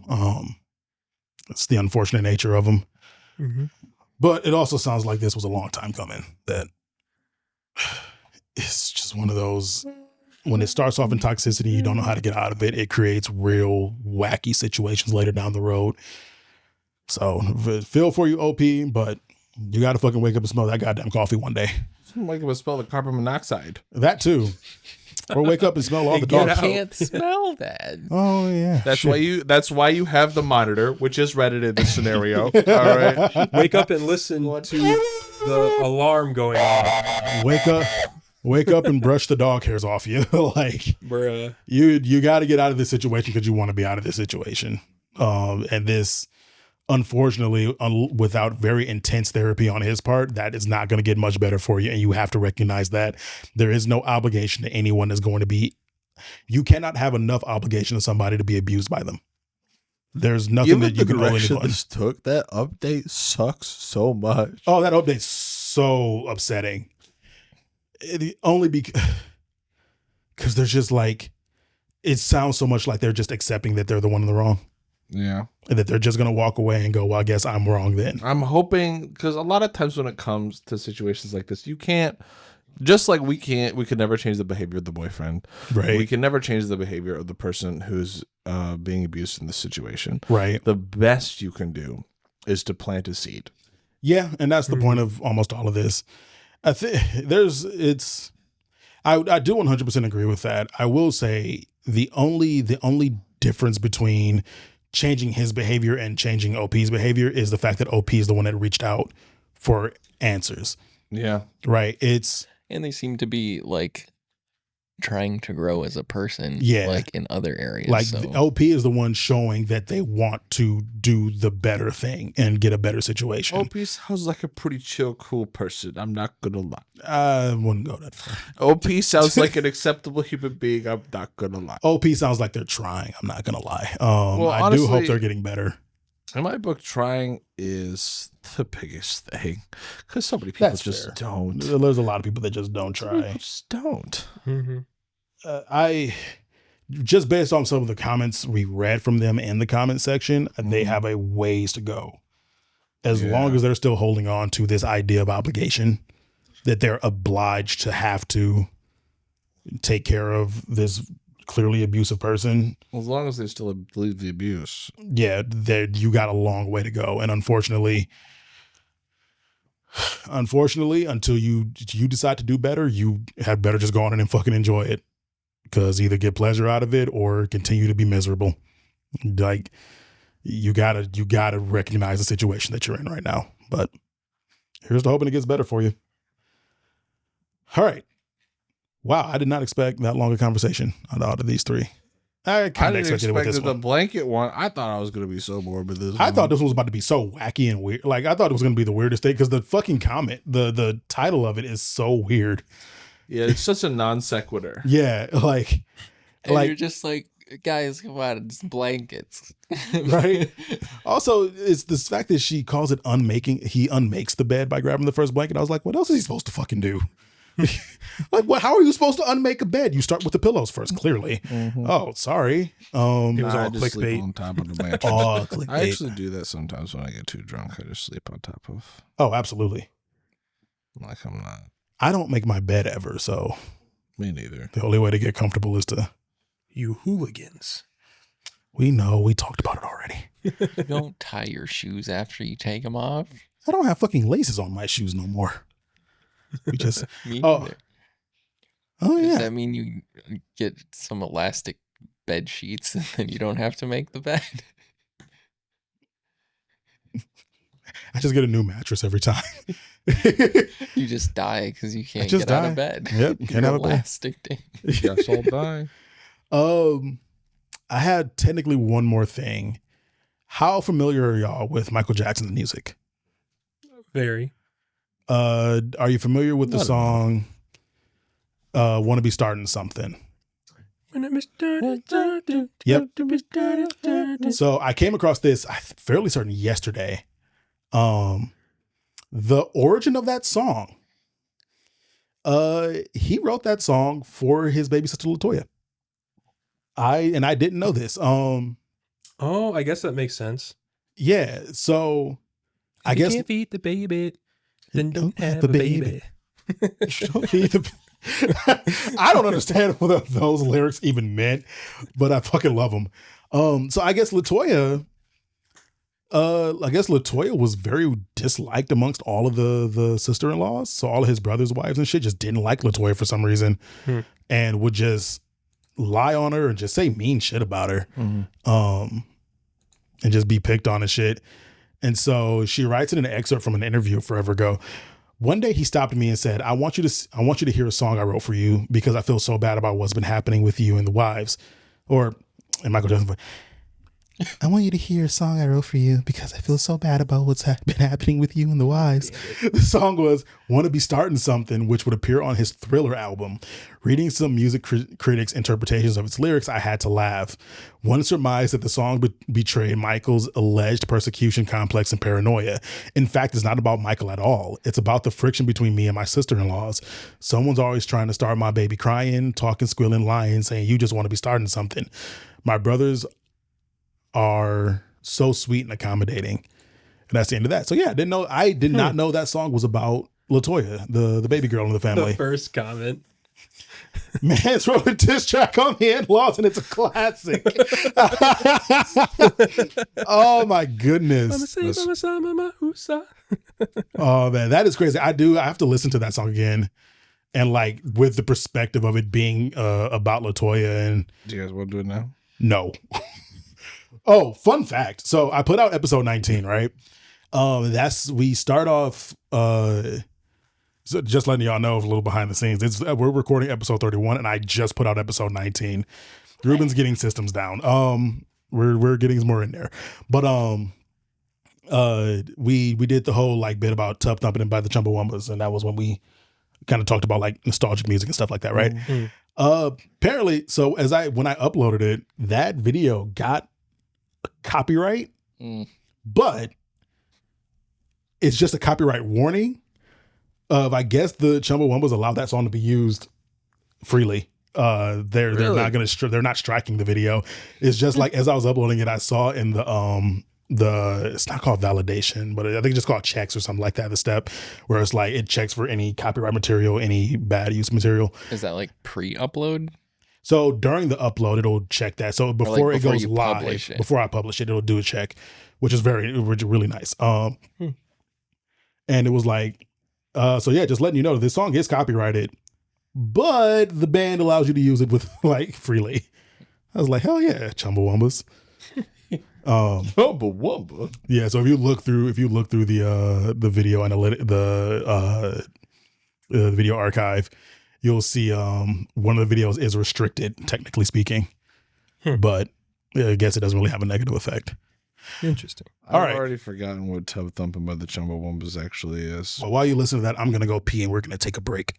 [SPEAKER 2] It's the unfortunate nature of them. But it also sounds like this was a long time coming. That it's just one of those, when it starts off in toxicity, you don't know how to get out of it. It creates real wacky situations later down the road. So feel for you, OP, but you got to fucking wake up and smell that goddamn coffee one day.
[SPEAKER 3] Wake up and smell the carbon monoxide.
[SPEAKER 2] That too. Or wake up and smell all the dogs.
[SPEAKER 4] I can't smell that.
[SPEAKER 2] Oh yeah.
[SPEAKER 3] That's why you have the monitor, which is Reddit in this scenario. All right.
[SPEAKER 1] Wake up and listen to the alarm going on.
[SPEAKER 2] Wake up and brush the dog hairs off you. Like,
[SPEAKER 1] bruh.
[SPEAKER 2] You got to get out of this situation because you want to be out of this situation. And this, unfortunately, without very intense therapy on his part, that is not going to get much better for you. And you have to recognize that there is no obligation to anyone that's going to be, you cannot have enough obligation to somebody to be abused by them. There's nothing that you can owe anyone.
[SPEAKER 3] This took, that update sucks so much.
[SPEAKER 2] Oh, that update's so upsetting. Only because there's just like, it sounds so much like they're just accepting that they're the one in the wrong.
[SPEAKER 3] Yeah.
[SPEAKER 2] And that they're just going to walk away and go, well, I guess I'm wrong then.
[SPEAKER 3] I'm hoping, because a lot of times when it comes to situations like this, you can't, just like we could never change the behavior of the boyfriend.
[SPEAKER 2] Right.
[SPEAKER 3] We can never change the behavior of the person who's being abused in this situation.
[SPEAKER 2] Right.
[SPEAKER 3] The best you can do is to plant a seed.
[SPEAKER 2] Yeah. And that's the point of almost all of this. I think I do 100% agree with that. I will say the only difference between changing his behavior and changing OP's behavior is the fact that OP is the one that reached out for answers.
[SPEAKER 3] Yeah.
[SPEAKER 2] Right.
[SPEAKER 4] And they seem to be like trying to grow as a person.
[SPEAKER 2] Yeah.
[SPEAKER 4] Like in other areas.
[SPEAKER 2] Like
[SPEAKER 4] so.
[SPEAKER 2] the OP is the one showing that they want to do the better thing and get a better situation.
[SPEAKER 3] OP sounds like a pretty chill, cool person. I'm not going to lie.
[SPEAKER 2] I wouldn't go that far.
[SPEAKER 3] OP sounds like an acceptable human being. I'm not going to lie.
[SPEAKER 2] OP sounds like they're trying. I'm not going to lie.
[SPEAKER 3] Well,
[SPEAKER 2] I
[SPEAKER 3] honestly,
[SPEAKER 2] do hope they're getting better.
[SPEAKER 3] In my book, trying is the biggest thing because so many people don't.
[SPEAKER 2] There's a lot of people that just don't try.
[SPEAKER 3] People just don't.
[SPEAKER 2] I just based on some of the comments we read from them in the comment section, they have a ways to go. As long as they're still holding on to this idea of obligation, that they're obliged to have to take care of this clearly abusive person.
[SPEAKER 3] As long as they still believe the abuse.
[SPEAKER 2] Yeah, you got a long way to go. And unfortunately, until you decide to do better, you had better just go on and fucking enjoy it. Because either get pleasure out of it or continue to be miserable. Like, you gotta recognize the situation that you're in right now. But here's to hoping it gets better for you. All right. Wow, I did not expect that long a conversation out of these three. I kind of expected it with this one.
[SPEAKER 3] The blanket one, I thought I was going to be so bored with this one.
[SPEAKER 2] I thought this one was about to be so wacky and weird. Like, I thought it was going to be the weirdest thing because the fucking comment, the title of it is so weird.
[SPEAKER 3] Yeah, it's such a non sequitur.
[SPEAKER 2] Yeah, like
[SPEAKER 4] you're just like, guys, come on, it's blankets.
[SPEAKER 2] Right? Also, it's this fact that she calls it unmaking. He unmakes the bed by grabbing the first blanket. I was like, what else is he supposed to fucking do? Like, what? How are you supposed to unmake a bed? You start with the pillows first, clearly. Oh, sorry.
[SPEAKER 1] It was all
[SPEAKER 3] just sleep
[SPEAKER 1] clickbait.
[SPEAKER 3] on top of the mattress.
[SPEAKER 2] Oh, clickbait.
[SPEAKER 3] I actually do that sometimes when I get too drunk. I just sleep on top of.
[SPEAKER 2] Oh, absolutely.
[SPEAKER 3] Like I'm not.
[SPEAKER 2] I don't make my bed ever, so
[SPEAKER 3] Me neither.
[SPEAKER 2] the only way to get comfortable is to.
[SPEAKER 1] You hooligans.
[SPEAKER 2] We know. We talked about it already.
[SPEAKER 4] You don't tie your shoes after you take them off.
[SPEAKER 2] I don't have fucking laces on my shoes no more. We just.
[SPEAKER 4] Me
[SPEAKER 2] Oh.
[SPEAKER 4] neither.
[SPEAKER 2] Oh
[SPEAKER 4] Does
[SPEAKER 2] yeah.
[SPEAKER 4] that mean you get some elastic bed sheets and then you don't have to make the bed?
[SPEAKER 2] I just get a new mattress every time.
[SPEAKER 4] You just die because you can't
[SPEAKER 2] just
[SPEAKER 4] get out
[SPEAKER 2] die.
[SPEAKER 4] of bed.
[SPEAKER 2] Yep, can't
[SPEAKER 4] You're
[SPEAKER 2] have a bed.
[SPEAKER 4] elastic day.
[SPEAKER 3] Guess I'll die.
[SPEAKER 2] I had technically one more thing. How familiar are y'all with Michael Jackson's music?
[SPEAKER 1] Very.
[SPEAKER 2] Are you familiar with the
[SPEAKER 3] Not enough.
[SPEAKER 2] song "Wanna Be Starting Something"? Yep. So I came across this, I'm fairly certain yesterday. The origin of that song. He wrote that song for his baby sister LaToya. I didn't know this.
[SPEAKER 1] Oh, I guess that makes sense.
[SPEAKER 2] Yeah. So I
[SPEAKER 1] If
[SPEAKER 2] guess
[SPEAKER 1] you can't feed the baby, then don't have
[SPEAKER 2] the
[SPEAKER 1] a baby.
[SPEAKER 2] I don't understand what those lyrics even meant, but I fucking love them. So I guess LaToya was very disliked amongst all of the sister-in-laws. So all of his brothers' wives and shit just didn't like LaToya for some reason, and would just lie on her and just say mean shit about her, and just be picked on and shit. And so she writes in an excerpt from an interview forever ago. One day he stopped me and said, I want you to hear a song I wrote for you because I feel so bad about what's been happening with you and the wives. Or in Michael Jackson's voice, I want you to hear a song I wrote for you because I feel so bad about what's been happening with you and the wives. The song was "Wanna Be Starting Something," which would appear on his Thriller album. Reading some music critics' interpretations of its lyrics, I had to laugh. One surmised that the song betrayed Michael's alleged persecution complex and paranoia. In fact, it's not about Michael at all. It's about the friction between me and my sister-in-laws. Someone's always trying to start my baby crying, talking, squealing, lying, saying, you just want to be starting something. My brothers are so sweet and accommodating. And that's the end of that. So yeah, I did not know that song was about LaToya, the baby girl in the family.
[SPEAKER 1] The first comment.
[SPEAKER 2] Man's wrote a diss track on the in-laws and it's a classic. Oh my goodness. Oh man, that is crazy. I have to listen to that song again. And like with the perspective of it being about LaToya. And
[SPEAKER 3] Do you guys want to do it now?
[SPEAKER 2] no. Oh, fun fact. So I put out episode 19, right? We start off, so just letting y'all know a little behind the scenes. We're recording episode 31 and I just put out episode 19. Ruben's getting systems down. We're getting more in there. But we did the whole like bit about Tub Thumping by the Chumbawambas, and that was when we kind of talked about like nostalgic music and stuff like that, right? Mm-hmm. Apparently, so when I uploaded it, that video got copyright, but it's just a copyright warning of, I guess the Chumbawambas allow that song to be used freely. They're not going to they're not striking the video. It's just like as I was uploading it, I saw in the it's not called validation, but I think it's just called checks or something like that. The step where it's like it checks for any copyright material, any bad use material.
[SPEAKER 4] Is that like pre-upload?
[SPEAKER 2] So during the upload, it'll check that. So before it goes live, before I publish it, it'll do a check, which is really nice. And it was like, so yeah, just letting you know this song is copyrighted, but the band allows you to use it with like freely. I was like, hell yeah, Chumbawambas.
[SPEAKER 3] Chumbawamba.
[SPEAKER 2] Yeah. So if you look through the video analytic, the video archive, you'll see one of the videos is restricted, technically speaking, but I guess it doesn't really have a negative effect.
[SPEAKER 1] Interesting.
[SPEAKER 3] I've already forgotten what Tub Thumping by the Chumbawambas actually is.
[SPEAKER 2] Well, while you listen to that, I'm gonna go pee and we're gonna take a break.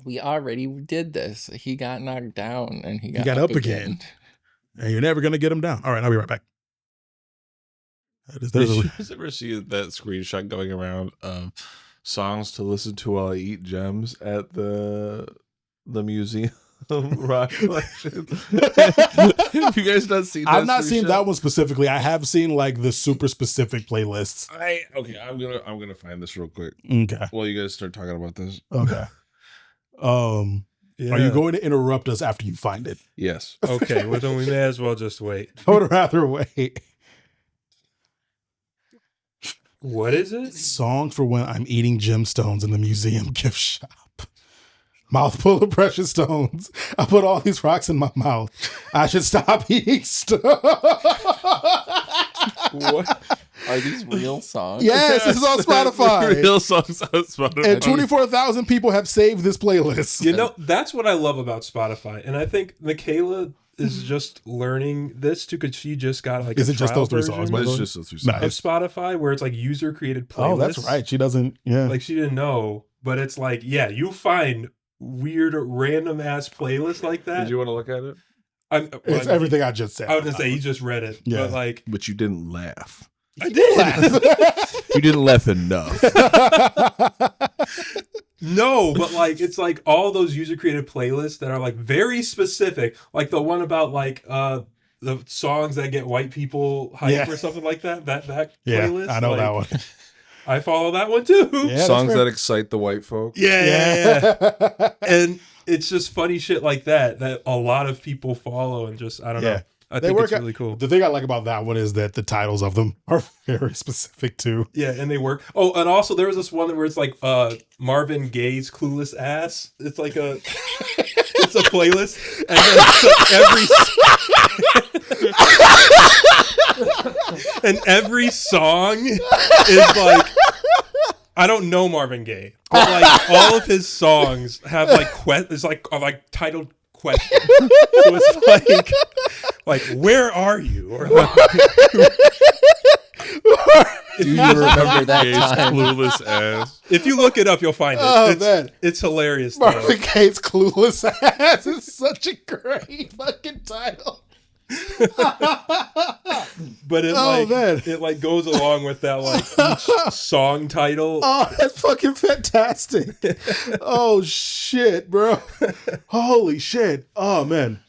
[SPEAKER 4] We already did this. He got knocked down and he
[SPEAKER 2] got up again. And you're never going to get them down. All right, I'll be right back.
[SPEAKER 3] Did you guys ever see that screenshot going around of songs to listen to while I eat gems at the museum rock collection? Have you guys not seen that?
[SPEAKER 2] I've not seen that one specifically. I have seen like the super specific playlists.
[SPEAKER 3] I'm gonna find this real quick.
[SPEAKER 2] Okay.
[SPEAKER 3] While you guys start talking about this.
[SPEAKER 2] Okay.
[SPEAKER 1] Yeah.
[SPEAKER 2] Are you going to interrupt us after you find it?
[SPEAKER 3] Yes.
[SPEAKER 1] Okay, well then we may as well just wait.
[SPEAKER 2] I would rather wait.
[SPEAKER 1] What is it?
[SPEAKER 2] Song for when I'm eating gemstones in the museum gift shop. Mouthful of precious stones. I put all these rocks in my mouth. I should stop eating stuff.
[SPEAKER 4] What? Are these real songs?
[SPEAKER 2] Yes, this is on Spotify.
[SPEAKER 3] Real songs on Spotify.
[SPEAKER 2] And 24,000 people have saved this playlist.
[SPEAKER 1] You know, that's what I love about Spotify. And I think Michaela is just learning this too, because she just got like
[SPEAKER 2] Is
[SPEAKER 1] a
[SPEAKER 2] it just
[SPEAKER 1] trial
[SPEAKER 2] those three
[SPEAKER 1] version
[SPEAKER 2] songs? by the
[SPEAKER 3] It's
[SPEAKER 2] way?
[SPEAKER 3] just those three
[SPEAKER 2] Nice.
[SPEAKER 3] songs.
[SPEAKER 1] of Spotify where it's like user created playlists.
[SPEAKER 2] Oh, that's right. She doesn't. Yeah.
[SPEAKER 1] Like she didn't know, but it's like, yeah, you find weird random ass playlists like that.
[SPEAKER 3] Did you want to look at it?
[SPEAKER 2] It's everything I just said.
[SPEAKER 1] I was gonna say you just read it,
[SPEAKER 2] Yeah.
[SPEAKER 1] but like
[SPEAKER 3] But you didn't laugh.
[SPEAKER 1] I did.
[SPEAKER 3] You didn't laugh enough.
[SPEAKER 1] No, but like it's like all those user created playlists that are like very specific, like the one about like the songs that get white people hype
[SPEAKER 2] Yeah.
[SPEAKER 1] or something like that. That
[SPEAKER 2] Yeah,
[SPEAKER 1] playlist.
[SPEAKER 2] I know
[SPEAKER 1] like,
[SPEAKER 2] that one.
[SPEAKER 1] I follow that one too.
[SPEAKER 2] Yeah, that's
[SPEAKER 3] Songs
[SPEAKER 2] fair.
[SPEAKER 3] that excite the white folk.
[SPEAKER 1] Yeah. And it's just funny shit like that a lot of people follow and just I don't know. I
[SPEAKER 2] They
[SPEAKER 1] think
[SPEAKER 2] work
[SPEAKER 1] it's
[SPEAKER 2] out-
[SPEAKER 1] really cool.
[SPEAKER 2] The thing I like about that one is that the titles of them are very specific too.
[SPEAKER 1] Yeah, and they work. Oh, and also there was this one where it's like Marvin Gaye's Clueless Ass. It's like it's a playlist, and then and every song is like I don't know Marvin Gaye, but like all of his songs have like it's like titled questions. So it's like where are you? Or like,
[SPEAKER 4] Do you remember that
[SPEAKER 3] Gaye's
[SPEAKER 4] time?
[SPEAKER 3] Clueless ass.
[SPEAKER 1] if you look it up, you'll find it.
[SPEAKER 2] Oh, man.
[SPEAKER 1] It's hilarious. though.
[SPEAKER 2] Marvin Gaye's Clueless Ass is such a great fucking title.
[SPEAKER 1] But it
[SPEAKER 2] man.
[SPEAKER 1] it like goes along with that like each song title.
[SPEAKER 2] Oh, that's fucking fantastic. Oh shit, bro. Holy shit. Oh man.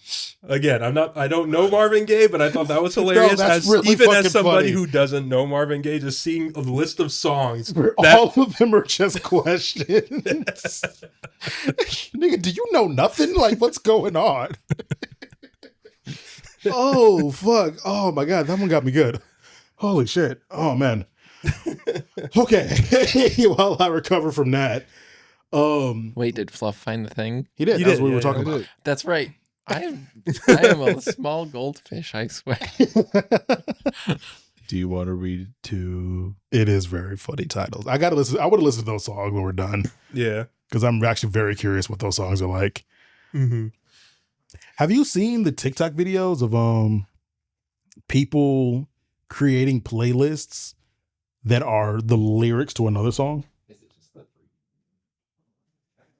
[SPEAKER 1] Again, I don't know Marvin Gaye, but I thought that was hilarious.
[SPEAKER 2] that's
[SPEAKER 1] as
[SPEAKER 2] really
[SPEAKER 1] even
[SPEAKER 2] fucking
[SPEAKER 1] as somebody
[SPEAKER 2] funny.
[SPEAKER 1] who doesn't know Marvin Gaye, just seeing a list of songs.
[SPEAKER 2] All of them are just questions. Nigga, do you know nothing? Like, what's going on? Oh, fuck. Oh, my God. That one got me good. Holy shit. Oh, man. Okay. While I recover from that.
[SPEAKER 4] Wait, did Fluff find the thing?
[SPEAKER 2] He did.
[SPEAKER 1] He
[SPEAKER 2] That's
[SPEAKER 1] did,
[SPEAKER 2] what we were
[SPEAKER 1] yeah,
[SPEAKER 2] talking
[SPEAKER 1] yeah.
[SPEAKER 2] about.
[SPEAKER 4] That's right. I am a small goldfish, I swear.
[SPEAKER 3] Do you want to read it too?
[SPEAKER 2] It is very funny titles. I gotta listen. I want to listen to those songs when we're done
[SPEAKER 1] Yeah.
[SPEAKER 2] because I'm actually very curious what those songs are like.
[SPEAKER 1] Mm-hmm.
[SPEAKER 2] Have you seen the TikTok videos of people creating playlists that are the lyrics to another song?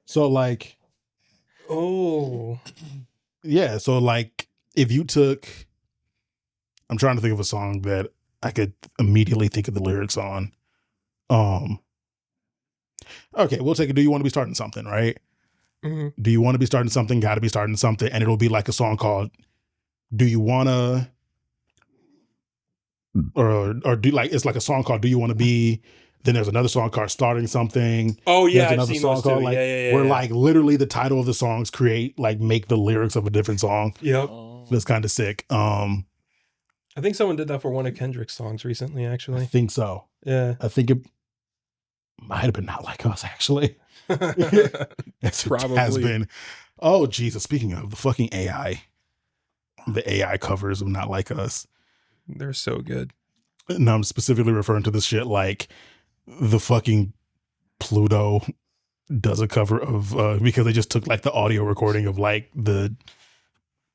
[SPEAKER 2] So like,
[SPEAKER 1] Oh.
[SPEAKER 2] yeah. So like, if you took, I'm trying to think of a song that I could immediately think of the lyrics on. Okay, we'll take it. Do you want to be starting something, right?
[SPEAKER 1] Mm-hmm.
[SPEAKER 2] Do you want to be starting something? Got to be starting something, and it'll be like a song called "Do You Wanna," or do like it's like a song called "Do You Want to Be." Then there's another song called "Starting Something."
[SPEAKER 1] Oh yeah,
[SPEAKER 2] There's
[SPEAKER 1] I've
[SPEAKER 2] another
[SPEAKER 1] seen
[SPEAKER 2] song
[SPEAKER 1] those
[SPEAKER 2] called
[SPEAKER 1] too.
[SPEAKER 2] like
[SPEAKER 1] Yeah.
[SPEAKER 2] where like literally the title of the songs make the lyrics of a different song.
[SPEAKER 1] Yep.
[SPEAKER 4] Oh.
[SPEAKER 2] That's kind of sick.
[SPEAKER 1] I think someone did that for one of Kendrick's songs recently.
[SPEAKER 2] I
[SPEAKER 1] Actually.
[SPEAKER 2] think so.
[SPEAKER 1] Yeah.
[SPEAKER 2] I think it might have been Not Like Us, actually. Yes, it
[SPEAKER 1] Probably.
[SPEAKER 2] has been. Oh, Jesus. Speaking of the fucking AI, the AI covers of Not Like Us.
[SPEAKER 1] They're so good.
[SPEAKER 2] And I'm specifically referring to this shit like the fucking Pluto does a cover of, because they just took like the audio recording of like the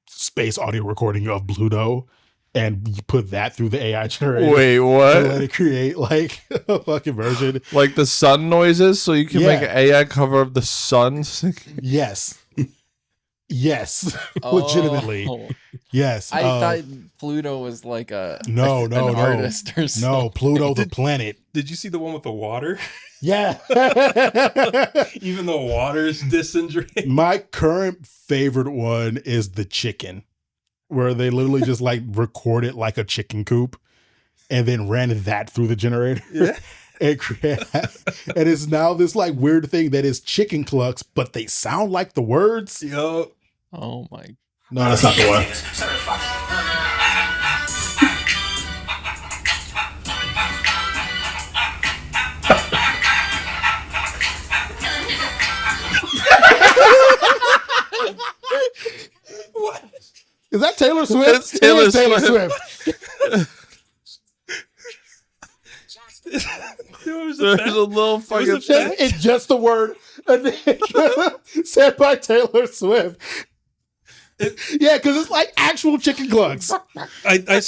[SPEAKER 2] space audio recording of Pluto and you put that through the AI generator.
[SPEAKER 3] Wait,
[SPEAKER 2] And
[SPEAKER 3] what?
[SPEAKER 2] let it create like a fucking version.
[SPEAKER 3] Like the sun noises, so you can
[SPEAKER 2] Yeah.
[SPEAKER 3] make an AI cover of the sun.
[SPEAKER 2] Yes. Yes, legitimately.
[SPEAKER 4] Oh.
[SPEAKER 2] Yes.
[SPEAKER 4] I thought Pluto was like an
[SPEAKER 2] no.
[SPEAKER 4] artist or something.
[SPEAKER 2] No, Pluto the planet.
[SPEAKER 1] Did you see the one with the water?
[SPEAKER 2] Yeah.
[SPEAKER 1] Even the water's disintegrating.
[SPEAKER 2] My current favorite one is the chicken, where they literally just like record it like a chicken coop and then ran that through the generator.
[SPEAKER 1] Yeah.
[SPEAKER 2] And it's now this like weird thing that is chicken clucks, but they sound like the words.
[SPEAKER 1] Yo.
[SPEAKER 4] Oh my.
[SPEAKER 2] No, that's not the one.
[SPEAKER 1] What?
[SPEAKER 2] Is that Taylor Swift?
[SPEAKER 3] It's Taylor
[SPEAKER 2] It is Taylor
[SPEAKER 3] Swift.
[SPEAKER 1] There's
[SPEAKER 3] There's a little fucking
[SPEAKER 2] It's just the word said by Taylor Swift. Yeah, because it's like actual chicken clucks.
[SPEAKER 1] I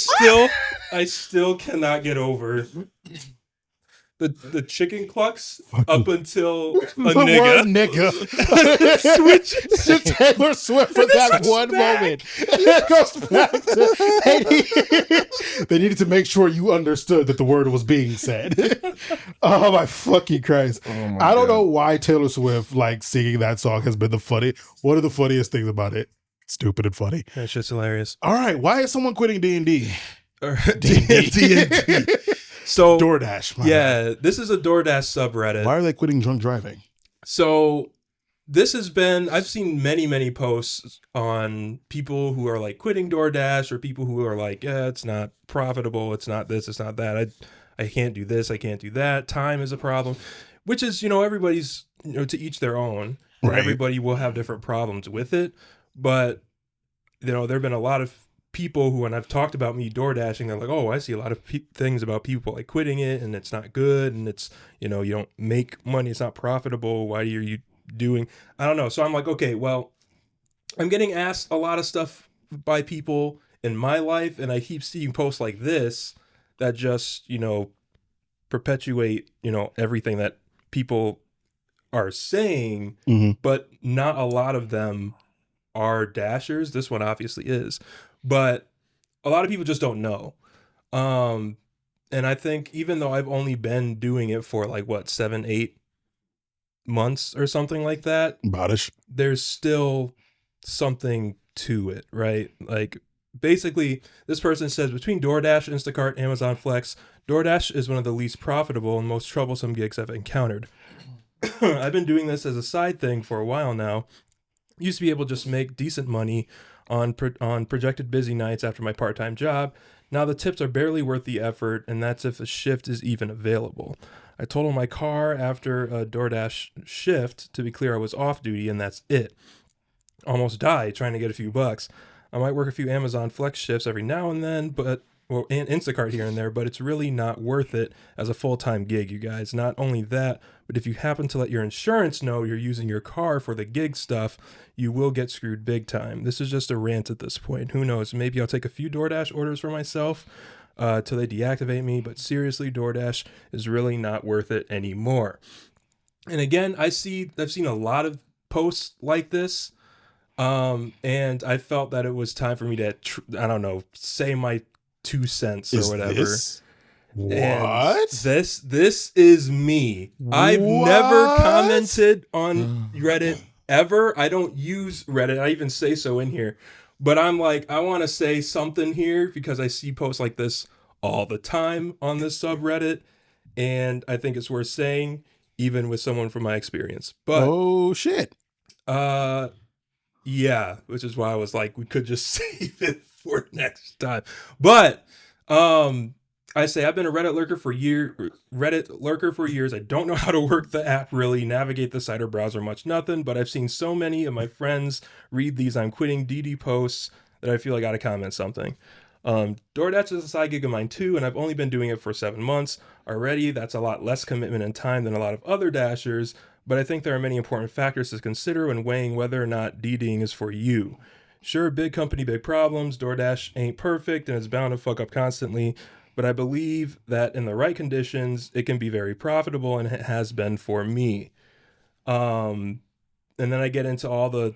[SPEAKER 1] still cannot get over the chicken clucks up until a
[SPEAKER 2] The word nigga. Switch to Taylor Swift for that one moment. It goes back to they needed to make sure you understood that the word was being said. Oh my fucking Christ.
[SPEAKER 3] Oh
[SPEAKER 2] I don't know why Taylor Swift like singing that song has been one of the funniest things about it. Stupid and funny.
[SPEAKER 1] That's just hilarious.
[SPEAKER 2] All right, why is someone quitting D&D?
[SPEAKER 1] D&D. So
[SPEAKER 2] DoorDash.
[SPEAKER 1] Yeah, this is a DoorDash subreddit.
[SPEAKER 2] Why are they quitting drunk driving?
[SPEAKER 1] So this has been, I've seen many posts on people who are like quitting DoorDash or people who are like, yeah, it's not profitable. It's not this, it's not that. I can't do this. I can't do that. Time is a problem, which is, everybody's, to each their own. Right. Everybody will have different problems with it. But, there have been a lot of people who, when I've talked about me door dashing, they're like, oh, I see a lot of things about people like quitting it and it's not good and it's, you don't make money. It's not profitable. Why are you doing? I don't know. So I'm like, okay, well, I'm getting asked a lot of stuff by people in my life. And I keep seeing posts like this that just, perpetuate, everything that people are saying, but not a lot of them are dashers. This one obviously is. But a lot of people just don't know. And I think even though I've only been doing it for 7-8 months or something like that,
[SPEAKER 2] Bodish.
[SPEAKER 1] There's still something to it, right? Like basically this person says between DoorDash, Instacart, Amazon Flex, DoorDash is one of the least profitable and most troublesome gigs I've encountered. I've been doing this as a side thing for a while now. Used to be able to just make decent money on projected busy nights after my part-time job. Now the tips are barely worth the effort, and that's if a shift is even available. I totaled my car after a DoorDash shift. To be clear, I was off duty, and that's it. Almost died trying to get a few bucks. I might work a few Amazon Flex shifts every now and then, and Instacart here and there, but it's really not worth it as a full-time gig, you guys. Not only that, but if you happen to let your insurance know you're using your car for the gig stuff, you will get screwed big time. This is just a rant at this point. Who knows? Maybe I'll take a few DoorDash orders for myself till they deactivate me, but seriously, DoorDash is really not worth it anymore. And again, I've seen a lot of posts like this, and I felt that it was time for me to, say my 2 cents or whatever.
[SPEAKER 2] What?
[SPEAKER 1] And this is me. I've never commented on Reddit ever. I don't use Reddit. I even say so in here. But I'm like, I want to say something here because I see posts like this all the time on this subreddit. And I think it's worth saying, even with someone from my experience. But
[SPEAKER 2] oh, shit.
[SPEAKER 1] Yeah, which is why I was like, we could just save it for next time. But I say I've been a Reddit lurker for years. I don't know how to work the app, really navigate the site or browser much, nothing. But I've seen so many of my friends read these I'm quitting DD posts that I feel I got to comment something. DoorDash is a side gig of mine too, and I've only been doing it for 7 months already. That's a lot less commitment and time than a lot of other dashers. But I think there are many important factors to consider when weighing whether or not DDing is for you. Sure, big company, big problems. DoorDash ain't perfect and it's bound to fuck up constantly. But I believe that in the right conditions, it can be very profitable, and it has been for me. And then I get into all the,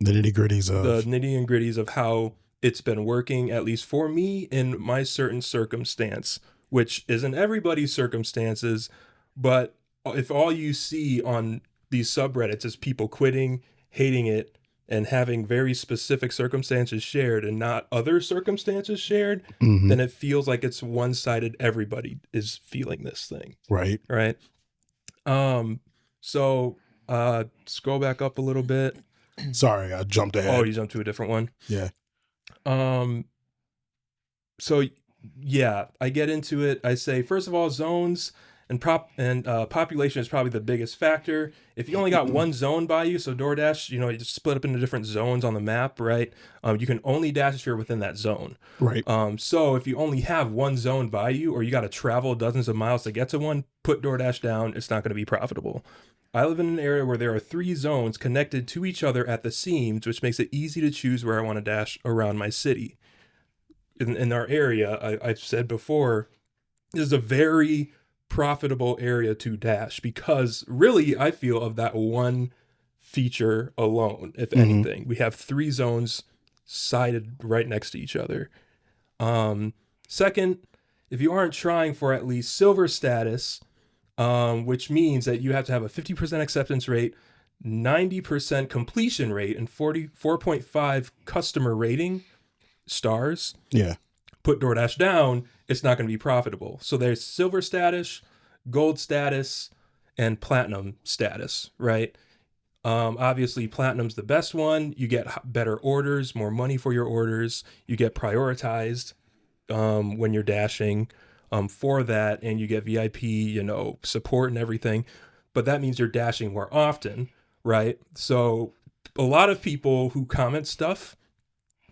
[SPEAKER 2] The nitty-gritties
[SPEAKER 1] the
[SPEAKER 2] of
[SPEAKER 1] nitty and gritties of how it's been working, at least for me in my certain circumstance, which isn't everybody's circumstances. But if all you see on these subreddits is people quitting, hating it, and having very specific circumstances shared and not other circumstances shared, then it feels like it's one-sided. Everybody is feeling this thing.
[SPEAKER 2] right.
[SPEAKER 1] Right. So scroll back up a little bit.
[SPEAKER 2] Sorry, I jumped ahead.
[SPEAKER 1] Oh, you jumped to a different one.
[SPEAKER 2] Yeah.
[SPEAKER 1] So yeah, I get into it. I say, first of all, zones and population is probably the biggest factor. If you only got one zone by you, so DoorDash, you just split up into different zones on the map, right? You can only dash if you're within that zone.
[SPEAKER 2] Right.
[SPEAKER 1] So if you only have one zone by you, or you got to travel dozens of miles to get to one, put DoorDash down. It's not going to be profitable. I live in an area where there are 3 zones connected to each other at the seams, which makes it easy to choose where I want to dash around my city. In our area, I've said before, is a very profitable area to dash because really I feel of that one feature alone, if anything. We have 3 zones sided right next to each other. Second, if you aren't trying for at least silver status, which means that you have to have a 50% acceptance rate, 90% completion rate, and 4.5 customer rating stars.
[SPEAKER 2] Yeah.
[SPEAKER 1] Put DoorDash down, it's not going to be profitable. So there's silver status, gold status, and platinum status, right? Obviously, platinum's the best one. You get better orders, more money for your orders. You get prioritized when you're dashing for that, and you get VIP, support and everything. But that means you're dashing more often, right? So a lot of people who comment stuff,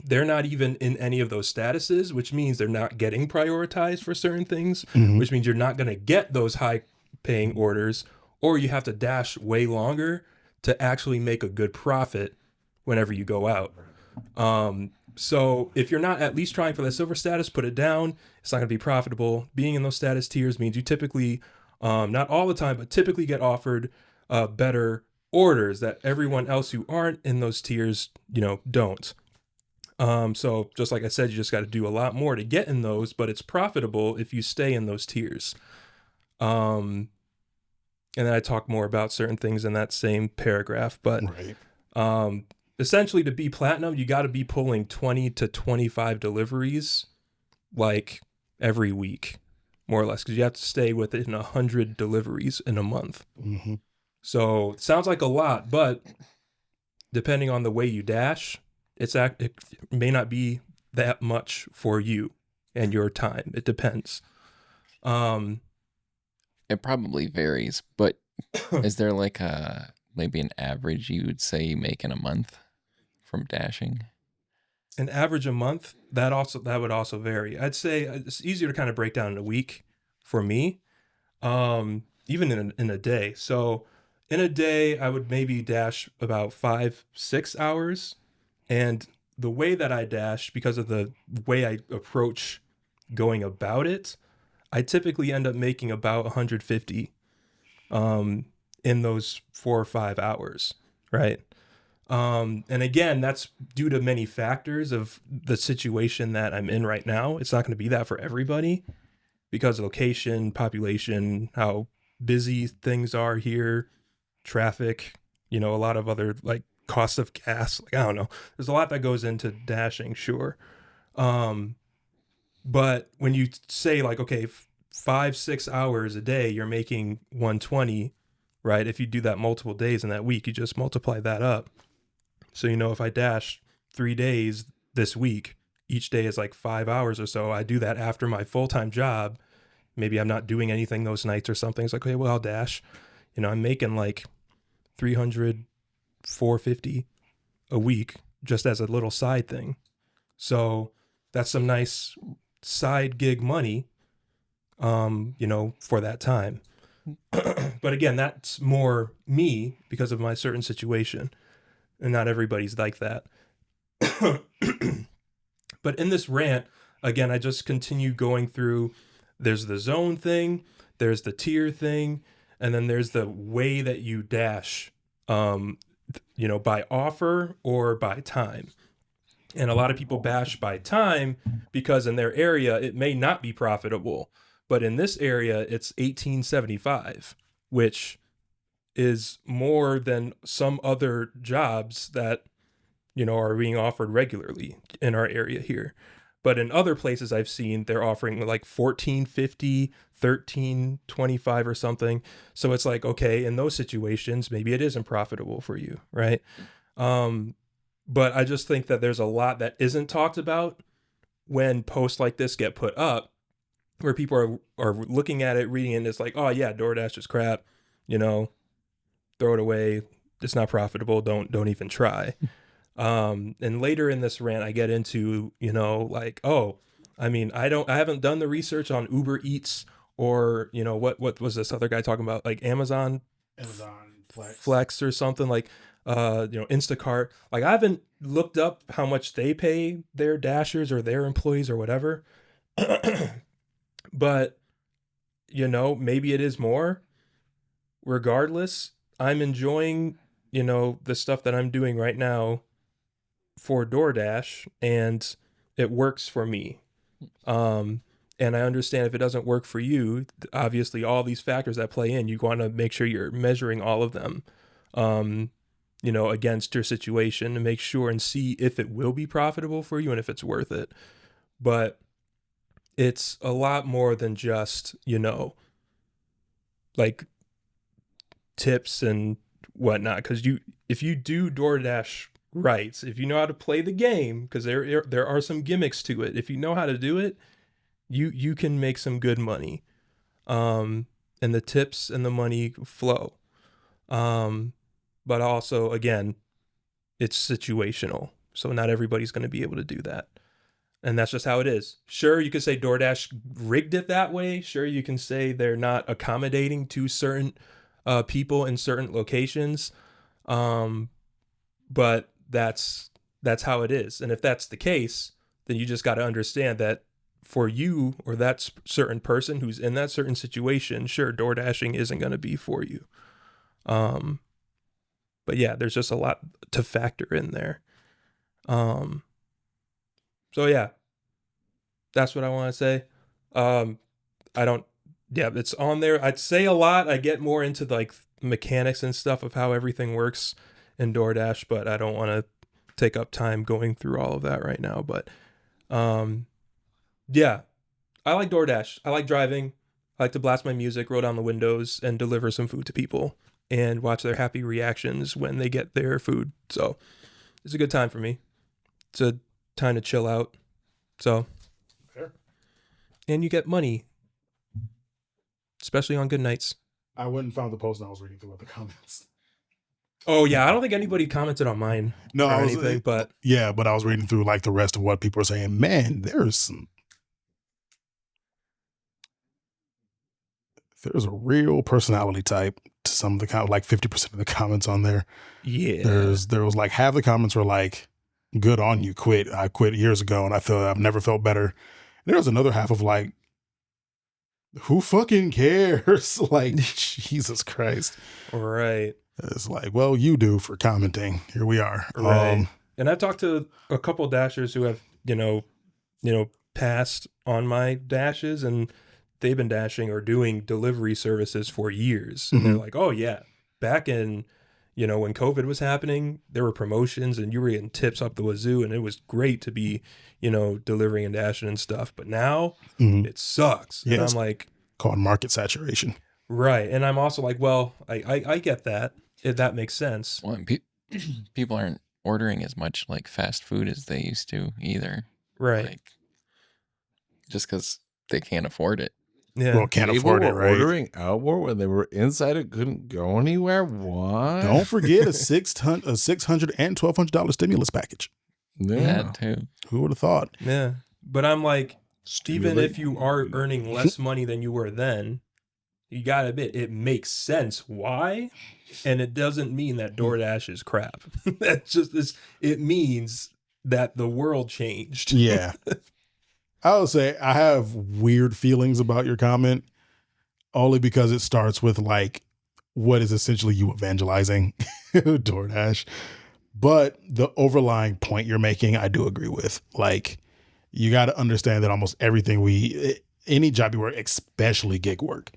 [SPEAKER 1] they're not even in any of those statuses, which means they're not getting prioritized for certain things, which means you're not going to get those high paying orders, or you have to dash way longer to actually make a good profit whenever you go out. So if you're not at least trying for that silver status, put it down. It's not going to be profitable. Being in those status tiers means you typically, not all the time, but typically get offered better orders that everyone else who aren't in those tiers, don't. So just like I said, you just got to do a lot more to get in those, but it's profitable if you stay in those tiers. And then I talk more about certain things in that same paragraph, but essentially to be platinum, you got to be pulling 20 to 25 deliveries like every week, more or less, because you have to stay within 100 deliveries in a month. So it sounds like a lot, but depending on the way you dash, it may not be that much for you and your time. It depends.
[SPEAKER 4] It probably varies, but is there like maybe an average you would say you make in a month from dashing?
[SPEAKER 1] An average a month, that would also vary. I'd say it's easier to kind of break down in a week for me, even in a day. So in a day, I would maybe dash about 5-6 hours. And the way that I dash, because of the way I approach going about it, I typically end up making about 150 in those 4 or 5 hours, right? And again, that's due to many factors of the situation that I'm in right now. It's not going to be that for everybody because location, population, how busy things are here, traffic, a lot of other cost of gas. I don't know. There's a lot that goes into dashing, sure. But when you say 5-6 hours a day, you're making 120, right? If you do that multiple days in that week, you just multiply that up. So, if I dash 3 days this week, each day is 5 hours or so. I do that after my full-time job. Maybe I'm not doing anything those nights or something. It's okay, well, I'll dash. I'm making 300, 450 a week just as a little side thing. So that's some nice side gig money, for that time. But again, that's more me because of my certain situation, and not everybody's like that. But in this rant, again, I just continue going through, there's the zone thing, there's the tier thing, and then there's the way that you dash by offer or by time. And a lot of people bash by time because in their area, it may not be profitable. But in this area, it's $18.75, which is more than some other jobs that, are being offered regularly in our area here. But in other places I've seen, they're offering like $14.50, $13.25 or something. So it's like, okay, in those situations, maybe it isn't profitable for you, right? But I just think that there's a lot that isn't talked about when posts like this get put up, where people are looking at it, reading it, and it's like, oh yeah, DoorDash is crap, throw it away. It's not profitable. Don't even try. And later in this rant, I get into, like, oh, I mean, I haven't done the research on Uber Eats or, what was this other guy talking about? Like Amazon Flex or something, like, Instacart. Like, I haven't looked up how much they pay their dashers or their employees or whatever. But, maybe it is more. Regardless, I'm enjoying, the stuff that I'm doing right now for DoorDash, and it works for me. And I understand if it doesn't work for you, obviously all these factors that play in, you want to make sure you're measuring all of them, against your situation to make sure and see if it will be profitable for you and if it's worth it. But it's a lot more than just, like tips and whatnot. Because if you do DoorDash right, if you know how to play the game, because there are some gimmicks to it. If you know how to do it, you can make some good money, and the tips and the money flow. But also, again, it's situational, so not everybody's going to be able to do that, and that's just how it is. Sure, you could say DoorDash rigged it that way. Sure, you can say they're not accommodating to certain people in certain locations, but that's how it is. And if that's the case, then you just got to understand that for you or that certain person who's in that certain situation, sure, DoorDashing isn't going to be for you. But yeah, there's just a lot to factor in there. So yeah, that's what I want to say. It's on there. I'd say a lot. I get more into like mechanics and stuff of how everything works in DoorDash, but I don't want to take up time going through all of that right now. But yeah, I like DoorDash. I like driving. I like to blast my music, roll down the windows, and deliver some food to people and watch their happy reactions when they get their food. So it's a good time for me. It's a time to chill out. So,
[SPEAKER 2] fair.
[SPEAKER 1] And you get money, especially on good nights.
[SPEAKER 2] I went and found the post and I was reading through other comments.
[SPEAKER 1] Oh yeah, I don't think anybody commented on mine or anything, but
[SPEAKER 2] yeah, but I was reading through like the rest of what people are saying. Man, there's a real personality type to some of the like 50% of the comments on there.
[SPEAKER 1] Yeah,
[SPEAKER 2] there was like half the comments were like, "Good on you, quit. I quit years ago, and I've never felt better." And there was another half of like, "Who fucking cares?" Like, Jesus Christ.
[SPEAKER 1] Right.
[SPEAKER 2] It's like, well, you do for commenting. Here we are.
[SPEAKER 1] Right. And I've talked to a couple dashers who have, passed on my dashes, and they've been dashing or doing delivery services for years. And they're like, oh yeah, back in, when COVID was happening, there were promotions and you were getting tips up the wazoo, and it was great to be, delivering and dashing and stuff. But now it sucks.
[SPEAKER 2] Yeah,
[SPEAKER 1] and I'm like,
[SPEAKER 2] called market saturation.
[SPEAKER 1] Right. And I'm also like, well, I get that. If that makes sense.
[SPEAKER 4] Well, people aren't ordering as much like fast food as they used to either.
[SPEAKER 1] Right.
[SPEAKER 4] Like, just because they can't afford it.
[SPEAKER 1] Yeah.
[SPEAKER 2] Well, can't afford it, right?
[SPEAKER 3] Ordering out more when they were inside it, couldn't go anywhere. What?
[SPEAKER 2] Don't forget a $600 and $1,200 stimulus package.
[SPEAKER 3] Yeah.
[SPEAKER 4] That too.
[SPEAKER 2] Who would have thought?
[SPEAKER 1] Yeah. But I'm like, even if you are earning less money than you were then, you gotta admit, it makes sense. Why? And it doesn't mean that DoorDash is crap. That's just this. It means that the world changed.
[SPEAKER 2] Yeah. I would say I have weird feelings about your comment, only because it starts with like, what is essentially you evangelizing? DoorDash. But the overlying point you're making, I do agree with. Like, you got to understand that almost everything any job you work, especially gig work,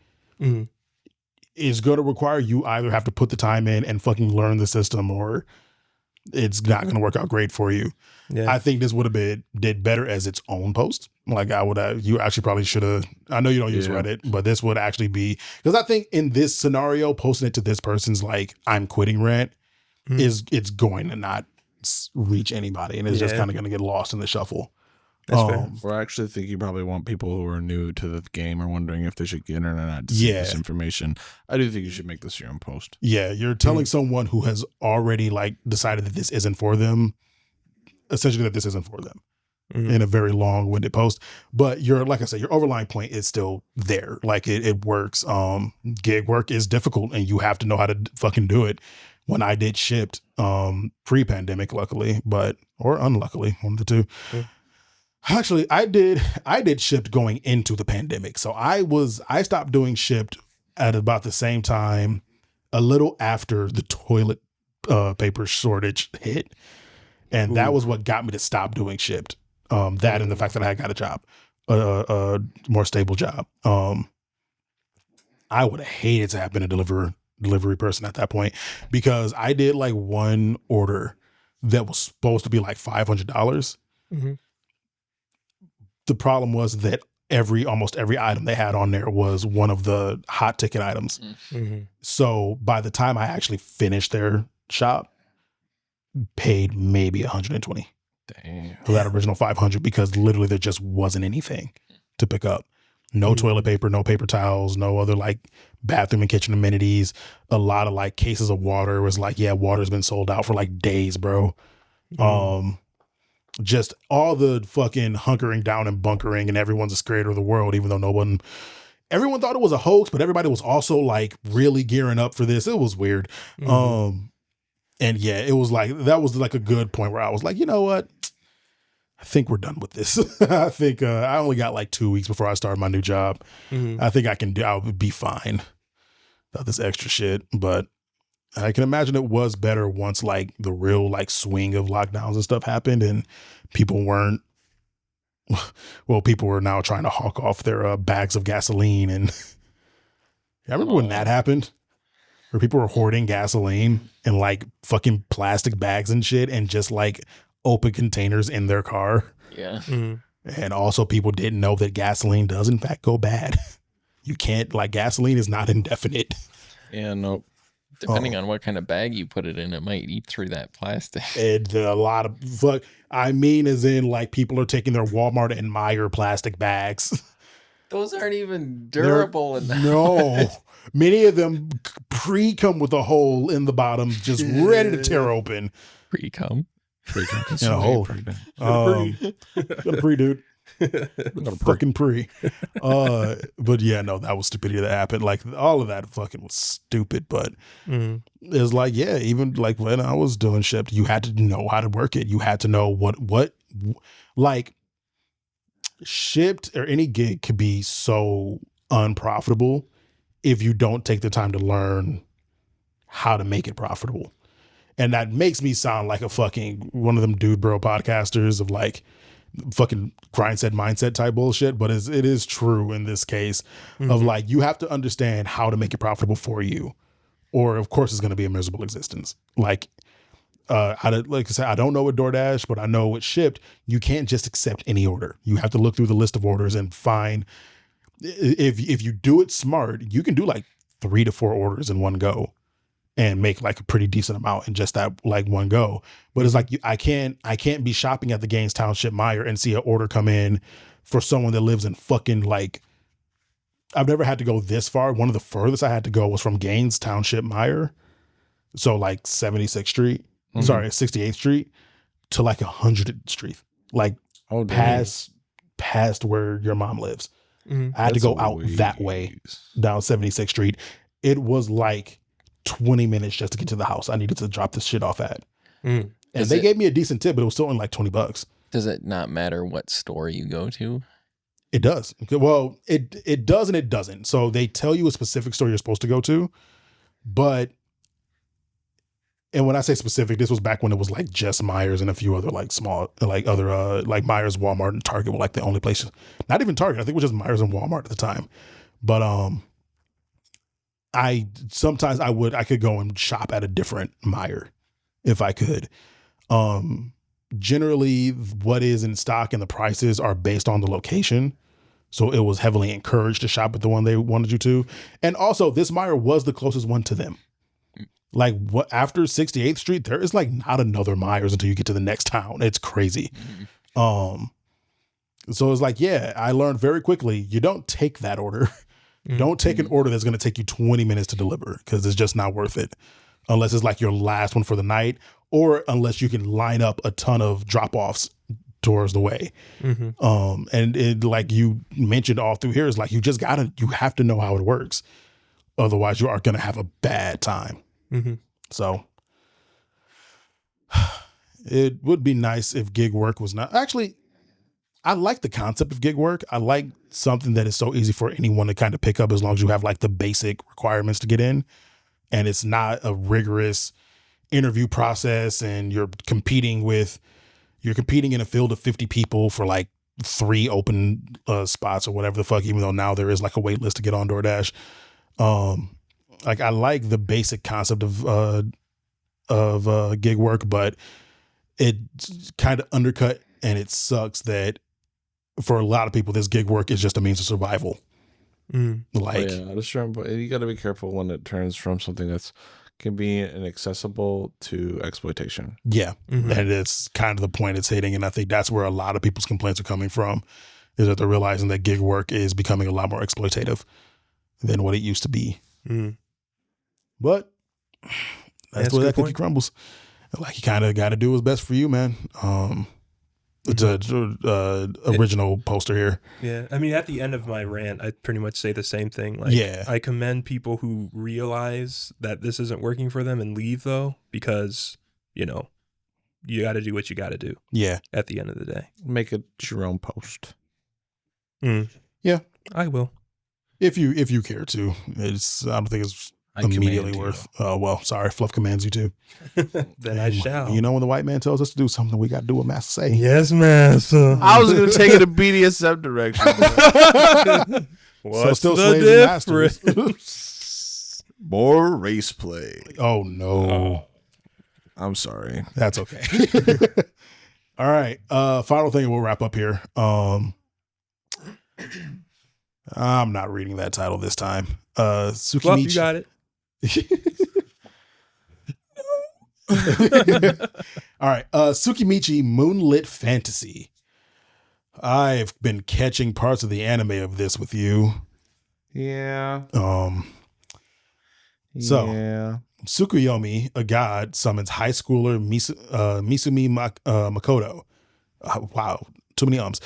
[SPEAKER 2] is going to require you either have to put the time in and fucking learn the system, or it's not going to work out great for you. Yeah. I think this would have did better as its own post. Like, you actually probably should have, I know you don't use Reddit, but this would actually be, because I think in this scenario, posting it to this person's like, I'm quitting rant, it's going to not reach anybody, and it's just kind of going to get lost in the shuffle.
[SPEAKER 3] That's fair. Or I actually think you probably want people who are new to the game or wondering if they should get in or not to see this information. I do think you should make this your own post. Yeah, you're telling someone who has already like decided that this isn't for them, essentially that this isn't for them in a very long-winded post. But like I said, your overlying point is still there. Like it works. Gig work is difficult, and you have to know how to fucking do it. When I did Shipped pre-pandemic, luckily, or unluckily, one of the two. Actually, I did Shipped going into the pandemic. So I stopped doing Shipped at about the same time, a little after the toilet paper shortage hit. And that was what got me to stop doing Shipped. That and the fact that I got a job, a more stable job. I would have hated to have been a delivery person at that point, because I did like one order that was supposed to be like $500. The problem was that almost every item they had on there was one of the hot ticket items. So by the time I actually finished their shop, paid maybe $120 for that original $500, because literally there just wasn't anything to pick up. No toilet paper, no paper towels, no other like bathroom and kitchen amenities. A lot of like cases of water. It was like, water's been sold out for like days, bro. Just all the fucking hunkering down and bunkering, and everyone's a creator of the world, even though everyone thought it was a hoax, but everybody was also like really gearing up for this. It was weird. And it was like, that was like a good point where I was like, you know what? I think we're done with this. I think I only got like 2 weeks before I started my new job. I think I'll be fine without this extra shit. But I can imagine it was better once like the real like swing of lockdowns and stuff happened, and people were now trying to hawk off their bags of gasoline. And I remember when that happened, where people were hoarding gasoline in like fucking plastic bags and shit, and just like open containers in their car. Yeah. And also people didn't know that gasoline does in fact go bad. You can't, like, gasoline is not indefinite. Yeah, nope.
[SPEAKER 4] Depending on what kind of bag you put it in, it might eat through that plastic.
[SPEAKER 2] And a lot of fuck. I mean, as in, like, people are taking their Walmart and Meijer plastic bags.
[SPEAKER 4] Those aren't even durable enough.
[SPEAKER 2] No. Many of them pre-cum with a hole in the bottom, just ready to tear open.
[SPEAKER 4] Pre-cum?
[SPEAKER 2] Pre-cum. In a hole. Got a pre, dude. Got a fucking pre. But yeah, no, that was stupidity that happened. Like, all of that fucking was stupid. But it's like, yeah, even like when I was doing Shipped, you had to know how to work it. You had to know what like, Shipped or any gig could be so unprofitable if you don't take the time to learn how to make it profitable. And that makes me sound like a fucking one of them dude bro podcasters of like fucking grindset mindset type bullshit, but it is true in this case of like, you have to understand how to make it profitable for you, or of course it's going to be a miserable existence. Like, like I said, I don't know with DoorDash, but I know with Shipped, you can't just accept any order. You have to look through the list of orders and find, if you do it smart, you can do like 3 to 4 orders in one go and make like a pretty decent amount in just that like one go. But it's like, I can't be shopping at the Gaines Township Meijer and see an order come in for someone that lives in fucking like, I've never had to go this far. One of the furthest I had to go was from Gaines Township Meijer. So like 76th Street, sorry, 68th Street to like 100th Street, like past where your mom lives. I had to go out that way down 76th Street. It was like 20 minutes just to get to the house I needed to drop this shit off at. And they gave me a decent tip, but it was still only like $20.
[SPEAKER 4] Does it not matter what store you go to?
[SPEAKER 2] It does. Well, it does and it doesn't. So they tell you a specific store you're supposed to go to, but And when I say specific, this was back when it was like just Myers and a few other like small, like other, like Myers, Walmart, and Target were like the only places. Not even Target. I think it was just Myers and Walmart at the time. But I could go and shop at a different Meijer if I could. Generally, what is in stock and the prices are based on the location. So it was heavily encouraged to shop at the one they wanted you to. And also, this Meijer was the closest one to them. Like after 68th Street, there is like not another Myers until you get to the next town. It's crazy. So it's like, yeah, I learned very quickly, you don't take that order. Don't take an order that's going to take you 20 minutes to deliver because it's just not worth it. Unless it's like your last one for the night or unless you can line up a ton of drop-offs towards the way. And it, like you mentioned all through here, is like you have to know how it works. Otherwise you are going to have a bad time. So it would be nice if gig work was not actually, I like the concept of gig work. I like something that is so easy for anyone to kind of pick up as long as you have like the basic requirements to get in. And it's not a rigorous interview process and you're competing in a field of 50 people for like 3 open spots or whatever the fuck, even though now there is like a wait list to get on DoorDash. Like I like the basic concept of gig work, but it kind of undercut and it sucks that for a lot of people, this gig work is just a means of survival. Like,
[SPEAKER 3] that's true. But you got to be careful when it turns from something that's convenient and accessible to exploitation.
[SPEAKER 2] Yeah. And it's kind of the point it's hitting. And I think that's where a lot of people's complaints are coming from, is that they're realizing that gig work is becoming a lot more exploitative than what it used to be. But that's where that cookie crumbles. Like you kind of got to do what's best for you, man. The original poster here.
[SPEAKER 1] Yeah, I mean, at the end of my rant, I pretty much say the same thing. Like, I commend people who realize that this isn't working for them and leave, though, because, you know, you got to do what you got to do.
[SPEAKER 2] Yeah.
[SPEAKER 1] At the end of the day.
[SPEAKER 3] Make it your own post.
[SPEAKER 2] Yeah.
[SPEAKER 1] I will.
[SPEAKER 2] If you care to. I don't think it's immediately worth. Oh, well, sorry. Fluff commands you to.
[SPEAKER 1] Then I shall.
[SPEAKER 2] You know, when the white man tells us to do something, we got to do what master say.
[SPEAKER 1] Yes, master.
[SPEAKER 3] I was going to take it a BDSM direction.
[SPEAKER 2] So still slaves and masters.
[SPEAKER 3] More race play.
[SPEAKER 2] Oh, no.
[SPEAKER 3] I'm sorry.
[SPEAKER 2] That's okay. All right. Final thing, we'll wrap up here. I'm not reading that title this time. Tsukimichi.
[SPEAKER 1] Fluff, you got it.
[SPEAKER 2] All right. Tsukimichi Moonlit Fantasy. I've been catching parts of the anime of this with you.
[SPEAKER 3] Yeah.
[SPEAKER 2] So Tsukuyomi, a god, summons high schooler Misumi Makoto. Wow, too many ums.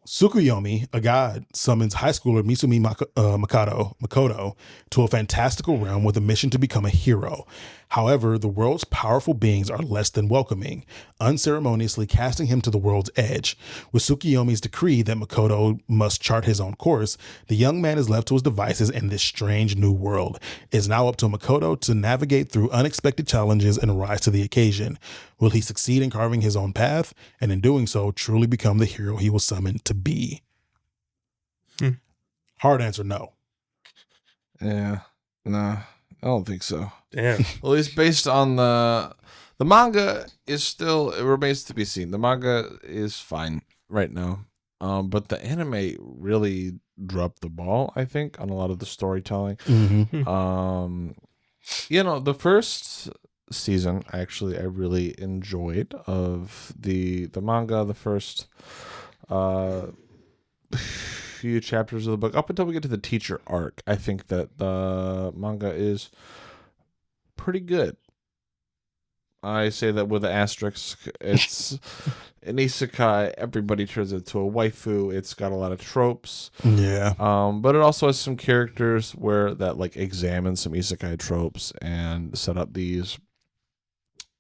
[SPEAKER 2] Tsukuyomi, a god, summons high schooler Misumi Makoto to a fantastical realm with a mission to become a hero. However, the world's powerful beings are less than welcoming, unceremoniously casting him to the world's edge. With Tsukuyomi's decree that Makoto must chart his own course, the young man is left to his devices in this strange new world. It is now up to Makoto to navigate through unexpected challenges and rise to the occasion. Will he succeed in carving his own path, and in doing so, truly become the hero he was summoned to be? Hard answer, no.
[SPEAKER 3] Yeah. Nah, I don't think so.
[SPEAKER 1] Damn.
[SPEAKER 3] At least based on the manga is still, it remains to be seen. The manga is fine right now. But the anime really dropped the ball, I think, on a lot of the storytelling. You know, the first season I really enjoyed of the manga, the first few chapters of the book up until we get to the teacher arc. I think that the manga is pretty good. I say that with an asterisk. It's an isekai. Everybody turns into a waifu. It's got a lot of tropes.
[SPEAKER 2] Yeah.
[SPEAKER 3] But it also has some characters where that like examine some isekai tropes and set up these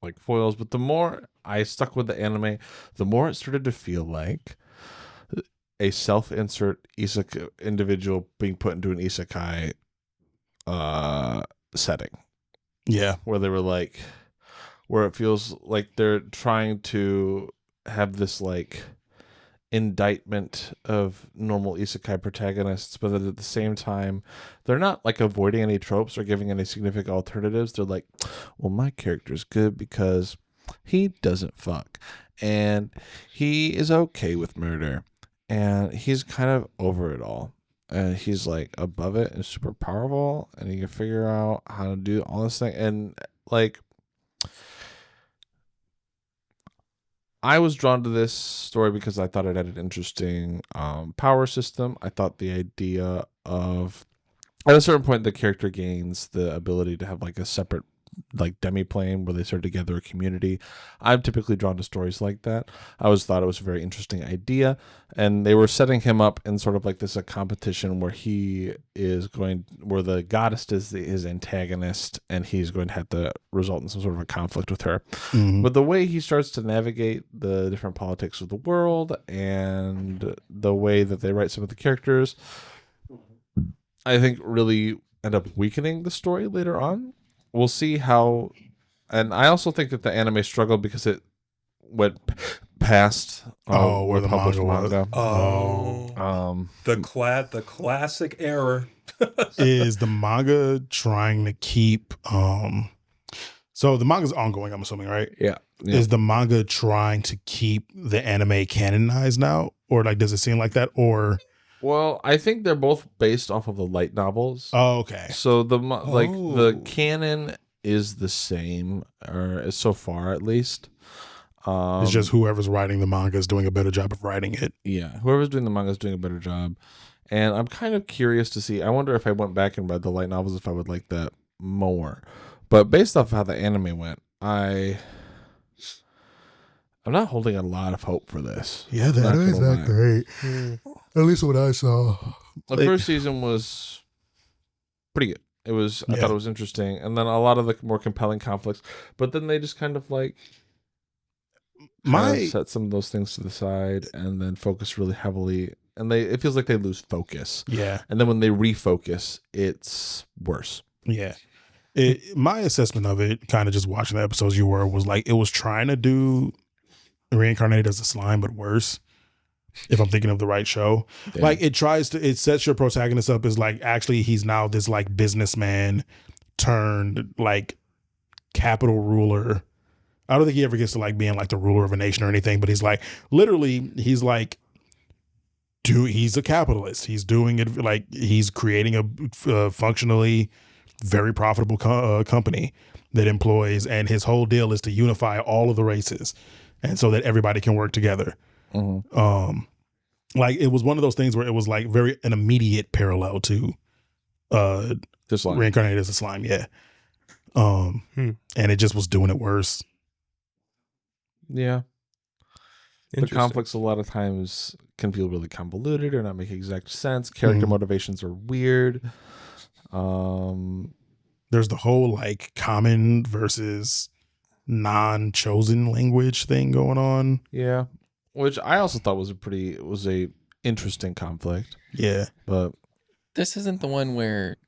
[SPEAKER 3] like foils. But the more I stuck with the anime, the more it started to feel like a self-insert isekai individual being put into an isekai setting.
[SPEAKER 2] Yeah.
[SPEAKER 3] Where they were like, where it feels like they're trying to have this like indictment of normal isekai protagonists, but at the same time they're not like avoiding any tropes or giving any significant alternatives. They're like, well, my character's good because he doesn't fuck and he is okay with murder and he's kind of over it all and he's like above it and super powerful and he can figure out how to do all this thing. And like, I was drawn to this story because I thought it had an interesting power system. I thought the idea of, at a certain point, the character gains the ability to have like a separate like demi-plane where they start together a community. I'm typically drawn to stories like that. I always thought it was a very interesting idea, and they were setting him up in sort of like this a competition where he is going, where the goddess is his antagonist, and he's going to have to result in some sort of a conflict with her.
[SPEAKER 2] Mhm.
[SPEAKER 3] But the way he starts to navigate the different politics of the world and the way that they write some of the characters, I think really end up weakening the story later on. We'll see how, and I also think that the anime struggled because it went past
[SPEAKER 2] where the
[SPEAKER 3] published
[SPEAKER 2] manga was.
[SPEAKER 1] The classic error.
[SPEAKER 2] Is the manga trying to keep so the manga's ongoing, I'm assuming, right?
[SPEAKER 3] Yeah.
[SPEAKER 2] Is the manga trying to keep the anime canonized now, or like does it seem like that? Or
[SPEAKER 3] Well, I think they're both based off of the light novels.
[SPEAKER 2] oh, okay.
[SPEAKER 3] So the canon is the same, or so far at least.
[SPEAKER 2] It's just whoever's writing the manga is doing a better job of writing it.
[SPEAKER 3] Yeah, whoever's doing the manga is doing a better job. And I'm kind of curious to see. I wonder if I went back and read the light novels, if I would like that more. But based off how the anime went, I'm not holding a lot of hope for this.
[SPEAKER 2] Yeah, that is not great. At least what I saw.
[SPEAKER 3] The first season was pretty good. It was. I thought it was interesting, and then a lot of the more compelling conflicts. But then they just kind of like set some of those things to the side, and then focus really heavily. And it feels like they lose focus.
[SPEAKER 2] Yeah.
[SPEAKER 3] And then when they refocus, it's worse.
[SPEAKER 2] Yeah. My assessment of it, kind of just watching the episodes was like it was trying to do Reincarnated as a Slime, but worse. If I'm thinking of the right show. Damn. Like it sets your protagonist up as like actually he's now this like businessman turned like capital ruler. I don't think he ever gets to like being like the ruler of a nation or anything, but he's like literally he's like he's a capitalist. He's doing it like he's creating a functionally very profitable company that employs, and his whole deal is to unify all of the races, and so that everybody can work together. Mm-hmm. Like it was one of those things where it was like an immediate parallel to Reincarnated as a Slime, yeah. And it just was doing it worse.
[SPEAKER 3] Yeah. The conflicts a lot of times can feel really convoluted or not make exact sense. Character motivations are weird.
[SPEAKER 2] There's the whole like common versus non-chosen language thing going on.
[SPEAKER 3] Yeah. Which I also thought was a interesting conflict.
[SPEAKER 2] Yeah.
[SPEAKER 3] But
[SPEAKER 4] this isn't the one where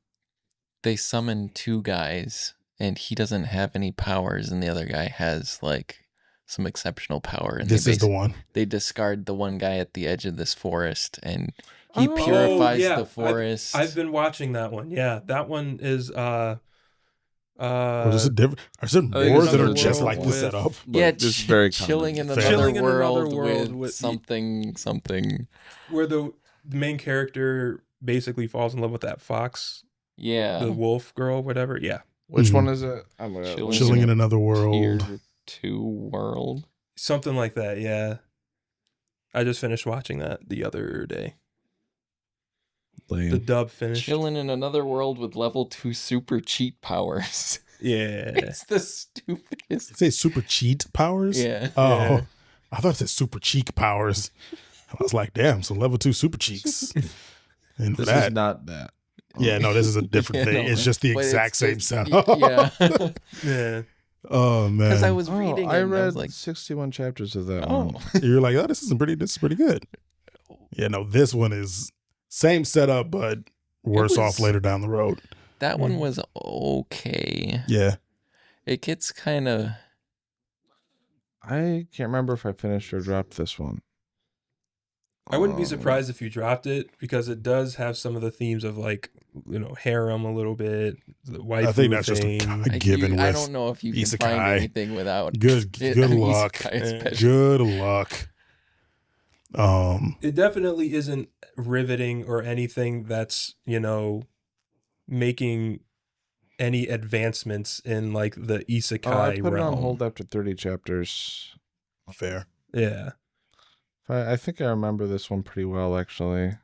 [SPEAKER 4] they summon two guys and he doesn't have any powers and the other guy has like some exceptional power. And
[SPEAKER 2] this is the one.
[SPEAKER 4] They discard the one guy at the edge of this forest and he purifies the forest.
[SPEAKER 1] I've been watching that one. Yeah, that one is
[SPEAKER 2] is it different? Are there more that are just like the setup?
[SPEAKER 4] Yeah, it's very chilling in another world with something
[SPEAKER 1] where the main character basically falls in love with that fox.
[SPEAKER 4] Yeah,
[SPEAKER 1] the wolf girl, whatever. Yeah,
[SPEAKER 3] which one is it?
[SPEAKER 2] Chilling in Another World.
[SPEAKER 4] Tier 2 world,
[SPEAKER 1] something like that. Yeah, I just finished watching that the other day.
[SPEAKER 2] Lame.
[SPEAKER 1] The dub finished.
[SPEAKER 4] Chilling in Another World with level 2 super cheat powers.
[SPEAKER 1] Yeah.
[SPEAKER 4] It's the stupidest.
[SPEAKER 2] It say super cheat powers?
[SPEAKER 4] Yeah.
[SPEAKER 2] Oh,
[SPEAKER 1] yeah.
[SPEAKER 2] I thought it said super cheek powers. I was like, damn, so level 2 super cheeks. And
[SPEAKER 3] this is not that.
[SPEAKER 2] Yeah, no, this is a different thing. No, it's just the exact same setup.
[SPEAKER 4] Yeah.
[SPEAKER 1] Yeah.
[SPEAKER 2] Oh, man.
[SPEAKER 4] Because I was reading
[SPEAKER 3] I read
[SPEAKER 4] was like
[SPEAKER 3] 61 chapters of that one.
[SPEAKER 2] You're like, oh, this is pretty good. Yeah, no, this one is same setup, but worse off later down the road.
[SPEAKER 4] That one was okay.
[SPEAKER 2] Yeah.
[SPEAKER 4] It gets kind of.
[SPEAKER 3] I can't remember if I finished or dropped this one.
[SPEAKER 1] I wouldn't be surprised if you dropped it because it does have some of the themes of like, harem a little bit. The waifu
[SPEAKER 2] I think that's just a given with
[SPEAKER 4] I don't know if you can
[SPEAKER 2] isekai.
[SPEAKER 4] find anything without
[SPEAKER 2] Good luck.
[SPEAKER 4] isekai
[SPEAKER 2] Good luck.
[SPEAKER 1] It definitely isn't riveting or anything that's, making any advancements in like the isekai
[SPEAKER 3] I put
[SPEAKER 1] realm.
[SPEAKER 3] it on hold after 30 chapters.
[SPEAKER 2] Fair.
[SPEAKER 1] Yeah.
[SPEAKER 3] I think I remember this one pretty well, actually.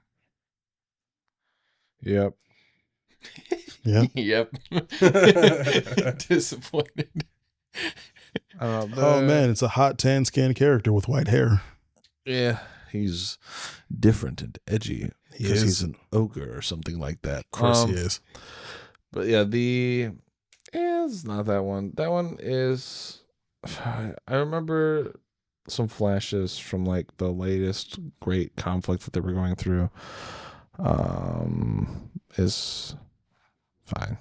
[SPEAKER 3] Yep.
[SPEAKER 2] Yeah.
[SPEAKER 4] Yep. Disappointed.
[SPEAKER 2] Oh man, it's a hot tan skinned character with white hair.
[SPEAKER 3] Yeah, he's different and edgy because he's an ogre or something like that.
[SPEAKER 2] Of course he is.
[SPEAKER 3] But yeah, it's not that one. That one is. I remember some flashes from like the latest great conflict that they were going through. Is fine.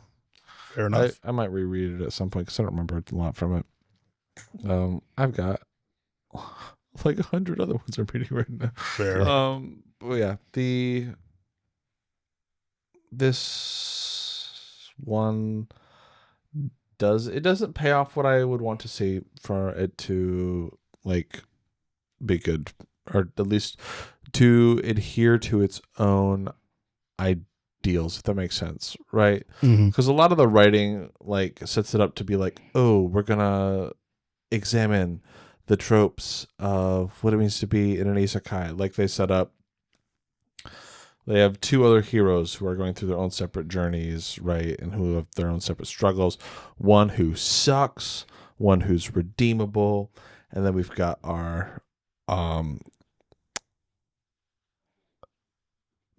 [SPEAKER 2] Fair enough.
[SPEAKER 3] I might reread it at some point because I don't remember a lot from it. I've got like 100 other ones I'm reading right now.
[SPEAKER 2] Fair.
[SPEAKER 3] But yeah, this one doesn't pay off what I would want to see for it to like be good, or at least to adhere to its own ideals, if that makes sense, right? Because a lot of the writing like sets it up to be like, oh, we're gonna examine the tropes of what it means to be in an isekai. Like they set up, they have two other heroes who are going through their own separate journeys, right? And who have their own separate struggles. One who sucks, one who's redeemable, and then we've got our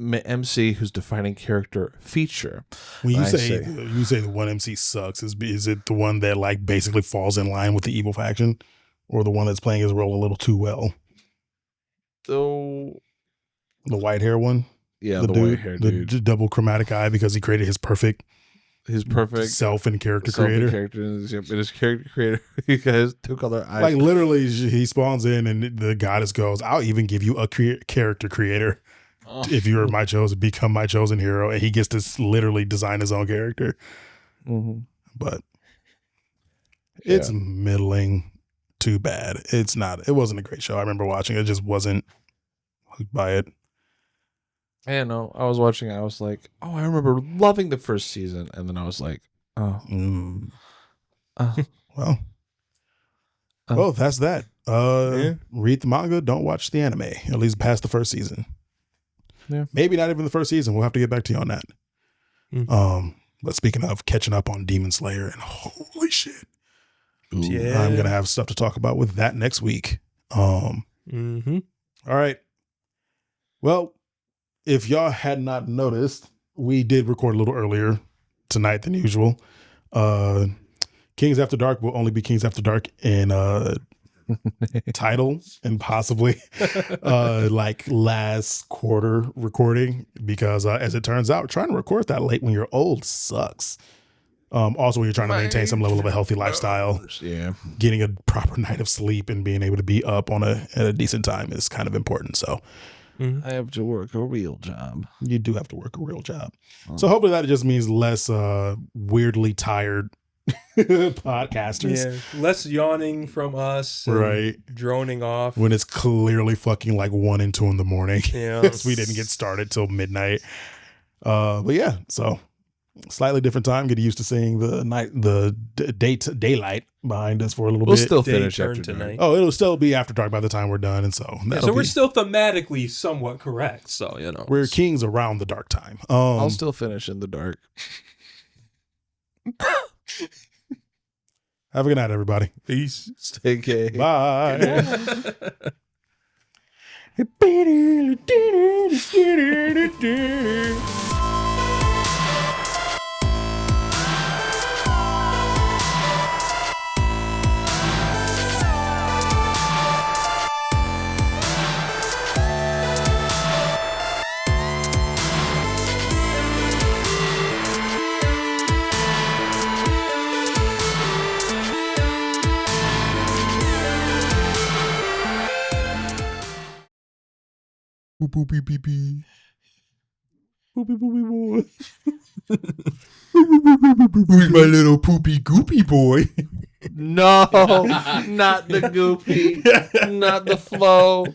[SPEAKER 3] MC who's defining character feature.
[SPEAKER 2] When you say the one MC sucks, is it the one that like basically falls in line with the evil faction, or the one that's playing his role a little too well?
[SPEAKER 3] So
[SPEAKER 2] the white hair one.
[SPEAKER 3] Yeah, the white hair dude.
[SPEAKER 2] The double chromatic eye because he created his perfect self and character creator.
[SPEAKER 3] His character creator, he has two color eyes.
[SPEAKER 2] Like literally, he spawns in and the goddess goes, "I'll even give you a character creator if you're become my chosen hero." And he gets to literally design his own character. But it's middling. Too bad. It wasn't a great show. I remember watching it. Just wasn't hooked by it.
[SPEAKER 3] Yeah, no, I was watching it. I was like, oh, I remember loving the first season. And then I was like, oh.
[SPEAKER 2] Well, that's that. Read the manga. Don't watch the anime. At least past the first season.
[SPEAKER 3] Yeah.
[SPEAKER 2] Maybe not even the first season. We'll have to get back to you on that. But speaking of catching up on Demon Slayer, and holy shit.
[SPEAKER 1] Yeah.
[SPEAKER 2] I'm going to have stuff to talk about with that next week. All right. Well, if y'all had not noticed, we did record a little earlier tonight than usual. Kingz After Dark will only be Kingz After Dark in title and possibly like last quarter recording, because as it turns out, trying to record that late when you're old sucks. Also, when you're trying to maintain some level of a healthy lifestyle, getting a proper night of sleep and being able to be up at a decent time is kind of important. So
[SPEAKER 3] I have to work a real job.
[SPEAKER 2] You do have to work a real job. So hopefully that just means less weirdly tired podcasters.
[SPEAKER 1] Yeah, less yawning from us.
[SPEAKER 2] Right.
[SPEAKER 1] Droning off.
[SPEAKER 2] When it's clearly fucking like 1 and 2 in the morning.
[SPEAKER 1] Yeah.
[SPEAKER 2] We didn't get started till midnight. But yeah, so slightly different time. Get used to seeing the daylight behind us for a little bit.
[SPEAKER 3] We'll still finish after tonight.
[SPEAKER 2] Oh, it'll still be after dark by the time we're done, and so
[SPEAKER 1] we're still thematically somewhat correct. So
[SPEAKER 2] we're kings around the dark time.
[SPEAKER 3] I'll still finish in the dark.
[SPEAKER 2] Have a good night, everybody.
[SPEAKER 1] Peace.
[SPEAKER 3] Stay gay.
[SPEAKER 2] Bye.
[SPEAKER 1] Poopy pee pee. Poopy poopy boy. Who's my little poopy goopy boy?
[SPEAKER 3] No, not the goopy, not the flow.